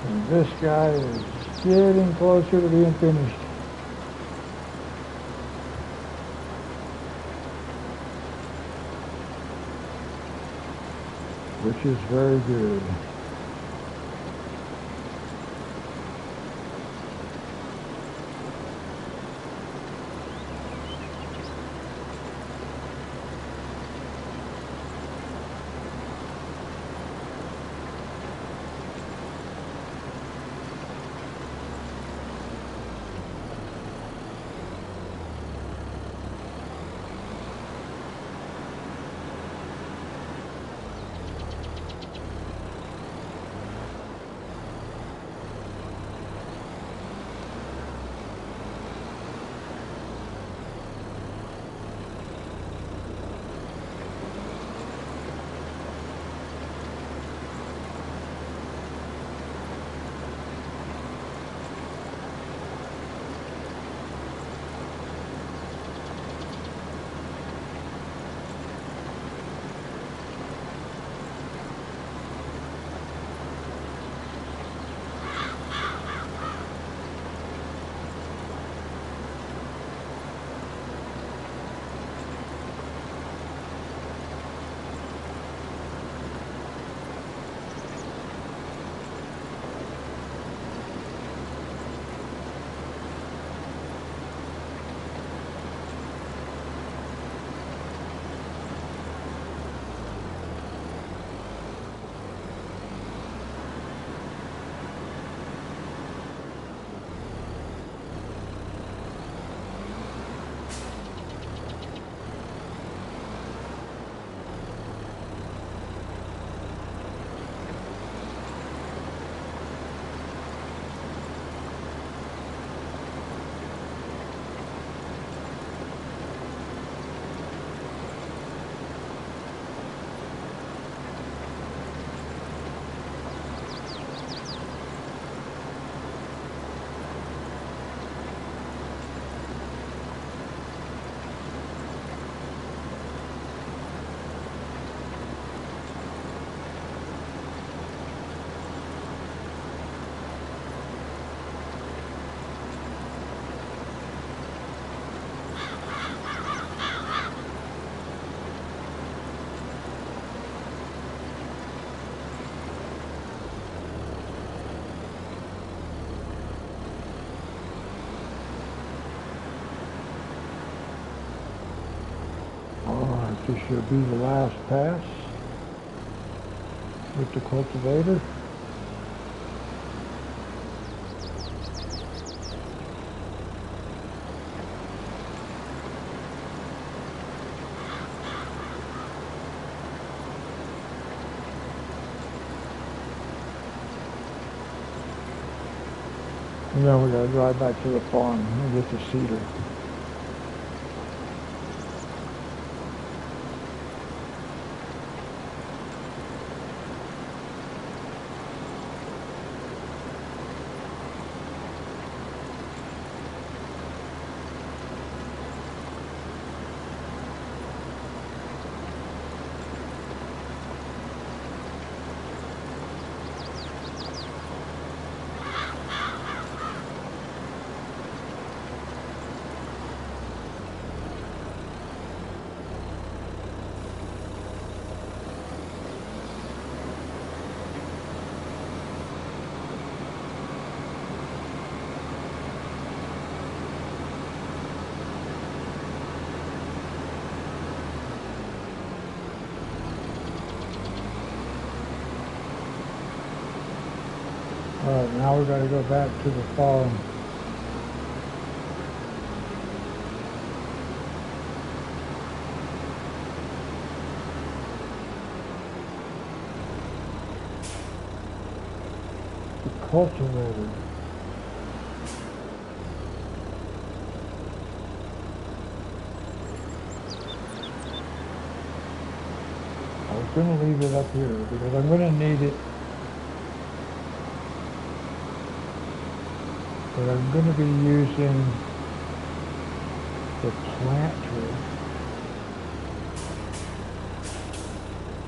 And this guy is getting closer to being finished. Which is very good. This should be the last pass with the cultivator. And then we gotta drive back to the farm and get the cedar. Alright, now we gotta go back to the farm. The cultivator. I was going to leave it up here because I'm going to need it. But I'm going to be using the planter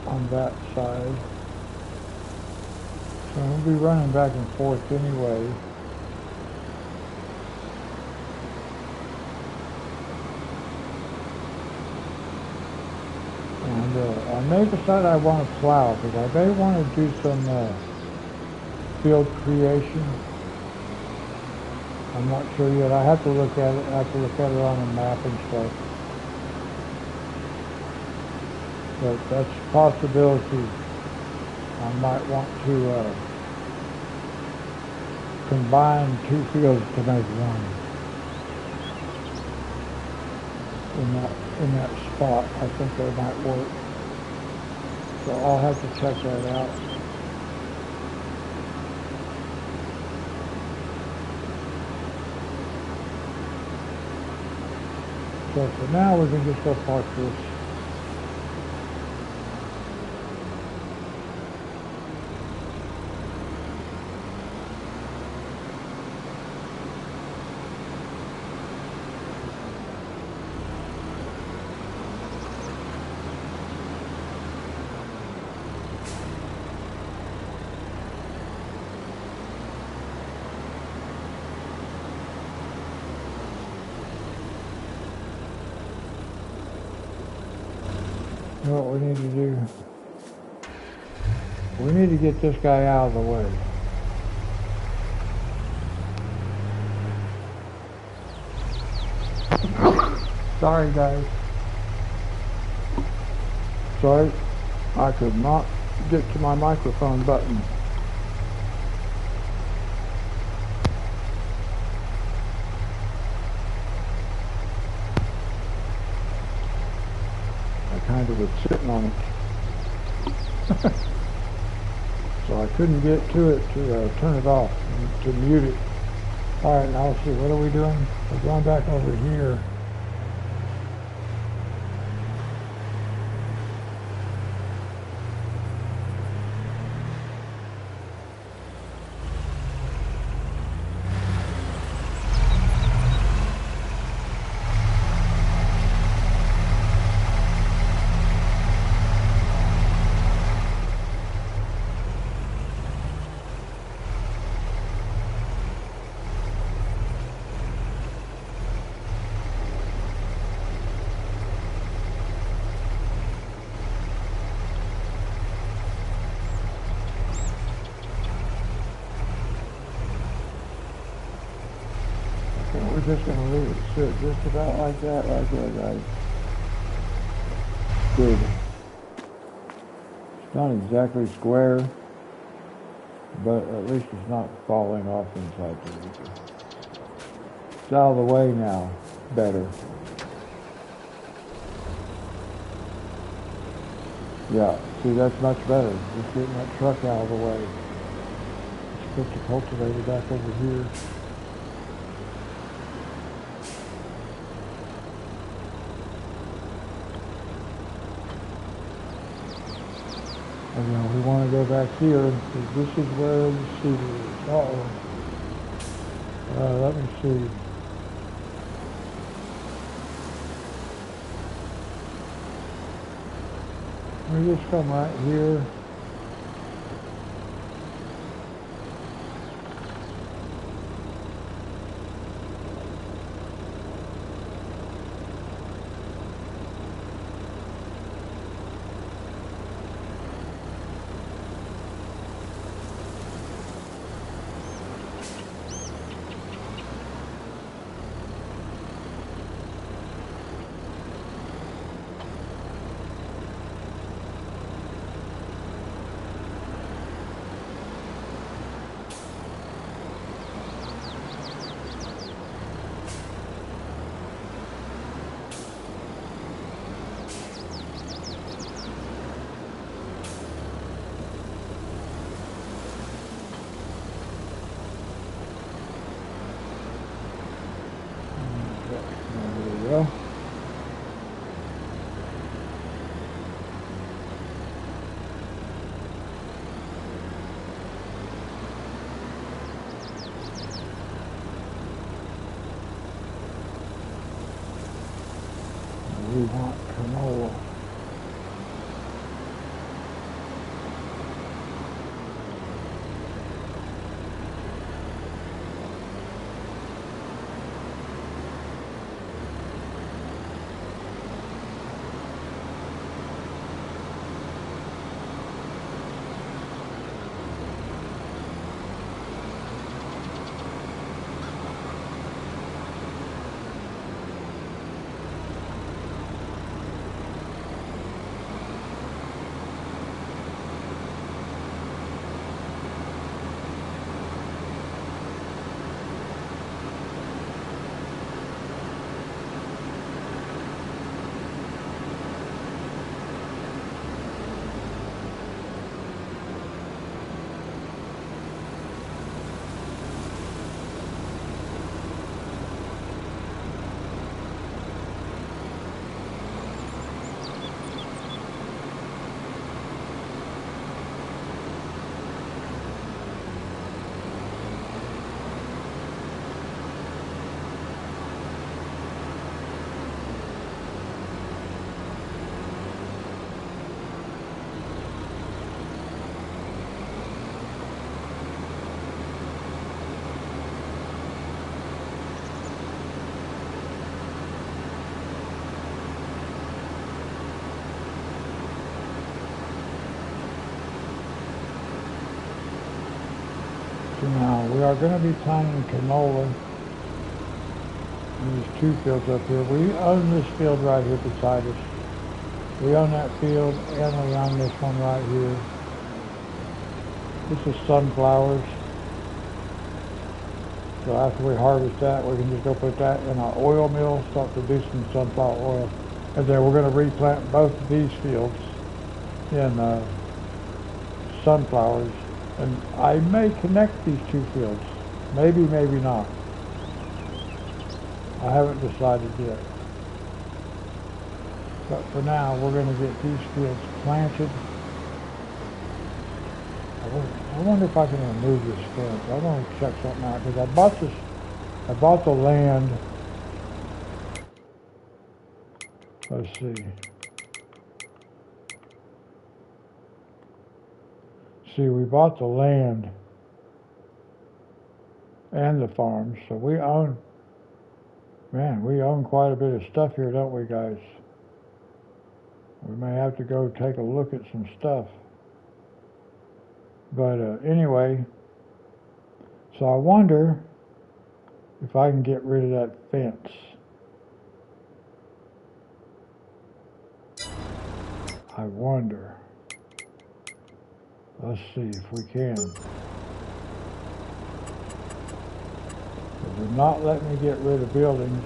on that side. So I'm going to be running back and forth anyway. And I may decide I want to plow because I may want to do some field creation. I'm not sure yet. I have to look at it. I have to look at it on a map and stuff. But that's a possibility. I might want to combine two fields to make one in that spot. I think that might work. So I'll have to check that out. So for now, we can just go park this. You know what we need to do? We need to get this guy out of the way. Sorry guys. Sorry, I could not get to my microphone button. Kind of was sitting on it. So I couldn't get to it to turn it off, to mute it. Alright, now let's see, what are we doing? We're going back over here. We're just going to leave it sit just about like that right there, guys. Good. It's not exactly square, but at least it's not falling off inside the vehicle. It's out of the way now. Better. Yeah, see, that's much better. Just getting that truck out of the way. Let's put the cultivator back over here. And, you know, we want to go back here because this is where the cedar is. Let me see. We just come right here. we want canola. Now, we are going to be planting canola in these two fields up here. We own this field right here beside us. We own that field and we own this one right here. This is sunflowers. So after we harvest that, we can just go put that in our oil mill, start producing sunflower oil. And then we're going to replant both of these fields in sunflowers. And I may connect these two fields. Maybe, maybe not. I haven't decided yet. But for now, we're going to get these fields planted. I wonder if I can remove this fence. I want to check something out because I bought the land. Let's see. See, we bought the land and the farms, so we own quite a bit of stuff here, don't we, guys? We may have to go take a look at some stuff. But anyway, so I wonder if I can get rid of that fence. I wonder. Let's see if we can. It would not let me get rid of buildings.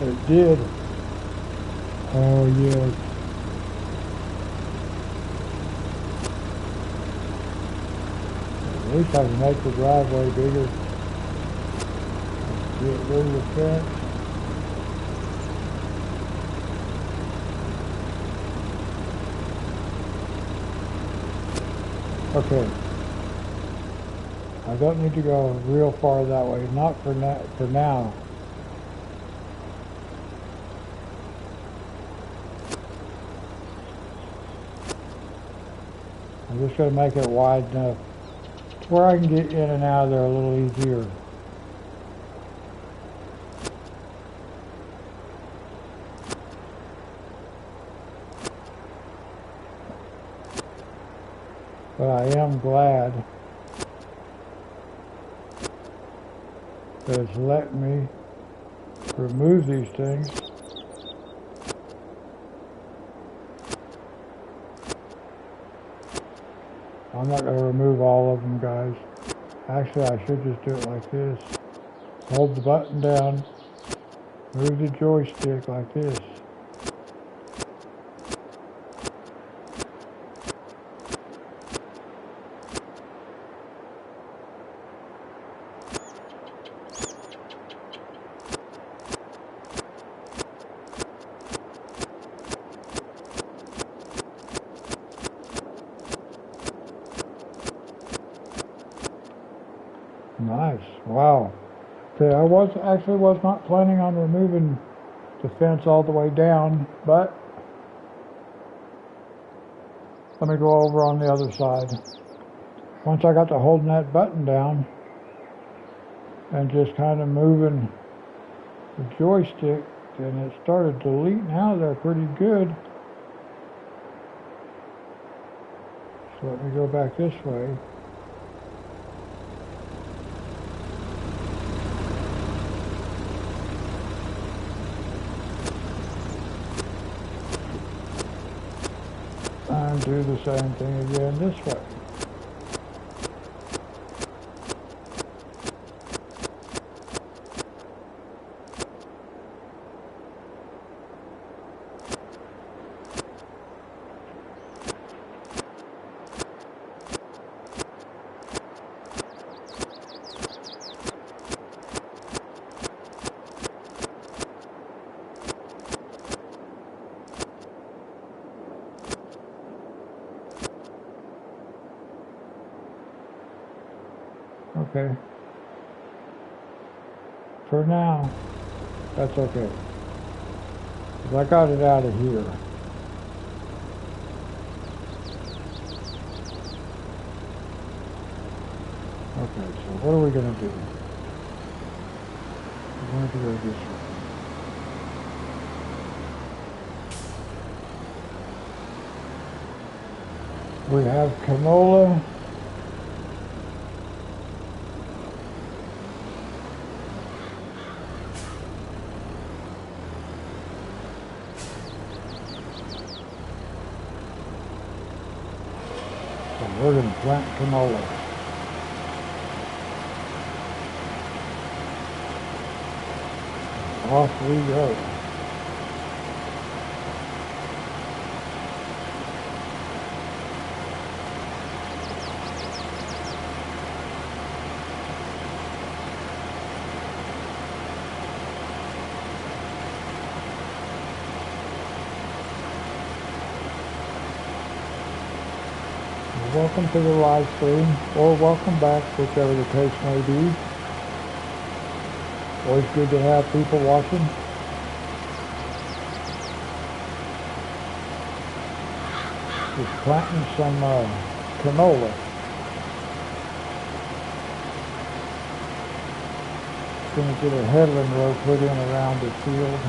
It did. Oh yes. At least I can make the driveway bigger. Get rid of the fence. Okay. I don't need to go real far that way. Not for now. I'm just going to make it wide enough to where I can get in and out of there a little easier. But I am glad that it's letting me remove these things. I'm not going to remove all of them, guys. Actually, I should just do it like this. Hold the button down, move the joystick like this. Nice. Wow. Okay, I was not planning on removing the fence all the way down, but let me go over on the other side. Once I got to holding that button down and just kind of moving the joystick, then it started deleting out of there pretty good. So let me go back this way. And do the same thing again this way. Okay. For now, that's okay. 'Cause I got it out of here. Okay, so what are we going to do? We're going to go this way. We have canola. We're going to plant canola. Off we go. Welcome to the live stream, or welcome back, whichever the case may be. Always good to have people watching. Just planting some canola. Going to get a headland row put in around the field.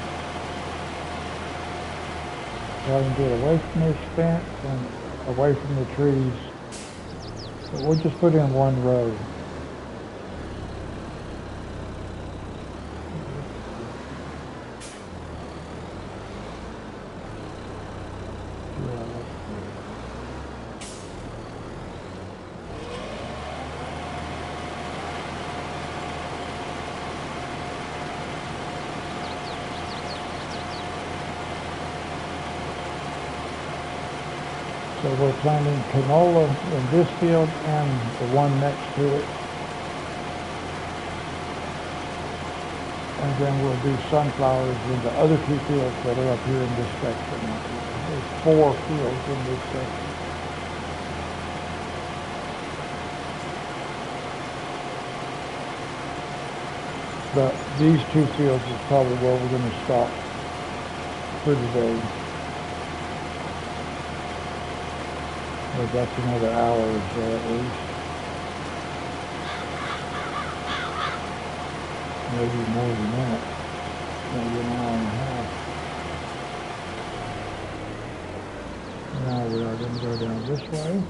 So I can get away from this fence and away from the trees. But we'll just put in one row. So we're planting canola in this field and the one next to it. And then we'll do sunflowers in the other two fields that are up here in this section. There's 4 fields in this section. But these 2 fields is probably where we're going to stop for today. But that's another hour or so at least. Maybe more than that. Maybe an hour and a half. Now we are going to go down this way.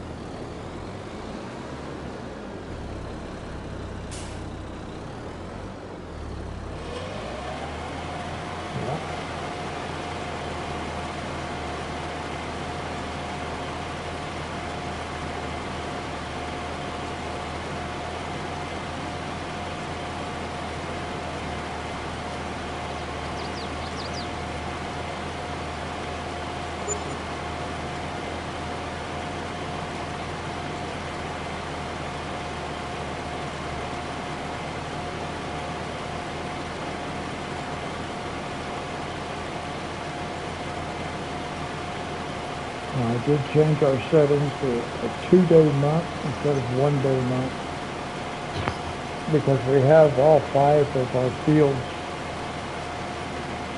I did change our settings to a 2-day month instead of 1-day month. because we have all 5 of our fields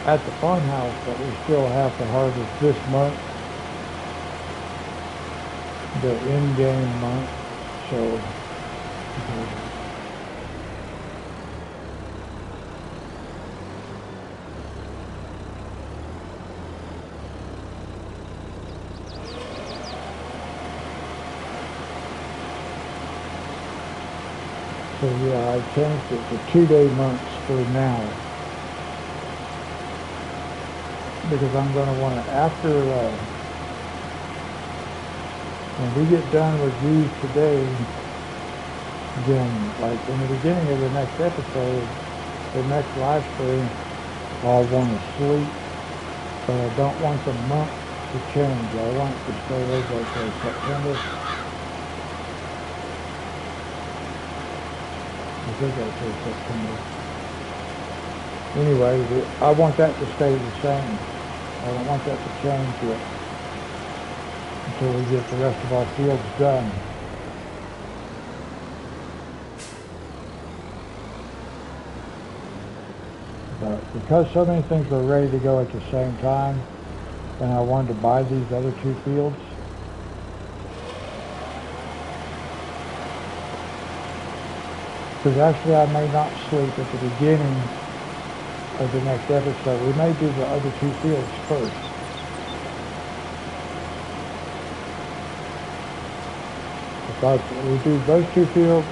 at the farmhouse, but we still have to harvest this month, the in-game month. So yeah, I changed it to 2-day months for now, because I'm going to want to, after when we get done with these today, then like in the beginning of the next episode, the next live stream, I'll want to sleep, but I don't want the month to change. I want it to stay over till September. I think I said September. Anyway, I want that to stay the same. I don't want that to change yet until we get the rest of our fields done. But because so many things were ready to go at the same time, and I wanted to buy these other 2 fields, because actually I may not sleep at the beginning of the next episode. We may do the other 2 fields first. If we do those 2 fields,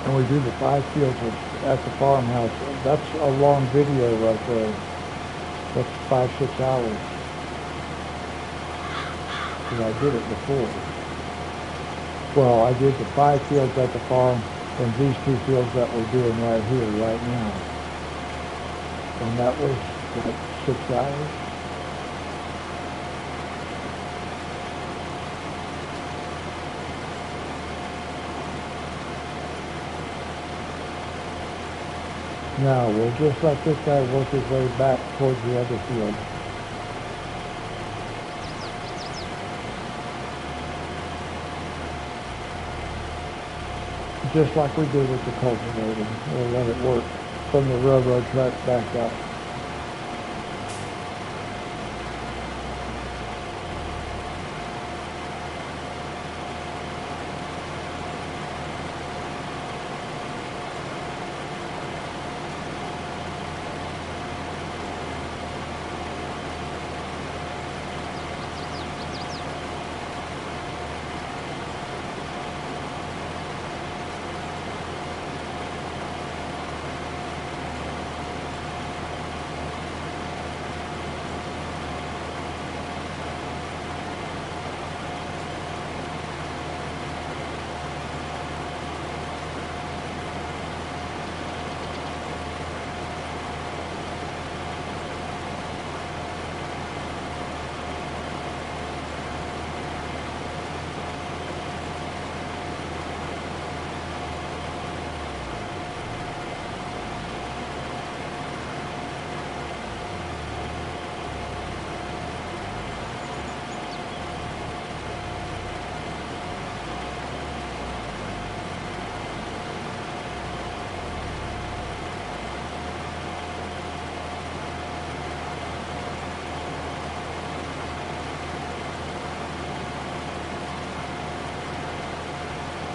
and we do the 5 fields at the farmhouse, that's a long video right there. That's 5-6 hours. Because I did it before. Well, I did the 5 fields at the farm, and these 2 fields that we're doing right here, right now. And that was like 6 hours. Now we'll just let this guy work his way back towards the other field. Just like we did with the cultivator. We'll let it work from the railroad track back up.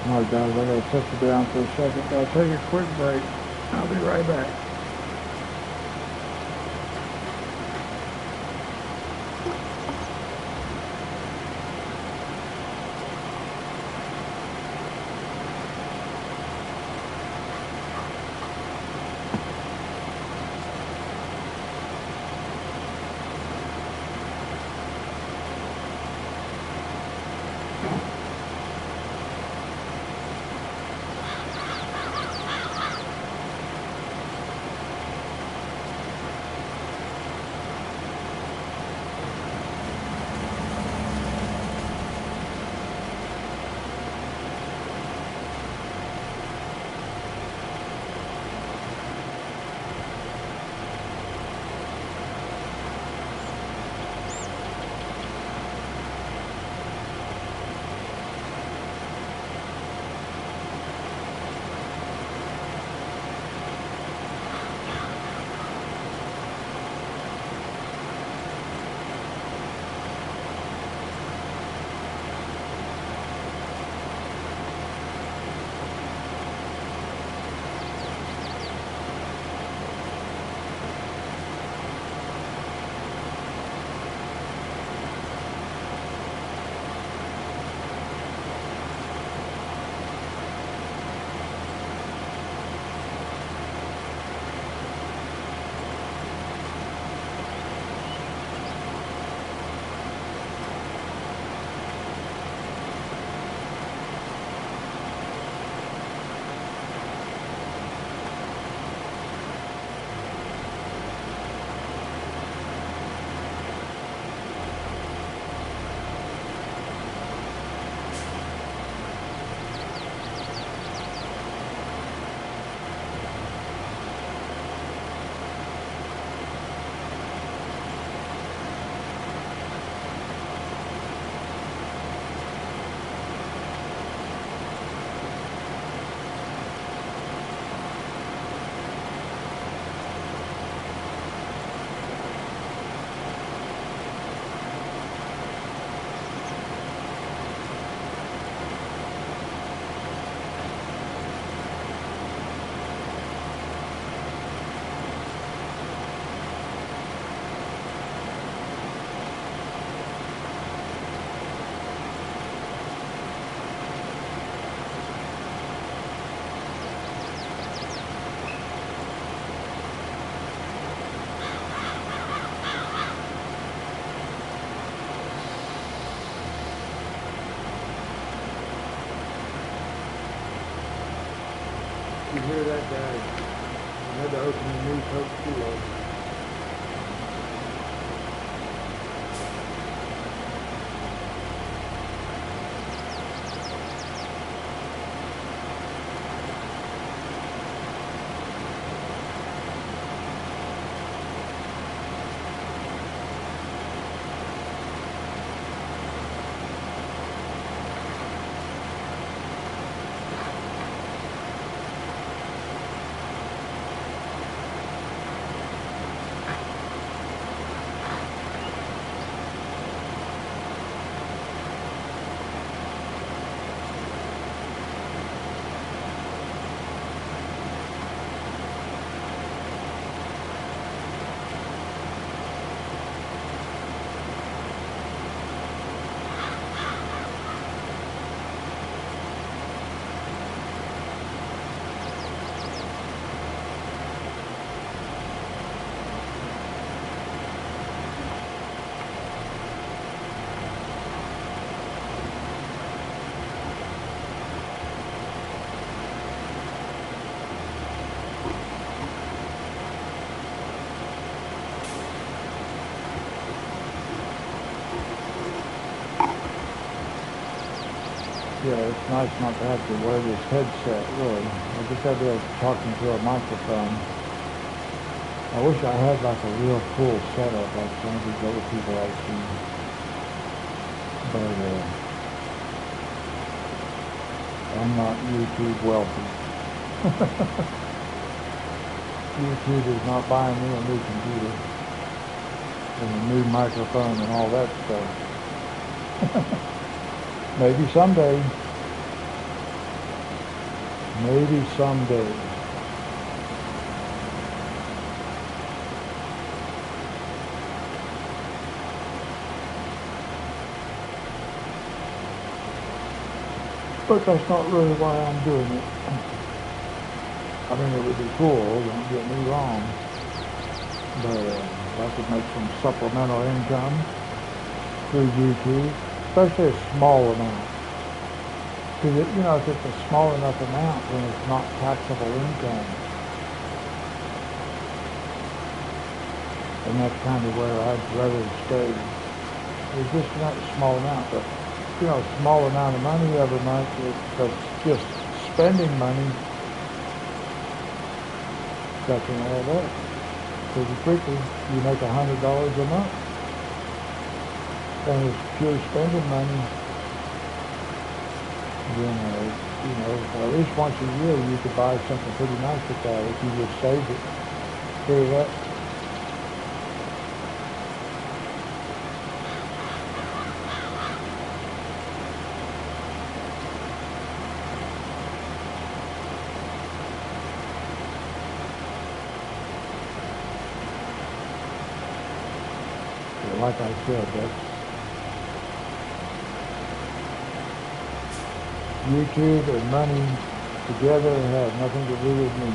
Alright guys, I gotta touch it down for a second. I'll take a quick break. I'll be right back. could hear that guy. I had to open a new Coke Zero. Yeah, it's nice not to have to wear this headset, really. I just have to be talking to a microphone. I wish I had like a real cool setup like some of these other people I've seen. But I'm not YouTube wealthy. YouTube is not buying me a new computer and a new microphone and all that stuff. Maybe someday. Maybe someday. But that's not really why I'm doing it. I mean, it would be cool, don't get me wrong. But if I could make some supplemental income through YouTube, especially a small amount. Because, you know, if it's a small enough amount, then it's not taxable income. And that's kind of where I'd rather stay. It's just not a small amount, but, you know, a small amount of money every month, that's just spending money, that can add up pretty quickly. You make $100 a month. And it's pure spending money, then, you know, at least once a year you could buy something pretty nice with that if you just saved it. Save it up. But like I said, that's YouTube and money together have nothing to do with me.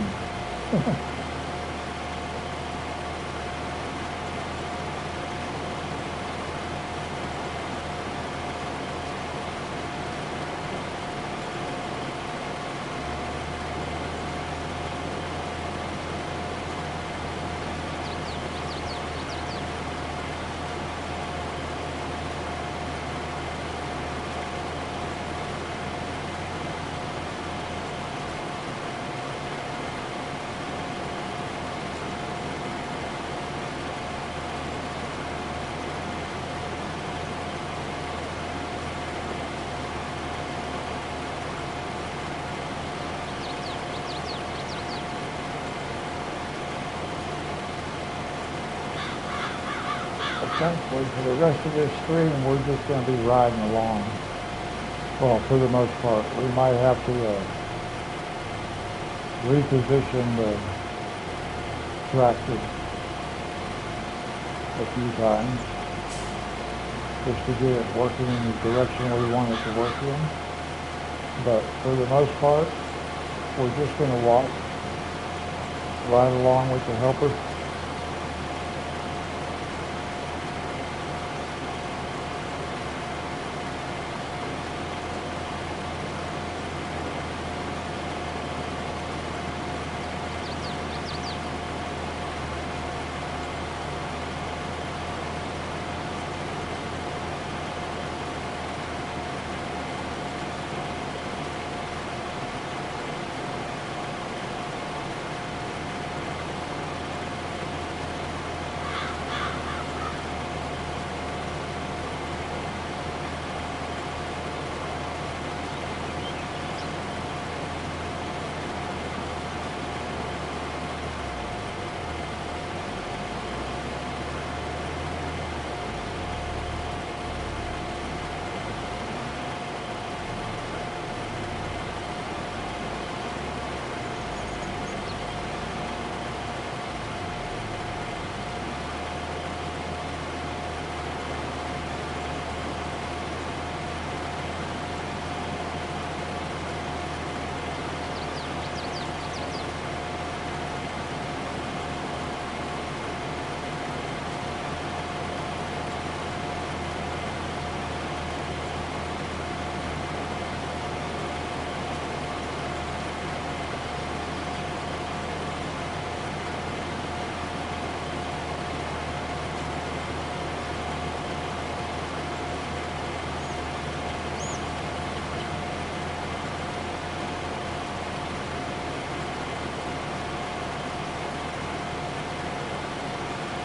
Thankfully, for the rest of this stream, we're just going to be riding along. Well, for the most part. We might have to reposition the tractor a few times just to get it working in the direction we want it to work in. But for the most part, we're just going to walk right along with the helper.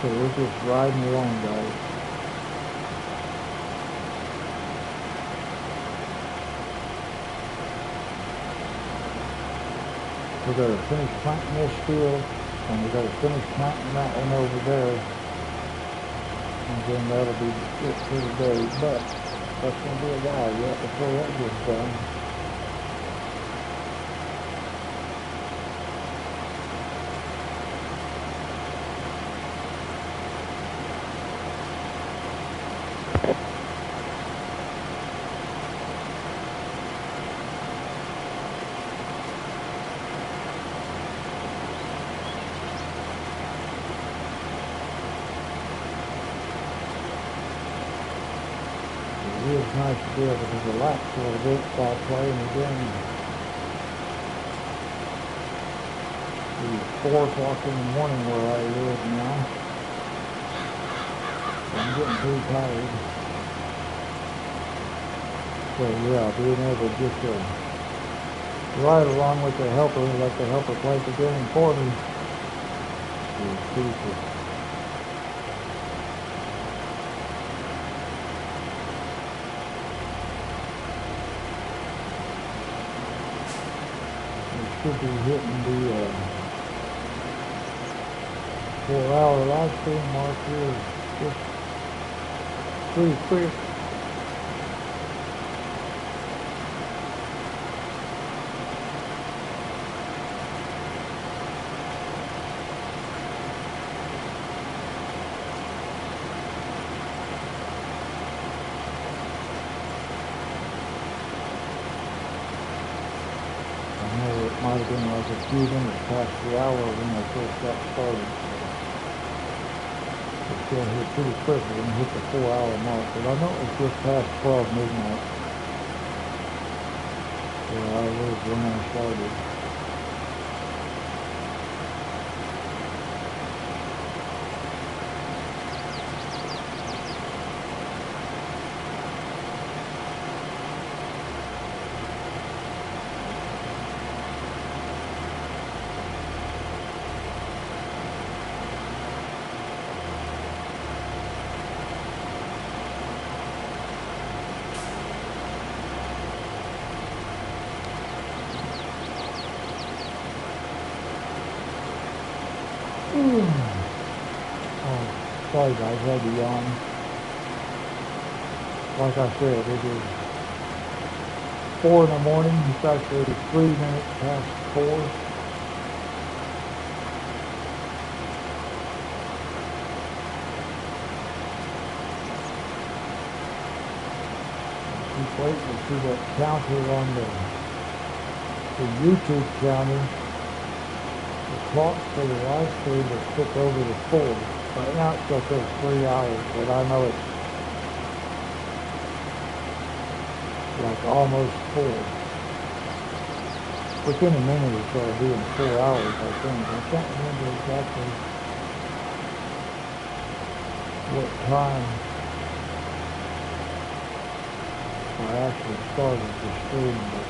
So we're just riding along, guys. We gotta finish planting this field, and we gotta finish planting that one over there, and then that'll be it for today. But that's gonna be a while yet before that gets done. It is nice to be able to relax a little bit while playing the game. It's 4 o'clock in the morning where I live now. I'm getting pretty tired. So yeah, being able just to ride along with the helper, let the helper play the game for me is peaceful. Should be hitting the 4-hour live stream mark here just pretty quick. Might have been like a few minutes past the hour when I first got started. So it's going to hit pretty quick when we hit the 4-hour mark. But I know it's just past 12 midnight where I was when I started. Oh, sorry guys, I had to yawn. Like I said, it is 4 in the morning. It's actually 3 minutes past 4. Keep waiting to see that counter on the YouTube counter. The clock for the live stream will click over to 4. Right now it still says 3 hours, but I know it's like almost 4. Within a minute or so it'll be in 4 hours, I think. I can't remember exactly what time I actually started the stream, but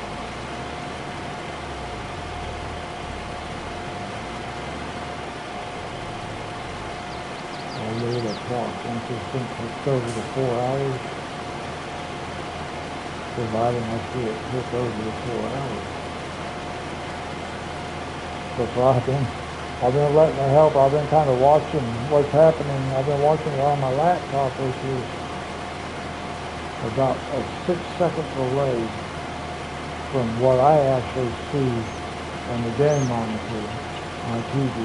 I'll leave the clock once this thing clicks over to 4 hours, providing I see it click over to 4 hours. So I've been letting it help. I've been kind of watching what's happening. I've been watching it on my laptop, which is about a 6-second delay from what I actually see on the game monitor on TV.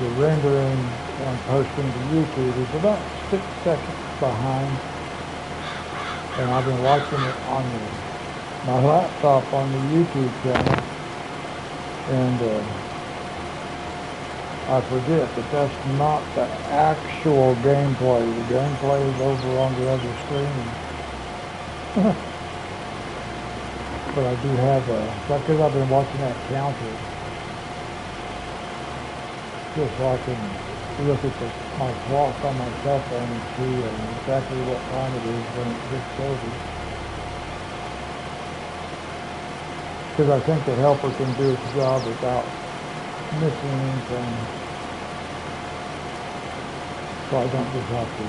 The rendering and posting to YouTube is about 6 seconds behind, and I've been watching it on my laptop on the YouTube channel, and I forget that that's not the actual gameplay. The gameplay is over on the other screen. But I do have because I've been watching that counter, just so I can look at my clock on my cell phone and see exactly what time it is when it gets over. Because I think the helper can do its job without missing anything. So I don't just have to,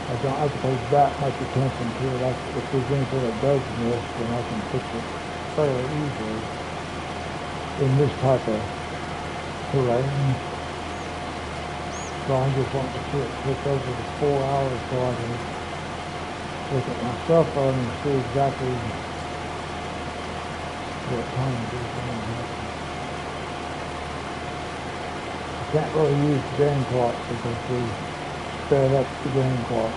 I don't have to pay that much attention to it. If there's anything that does miss, then I can fix it fairly easily in this type of terrain. So I just want to see it click over the 4 hours so I can look at my cell phone and see exactly what time it is. I can't really use the game clock because we sped up the game clock.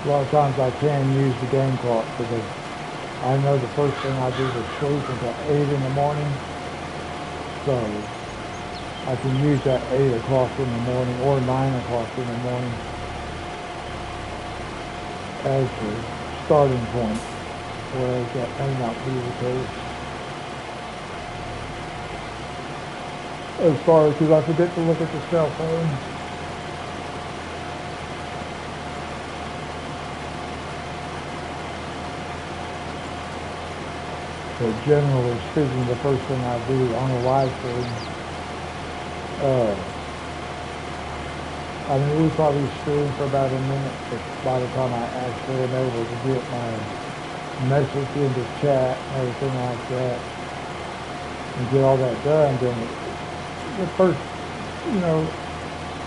A lot of times I can use the game clock because I know the first thing I do is sleep until 8 in the morning. So I can use that 8 o'clock in the morning or 9 o'clock in the morning as the starting point, whereas that may not be the case. As far as, because I forget to look at the cell phone. So generally speaking, the first thing I do on a live stream, I mean, we probably stream for about a minute, but by the time I actually am able to get my message into chat and everything like that, and get all that done, then the first,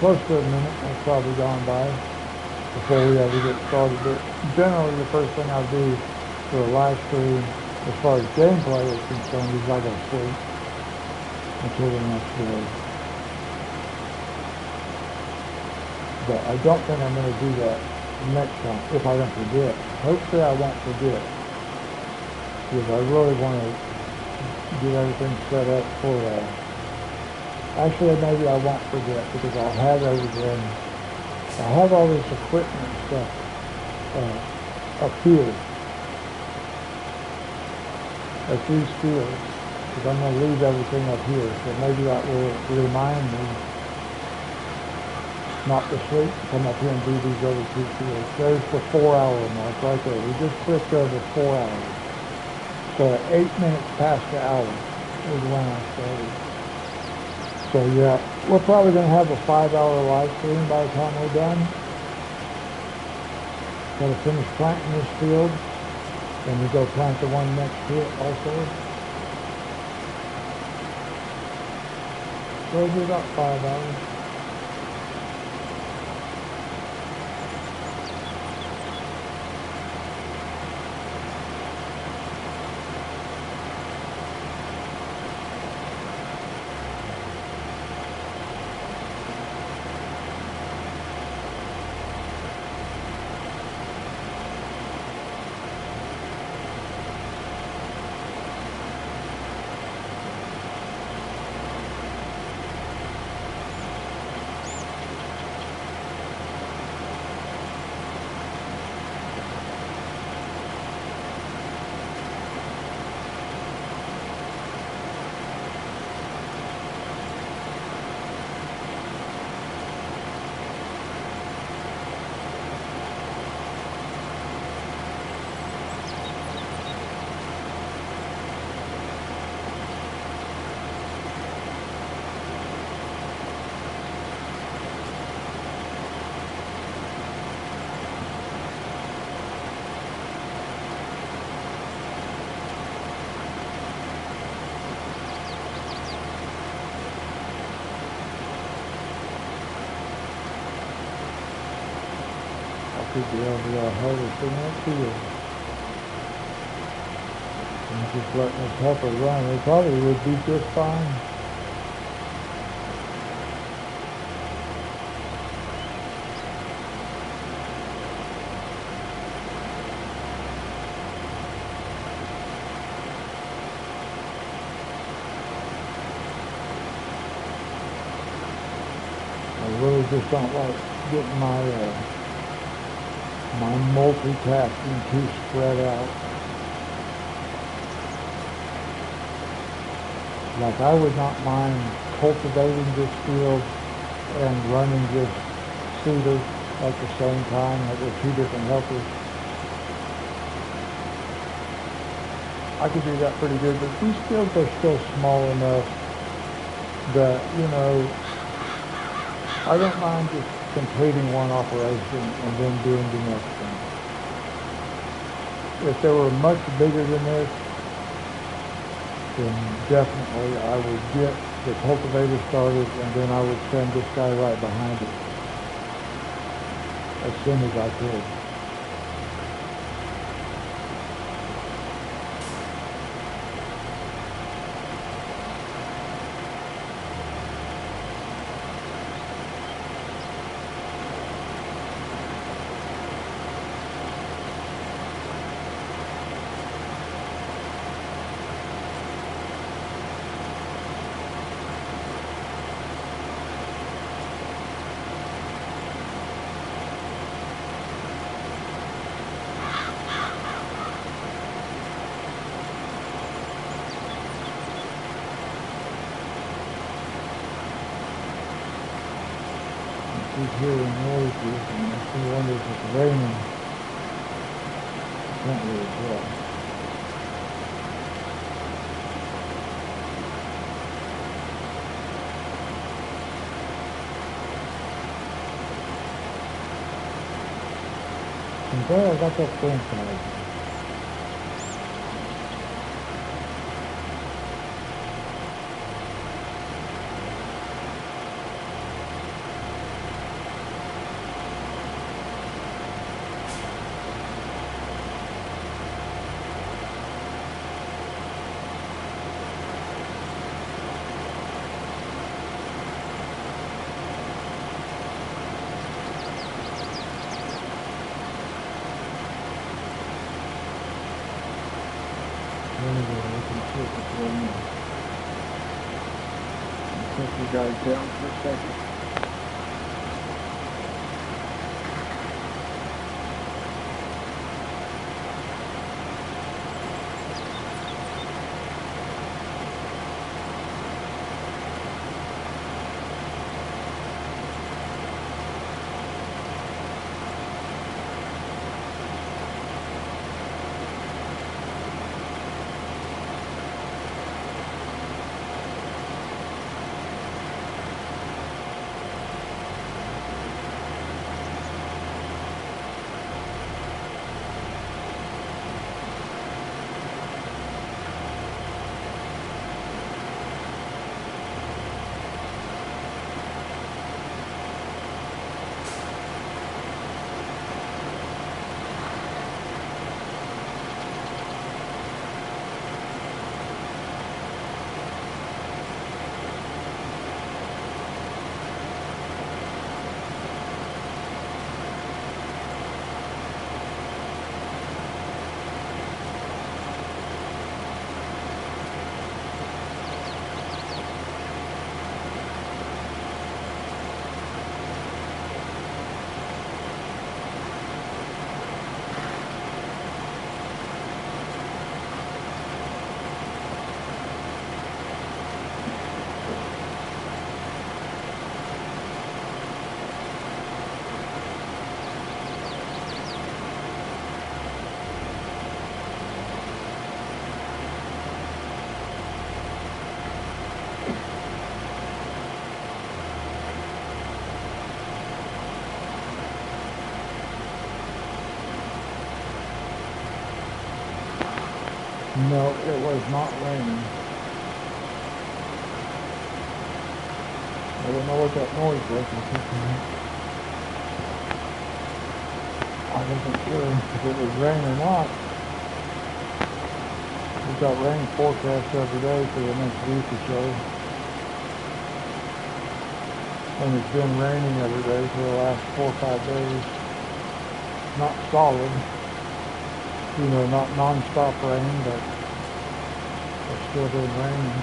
close to a minute has probably gone by before we ever get started. But generally, the first thing I do for a live stream, as far as gameplay is concerned, is I go to sleep until the next day. But I don't think I'm going to do that next time, if I don't forget. Hopefully I won't forget, because I really want to get everything set up for actually maybe I won't forget, because I'll have everything, I have all this equipment and stuff up here at these fields, because I'm going to leave everything up here, so maybe that will remind me not to sleep, come up here and do these other 2 fields. There's the 4-hour mark right there. We just clicked over 4 hours. So at 8 minutes past the hour is when I started. So yeah, we're probably going to have a 5-hour live stream by the time we're done. Got to finish planting this field, and we go plant the one next to it also. So it'll be about 5 hours. Should be able to harvest in that field. And just letting this helper run, it probably would be just fine. I really just don't like getting my multitasking too spread out. Like, I would not mind cultivating this field and running this cedar at the same time, like with 2 different helpers. I could do that pretty good, but these fields are still small enough that, I don't mind just completing one operation and then doing the next one. If they were much bigger than this, then definitely I would get the cultivator started and then I would send this guy right behind it as soon as I could. Keep hearing noises and I wonder if it's raining. I can't really tell. I'm glad I got that fence on. Take you guys down for a second. No, it was not raining. I don't know what that noise was. I wasn't sure if it was rain or not. We've got rain forecast every day for the next week or so. And it's been raining every day for the last 4 or 5 days. Not solid. You know, not non-stop rain, but it's still been raining.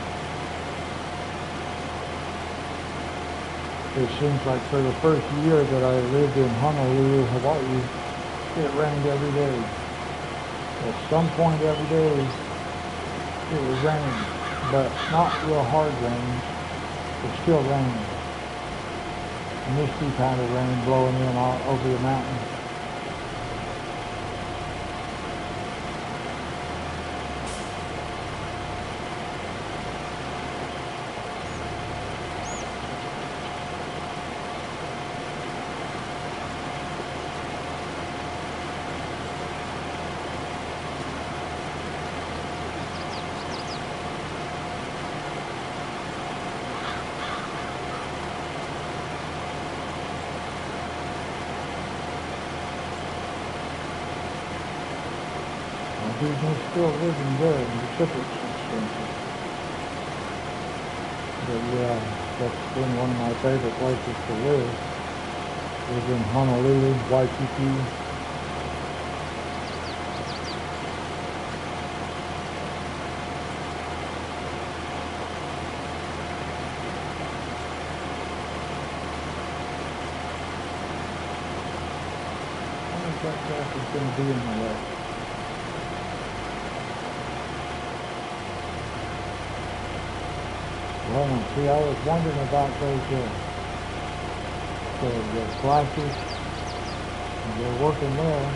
It seems like for the first year that I lived in Honolulu, Hawaii, it rained every day. At some point every day, it was raining, but not real hard rain, but still raining. Misty kind of rain blowing in all over the mountain. business still living good. The shipping's expensive. But yeah, that's been one of my favorite places to live. Was in Honolulu, Waikiki. That track is going to be in the way. Well, see, I was wondering about those the flashes. They're working there.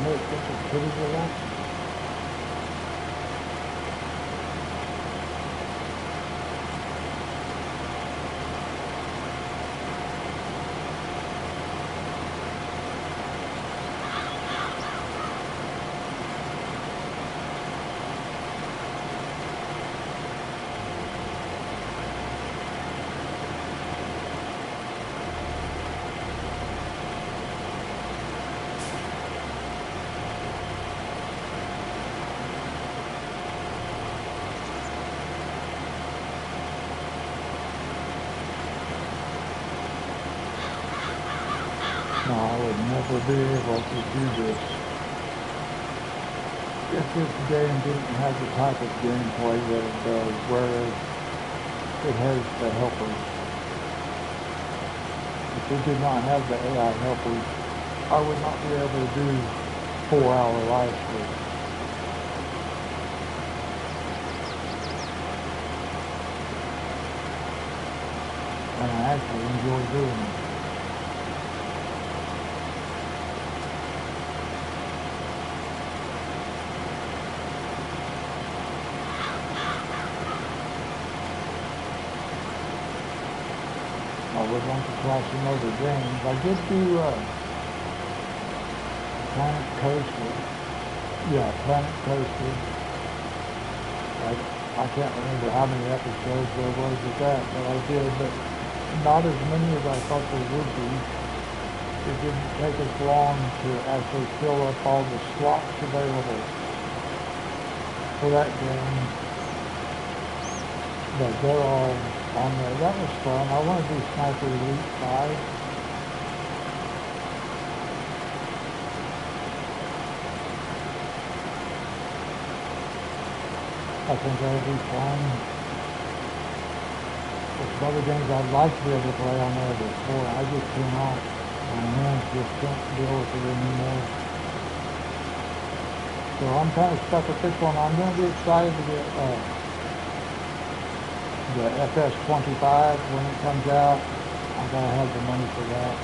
This is pretty relaxing. No, I would never be able to do this if this game didn't have the type of gameplay that it does, whereas it has the helpers. If it did not have the AI helpers, I would not be able to do 4-hour live streams. and I actually enjoy doing it. I would like to try some other games. I did do Planet Coaster. Yeah, Planet Coaster. I can't remember how many episodes there was of that, but I did, but not as many as I thought there would be. It didn't take as long to actually fill up all the slots available for that game. But they're all on there. That was fun. I want to do Sniper Elite 5. I think that'll be fun. There's some other games I'd like to be able to play on there before. I just cannot. My hands just can't deal with it anymore. So I'm kind of stuck with this one. I'm going to be excited to get the FS25 when it comes out. I gotta have the money for that.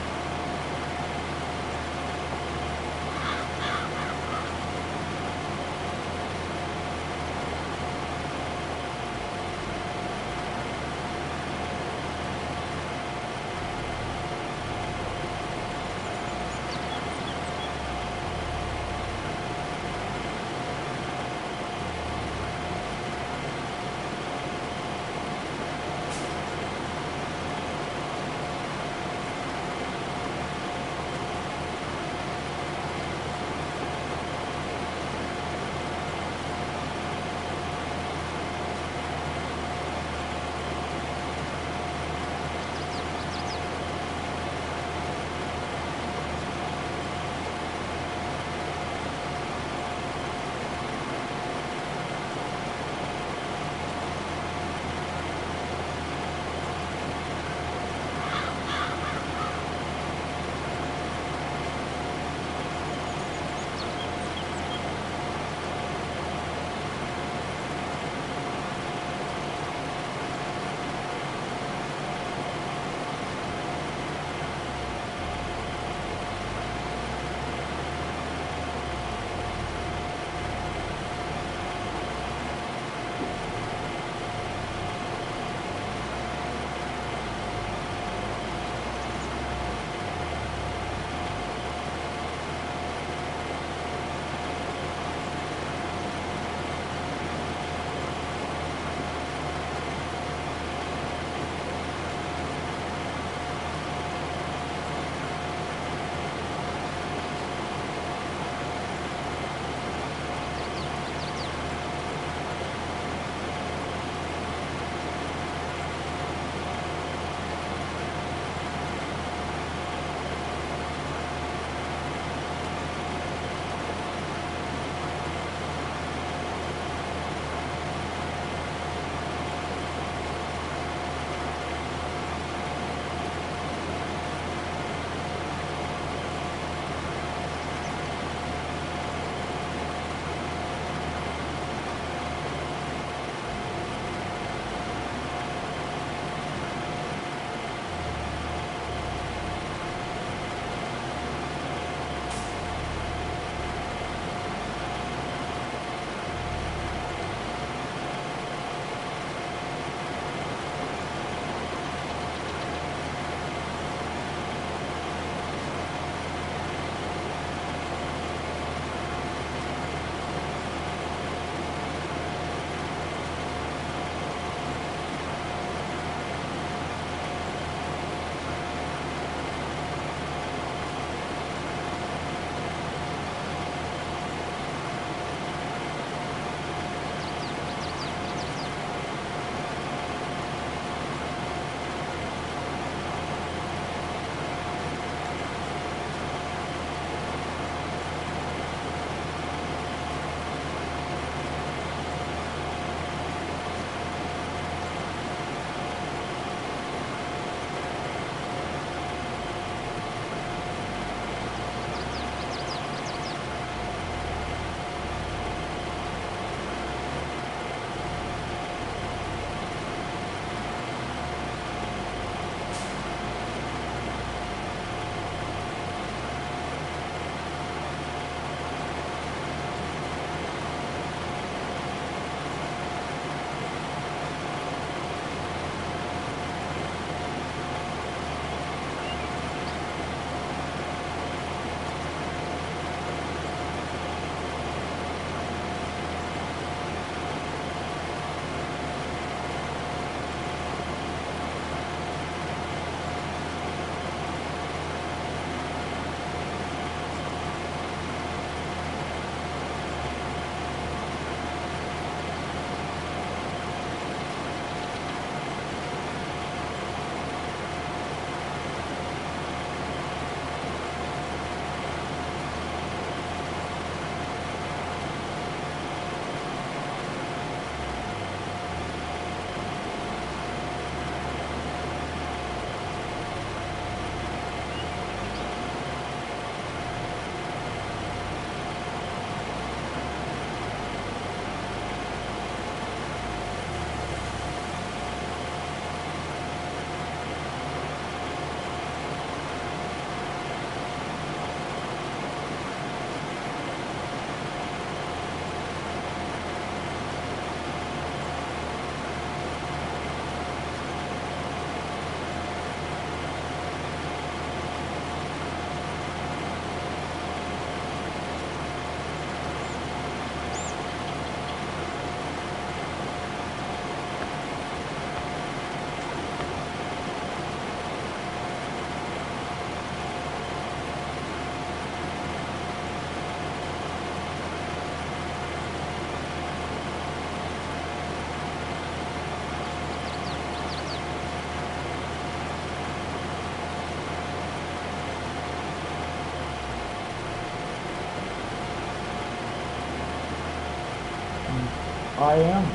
I am.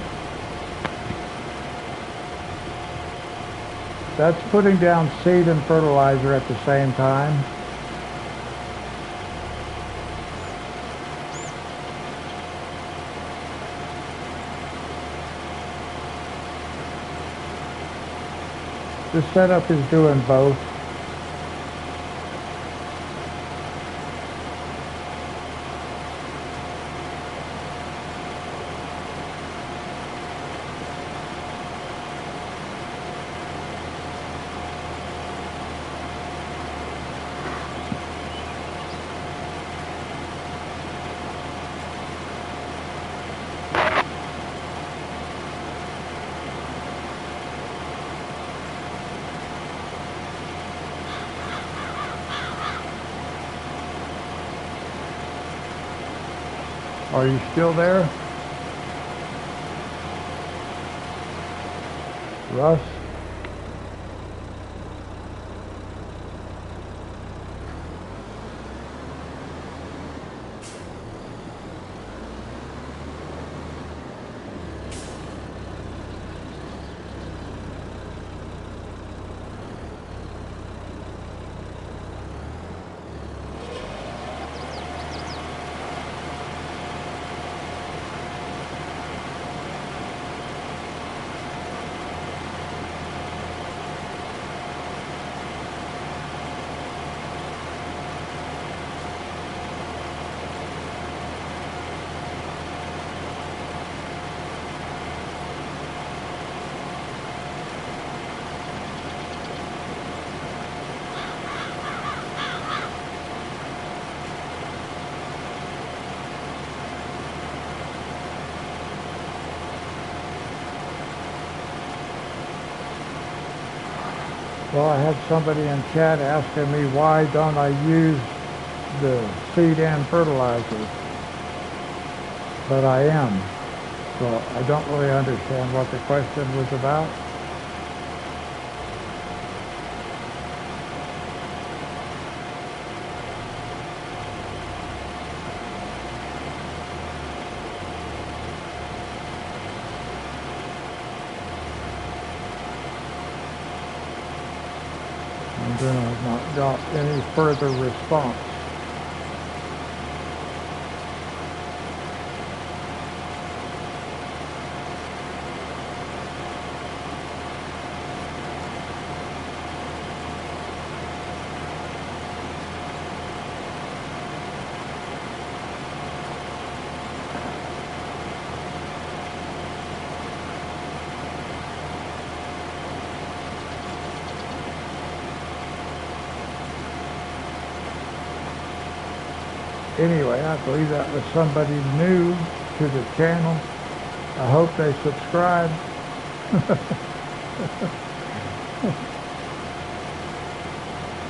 That's putting down seed and fertilizer at the same time. The setup is doing both. Are you still there? Russ? Well, I had somebody in chat asking me why don't I use the seed and fertilizer, but I am. So I don't really understand what the question was about. And then I've not got any further response. Anyway, I believe that was somebody new to the channel. I hope they subscribe.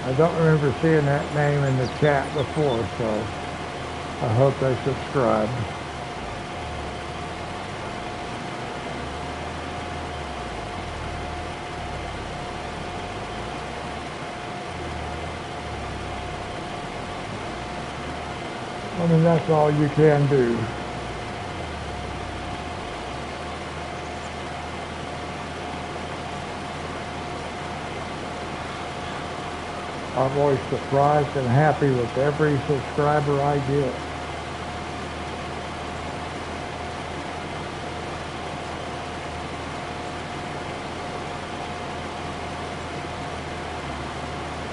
I don't remember seeing that name in the chat before, so I hope they subscribe. I mean, that's all you can do. I'm always surprised and happy with every subscriber I get.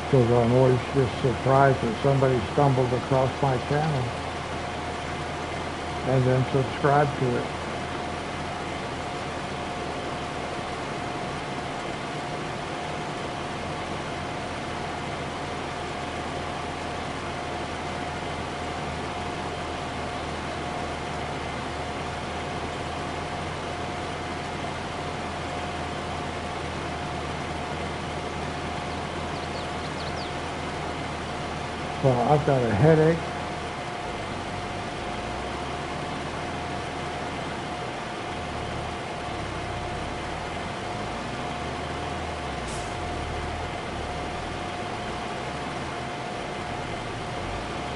Because I'm always just surprised that somebody stumbled across my channel and then subscribed to it. Well, I've got a headache.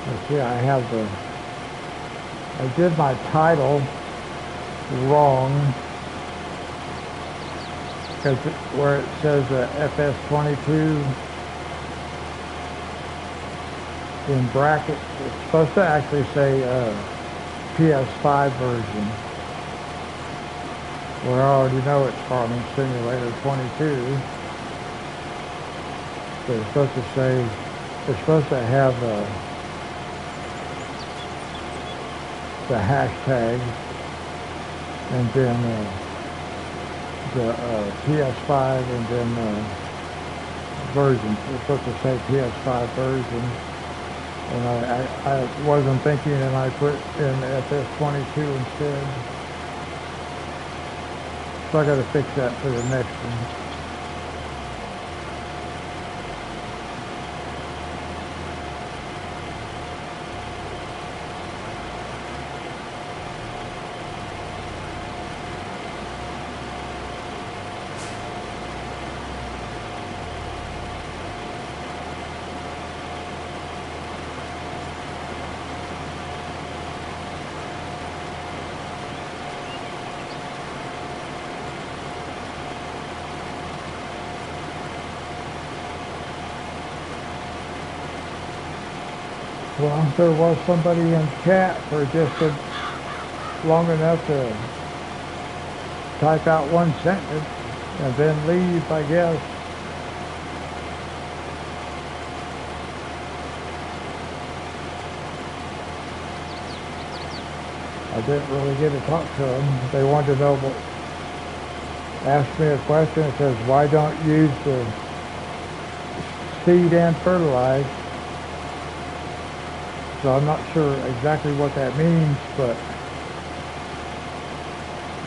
Let's see, I did my title wrong. Because where it says FS22 in brackets, it's supposed to actually say PS5 version. Well, I already know it's Farming Simulator 22. So it's supposed to say, it's supposed to have the hashtag and then the PS5 and then version. It's supposed to say PS5 version. And I wasn't thinking, and I put in FS22 instead. So I got to fix that for the next one. Well, there was somebody in chat for just long enough to type out one sentence and then leave, I guess. I didn't really get to talk to them. They wanted to know, ask me a question. It says, why don't you use the seed and fertilize? So I'm not sure exactly what that means, but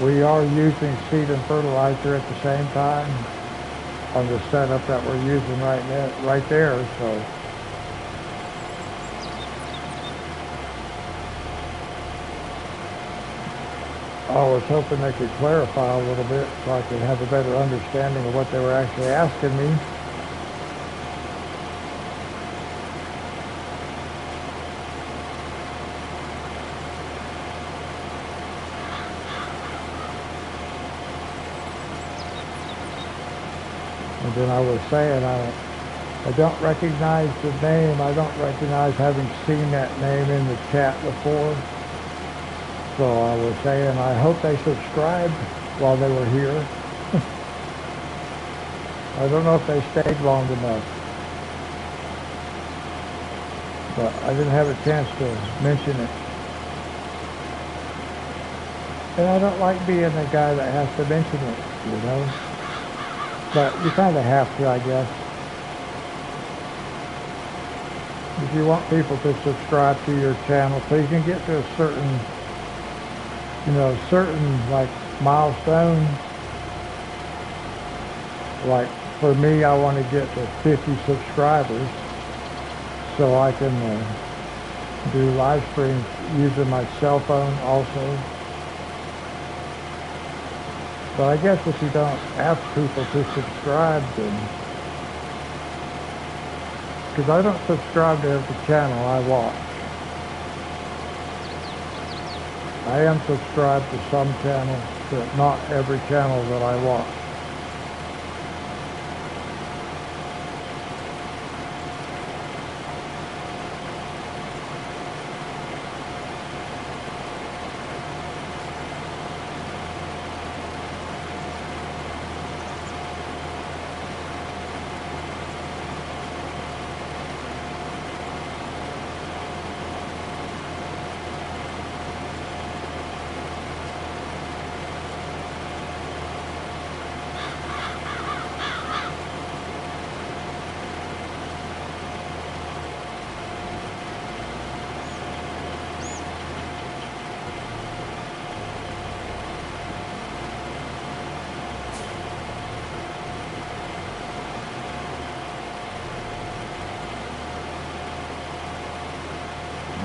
we are using seed and fertilizer at the same time on the setup that we're using right there. So I was hoping they could clarify a little bit so I could have a better understanding of what they were actually asking me. And then I was saying, I don't recognize the name. I don't recognize having seen that name in the chat before. So I was saying, I hope they subscribed while they were here. I don't know if they stayed long enough. But I didn't have a chance to mention it. And I don't like being the guy that has to mention it, you know. But you kind of have to, I guess. If you want people to subscribe to your channel, so you can get to a certain, certain like milestone. Like for me, I want to get to 50 subscribers so I can do live streams using my cell phone also. But I guess if you don't ask people to subscribe, then, because I don't subscribe to every channel I watch. I am subscribed to some channels, but not every channel that I watch.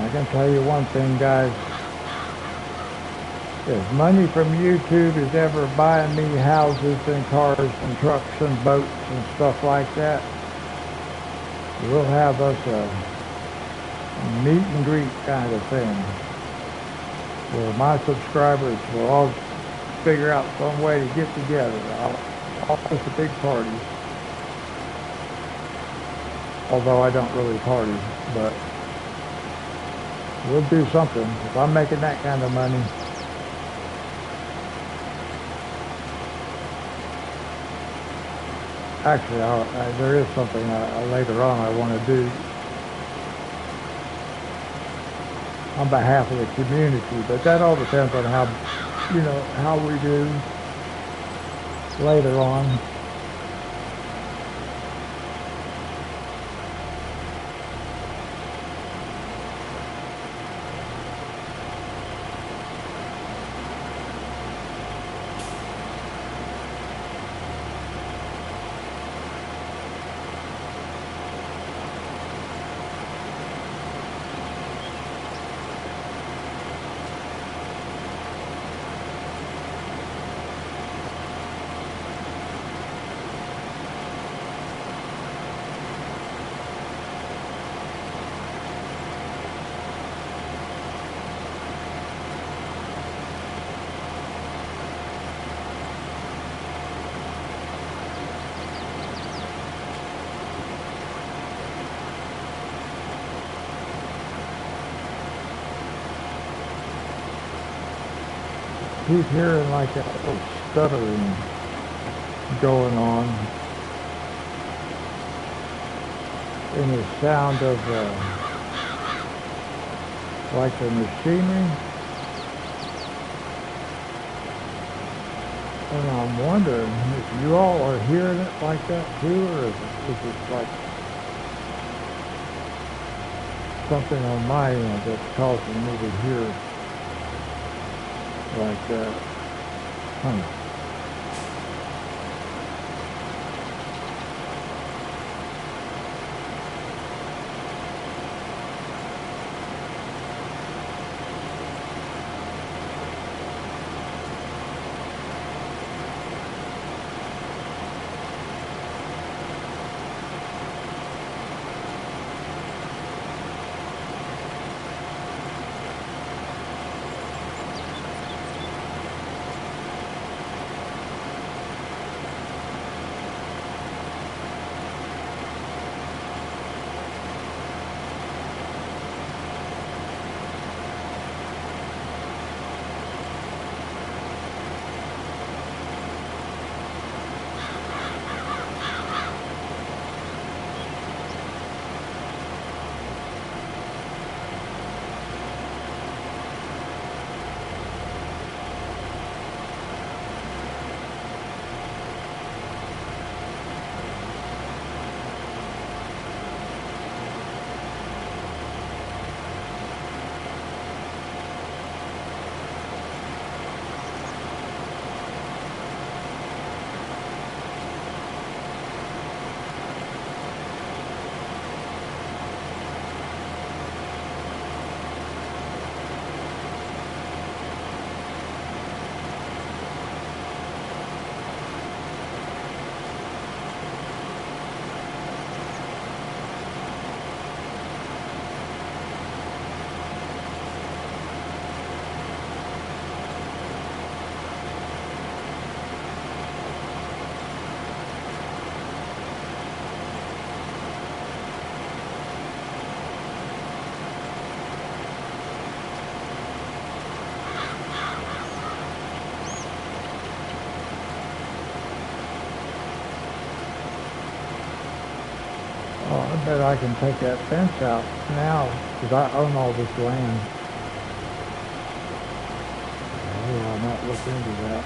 I can tell you one thing, guys. If money from YouTube is ever buying me houses and cars and trucks and boats and stuff like that, we'll have us a meet and greet kind of thing where my subscribers will all figure out some way to get together. I'll miss the big parties, although I don't really party, but we'll do something. If I'm making that kind of money, actually, there is something later on I want to do on behalf of the community, but that all depends on how we do later on. Keep hearing like a little stuttering going on in the sound of like the machinery, and I'm wondering if you all are hearing it like that too, or is it like something on my end that's causing me to hear like that. I bet I can take that fence out now, because I own all this land. Oh, I might look into that.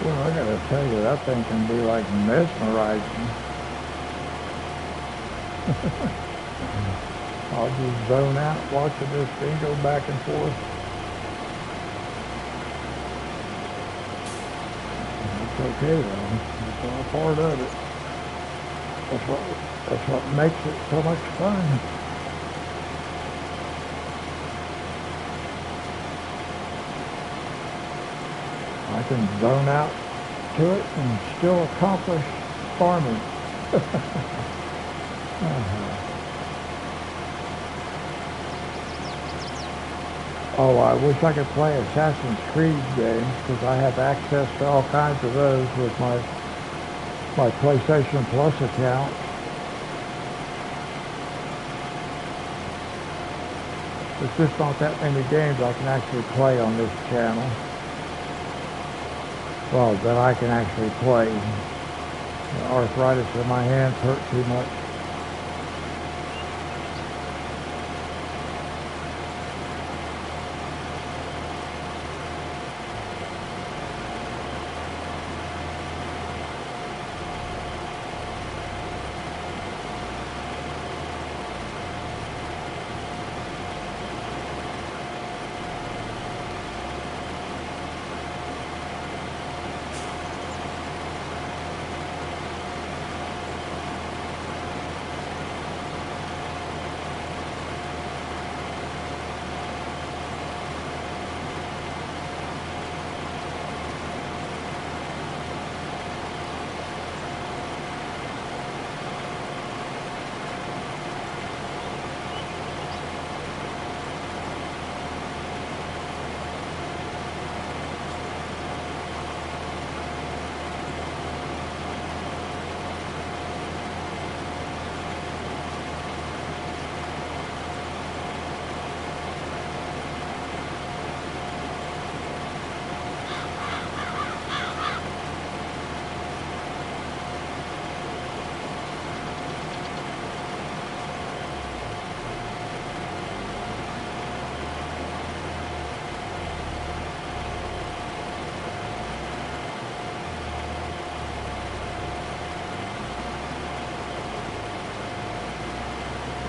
Well, I gotta tell you, that thing can be like mesmerizing. I'll just zone out watching this thing go back and forth. It's okay though. It's all part of it. That's what makes it so much fun. I can zone out to it and still accomplish farming. Oh, I wish I could play Assassin's Creed games because I have access to all kinds of those with my PlayStation Plus account. There's just not that many games I can actually play on this channel. Well, that I can actually play. The arthritis in my hands hurt too much.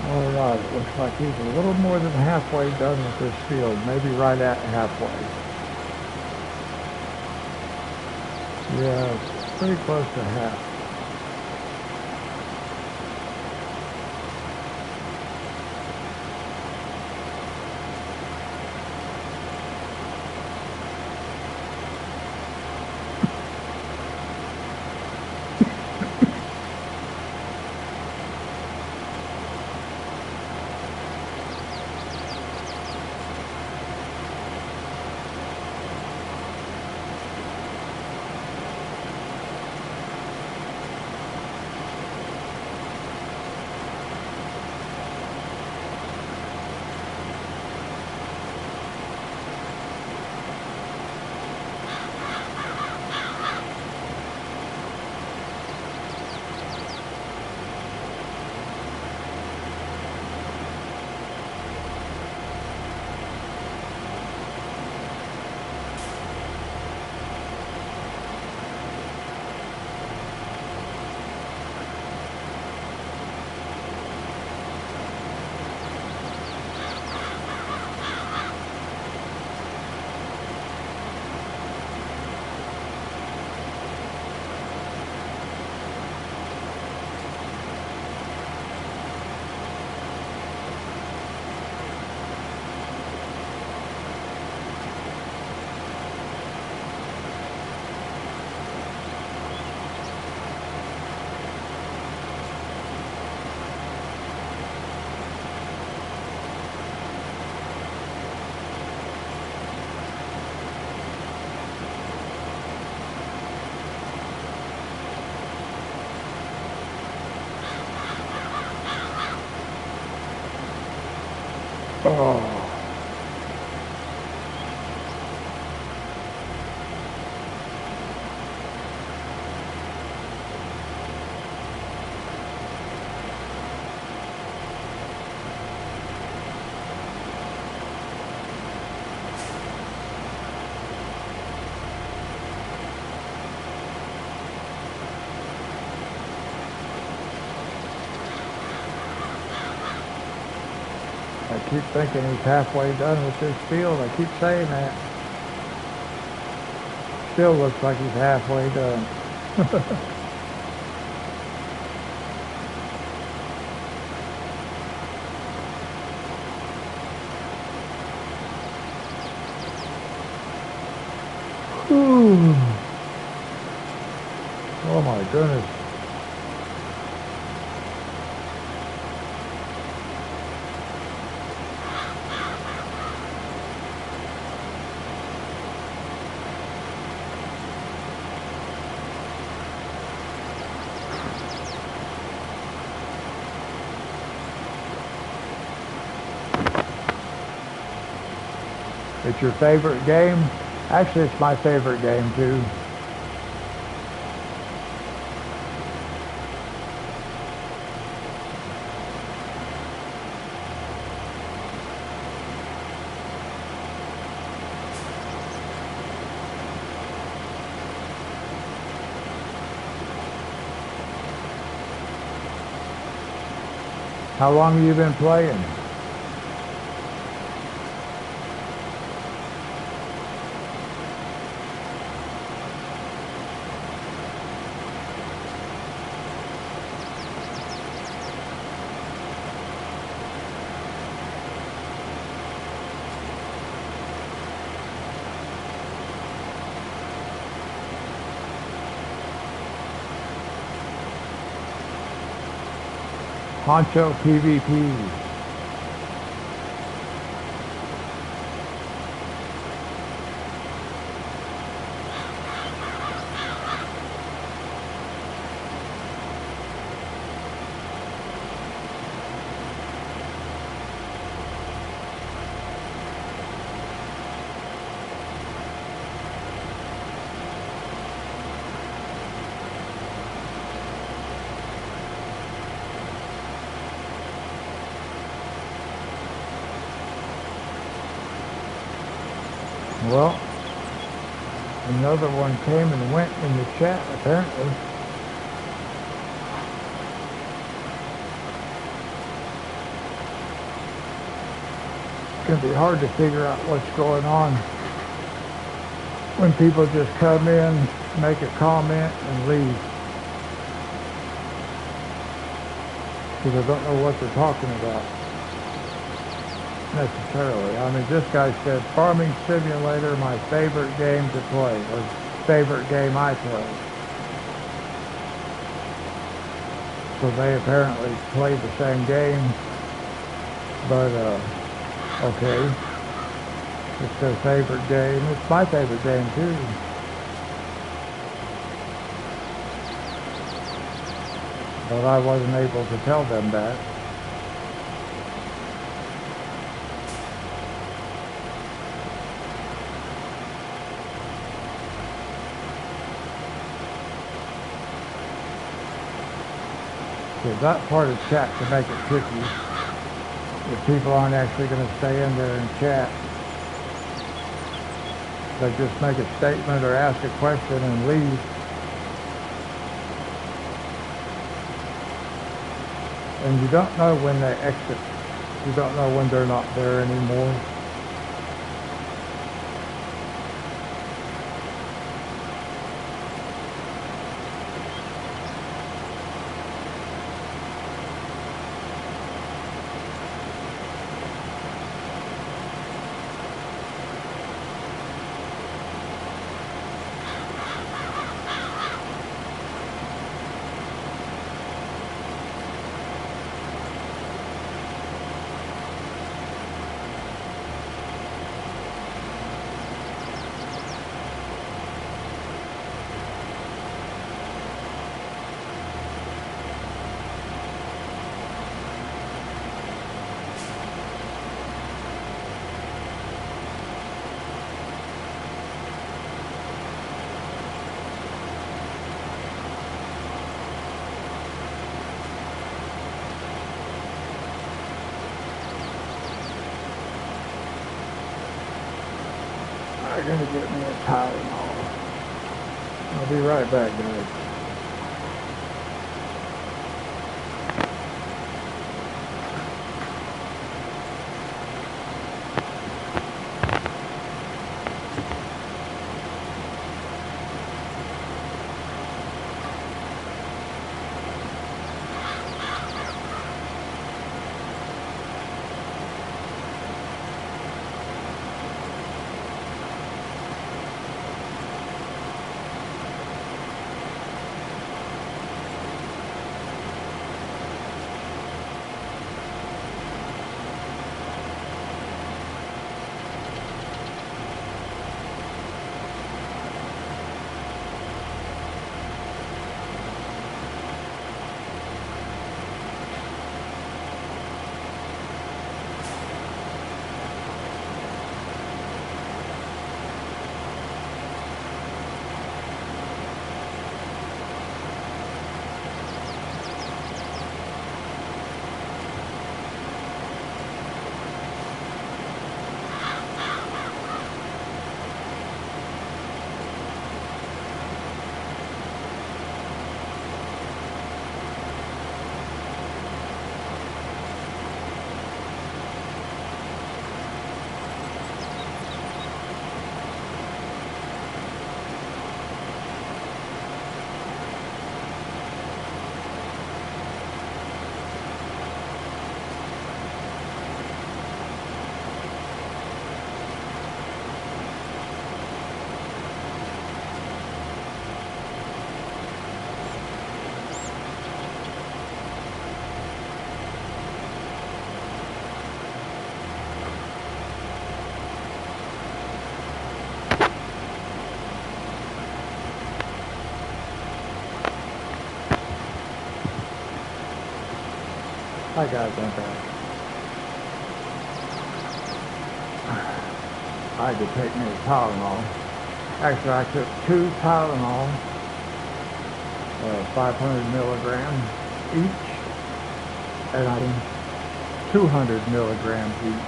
All right, it looks like he's a little more than halfway done with this field, maybe right at halfway. Yeah, it's pretty close to half. Oh. keep thinking he's halfway done with this field. I keep saying that. Still looks like he's halfway done. Ooh. Oh my goodness. It's your favorite game? Actually, it's my favorite game too. How long have you been playing? Honcho PvP. Well, another one came and went in the chat, apparently. It's going to be hard to figure out what's going on when people just come in, make a comment, and leave. Because I don't know what they're talking about necessarily. I mean, this guy said, Farming Simulator, my favorite game to play, or favorite game I play. So they apparently play the same game, but okay. It's their favorite game. It's my favorite game too. But I wasn't able to tell them that. That part of chat to make it tricky. If people aren't actually going to stay in there and chat, they just make a statement or ask a question and leave. And you don't know when they exit. You don't know when they're not there anymore. They're going to get me a Tylenol. I'll be right back, guys. I gotta think that. I had to take me a Tylenol. Actually, I took 2 Tylenol, 500 milligrams each, and I took 200 milligrams each.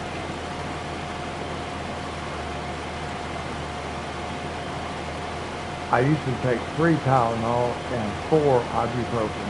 I used to take 3 Tylenol and 4 ibuprofen.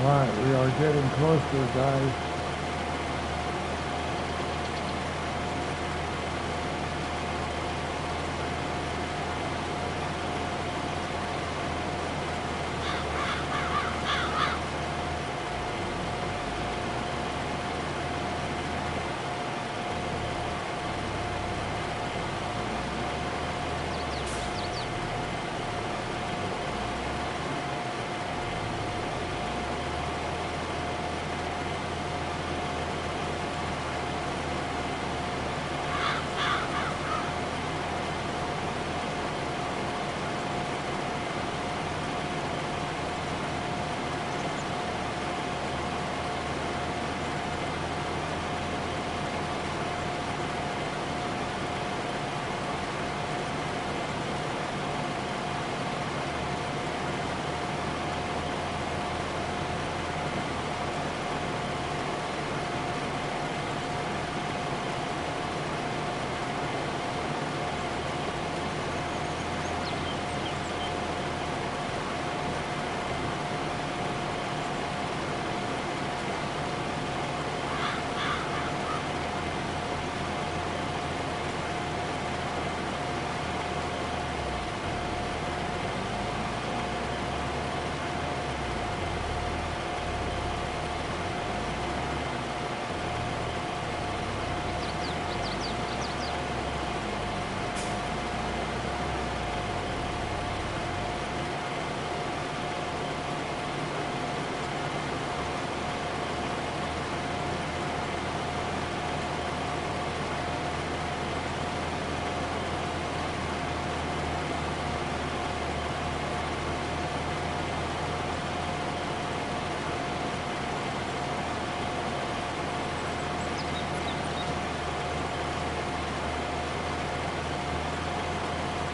Alright, we are getting closer, guys.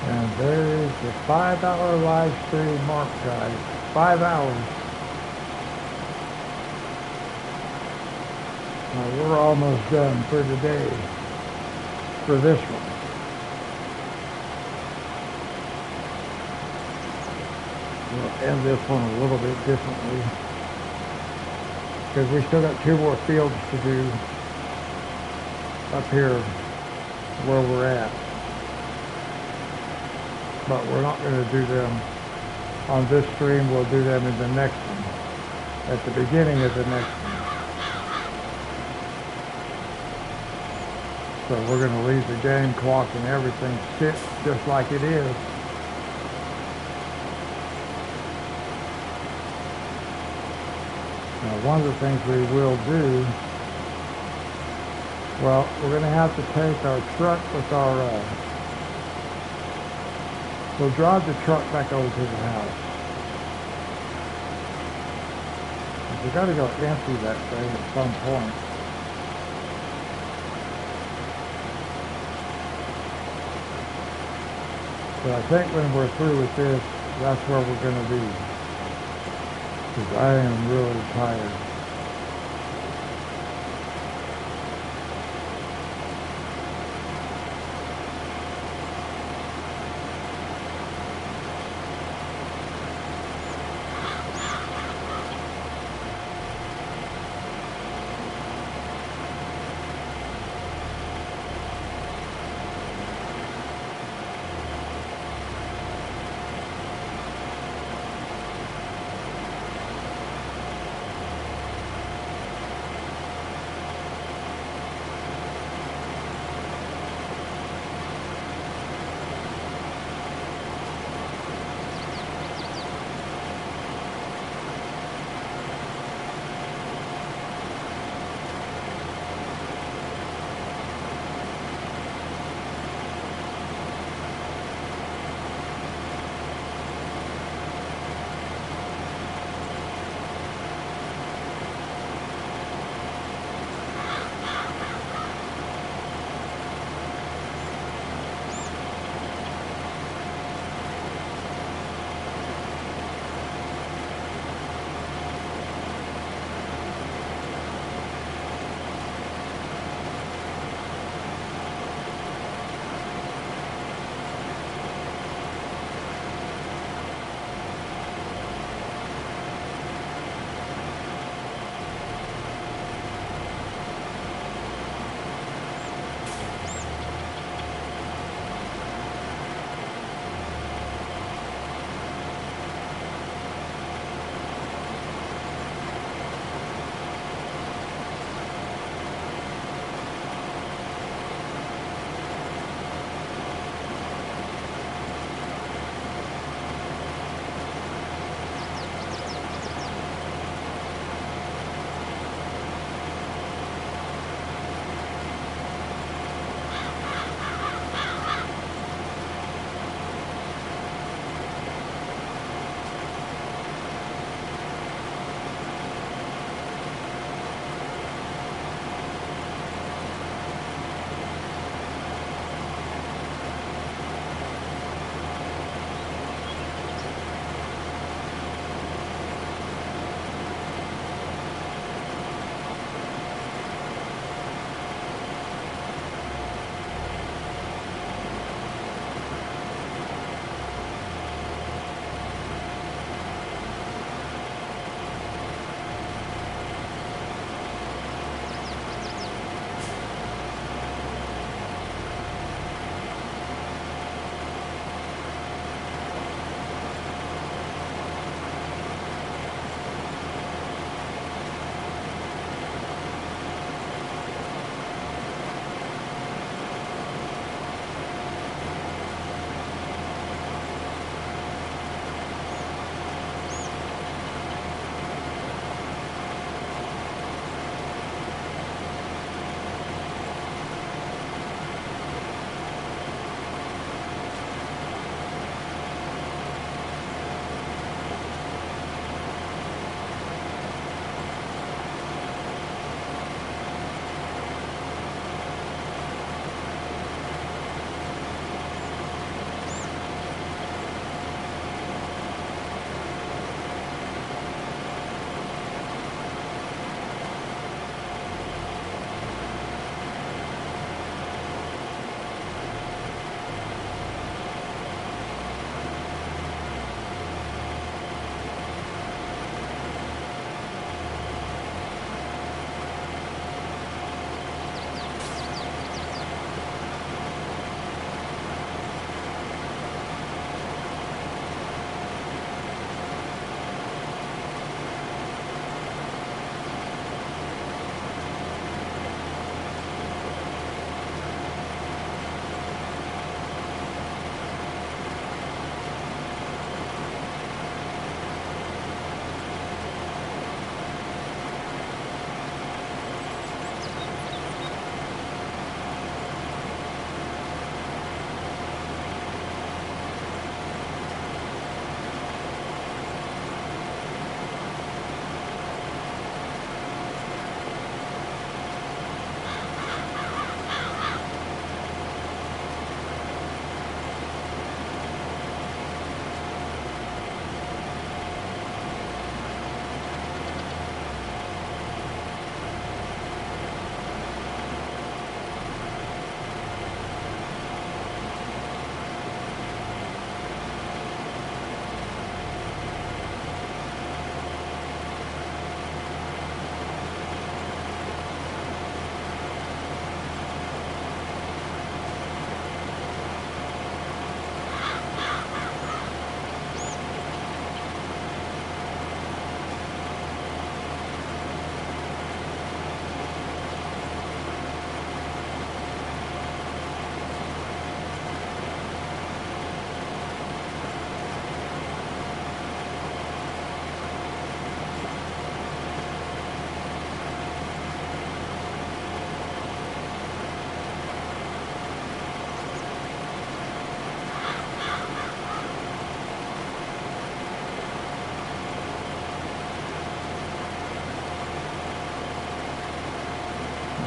And there's the 5-hour live stream mark, guys. 5 hours. Now we're almost done for today, for this one. We'll end this one a little bit differently, because we still got 2 more fields to do up here where we're at. But we're not going to do them on this stream. We'll do them in the next one, at the beginning of the next one. So we're going to leave the game clock and everything sit just like it is. Now, one of the things we will do, well, we're going to have to take our truck with our we'll drive the truck back over to the house. We got to go empty that thing at some point. But I think when we're through with this, that's where we're going to be. Because I am really tired.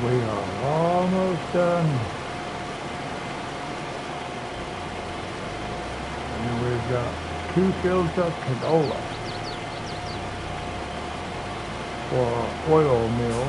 We are almost done. And we've got 2 fields of canola for oil mill.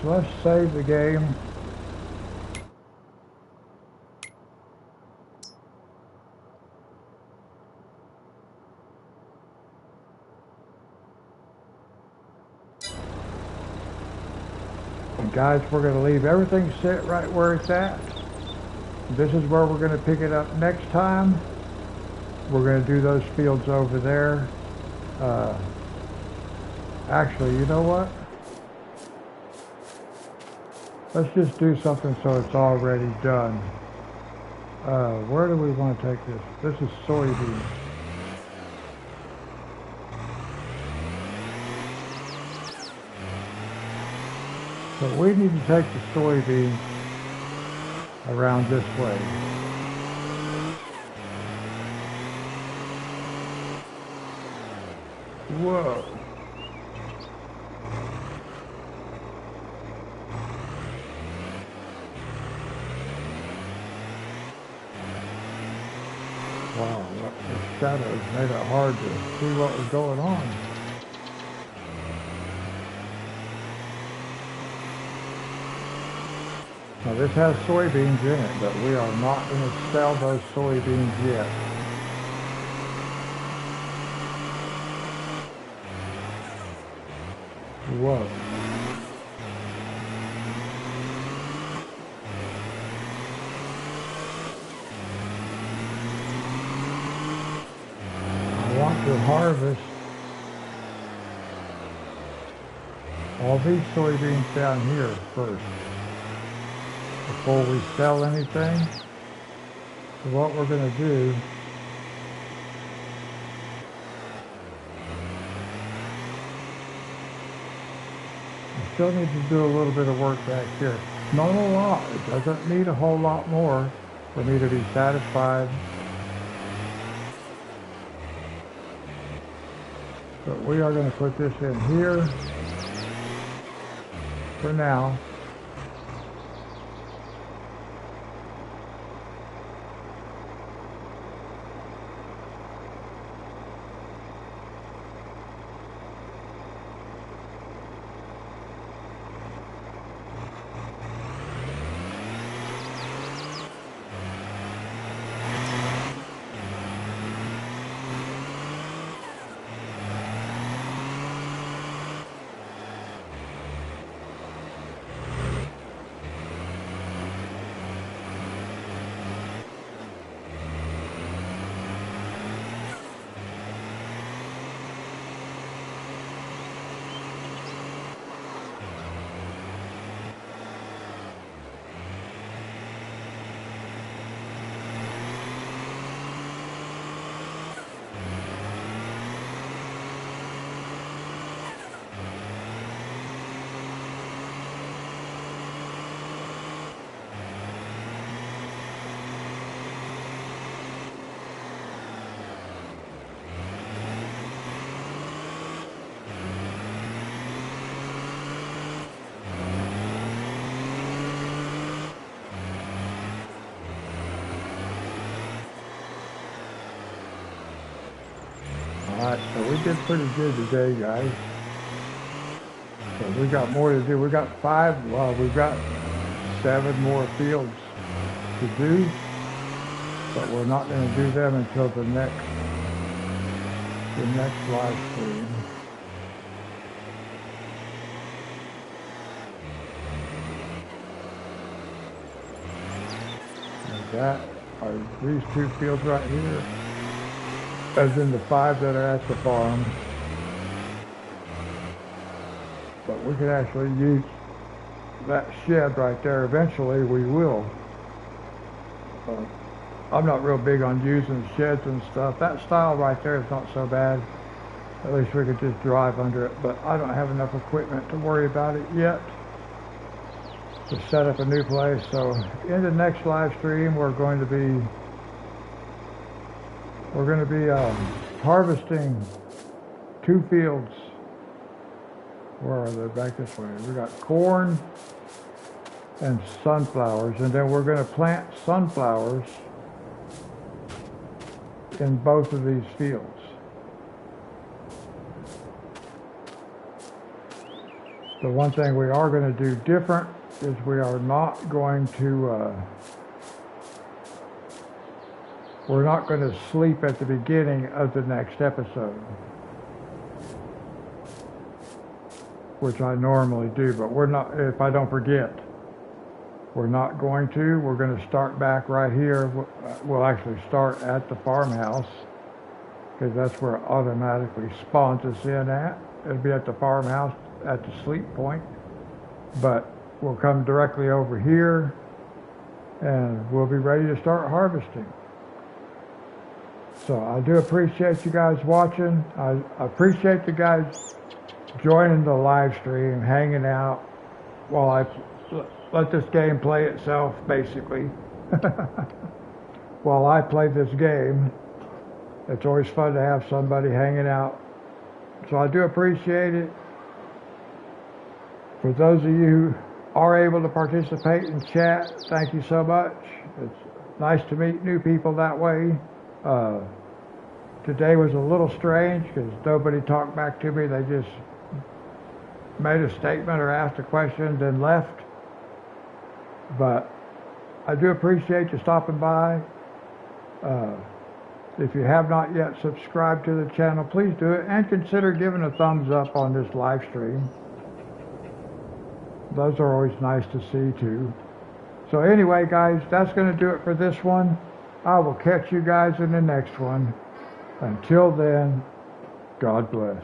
So let's save the game. And guys, we're going to leave everything set right where it's at. This is where we're going to pick it up next time. We're going to do those fields over there. Actually, you know what? Let's just do something so it's already done. Where do we want to take this? This is soybeans. So we need to take the soybeans around this way. Whoa. Wow, the shadows made it hard to see what was going on. Now this has soybeans in it, but we are not going to sell those soybeans yet. Whoa. I want to harvest all these soybeans down here first before we sell anything. So what we're going to do still need to do a little bit of work back here. Not a lot. It doesn't need a whole lot more for me to be satisfied. But we are going to put this in here. for now. Alright, so we did pretty good today, guys. So we got more to do. We got we've got 7 more fields to do, but we're not going to do them until the next live stream. And that are these 2 fields right here, as in the 5 that are at the farm. But we can actually use that shed right there. Eventually we will. I'm not real big on using sheds and stuff. That style right there is not so bad. At least we could just drive under it. But I don't have enough equipment to worry about it yet to set up a new place. So in the next live stream, we're going to be harvesting 2 fields. Where are they? Back this way. We got corn and sunflowers, and then we're going to plant sunflowers in both of these fields. The one thing we are going to do different is we are not going to we're not going to sleep at the beginning of the next episode, which I normally do, but we're not, if I don't forget. We're not going to. We're going to start back right here. We'll actually start at the farmhouse, because that's where it automatically spawns us in at. It'll be at the farmhouse at the sleep point, but we'll come directly over here and we'll be ready to start harvesting. So I do appreciate you guys watching. I appreciate you guys joining the live stream, hanging out while I let this game play itself, basically. While I play this game, it's always fun to have somebody hanging out. So I do appreciate it. For those of you who are able to participate in chat, thank you so much. It's nice to meet new people that way. Today was a little strange because nobody talked back to me. They just made a statement or asked a question, then left. But I do appreciate you stopping by. If you have not yet subscribed to the channel, please do it, and consider giving a thumbs up on this live stream. Those are always nice to see too. So anyway, guys, that's going to do it for this one. I will catch you guys in the next one. Until then, God bless.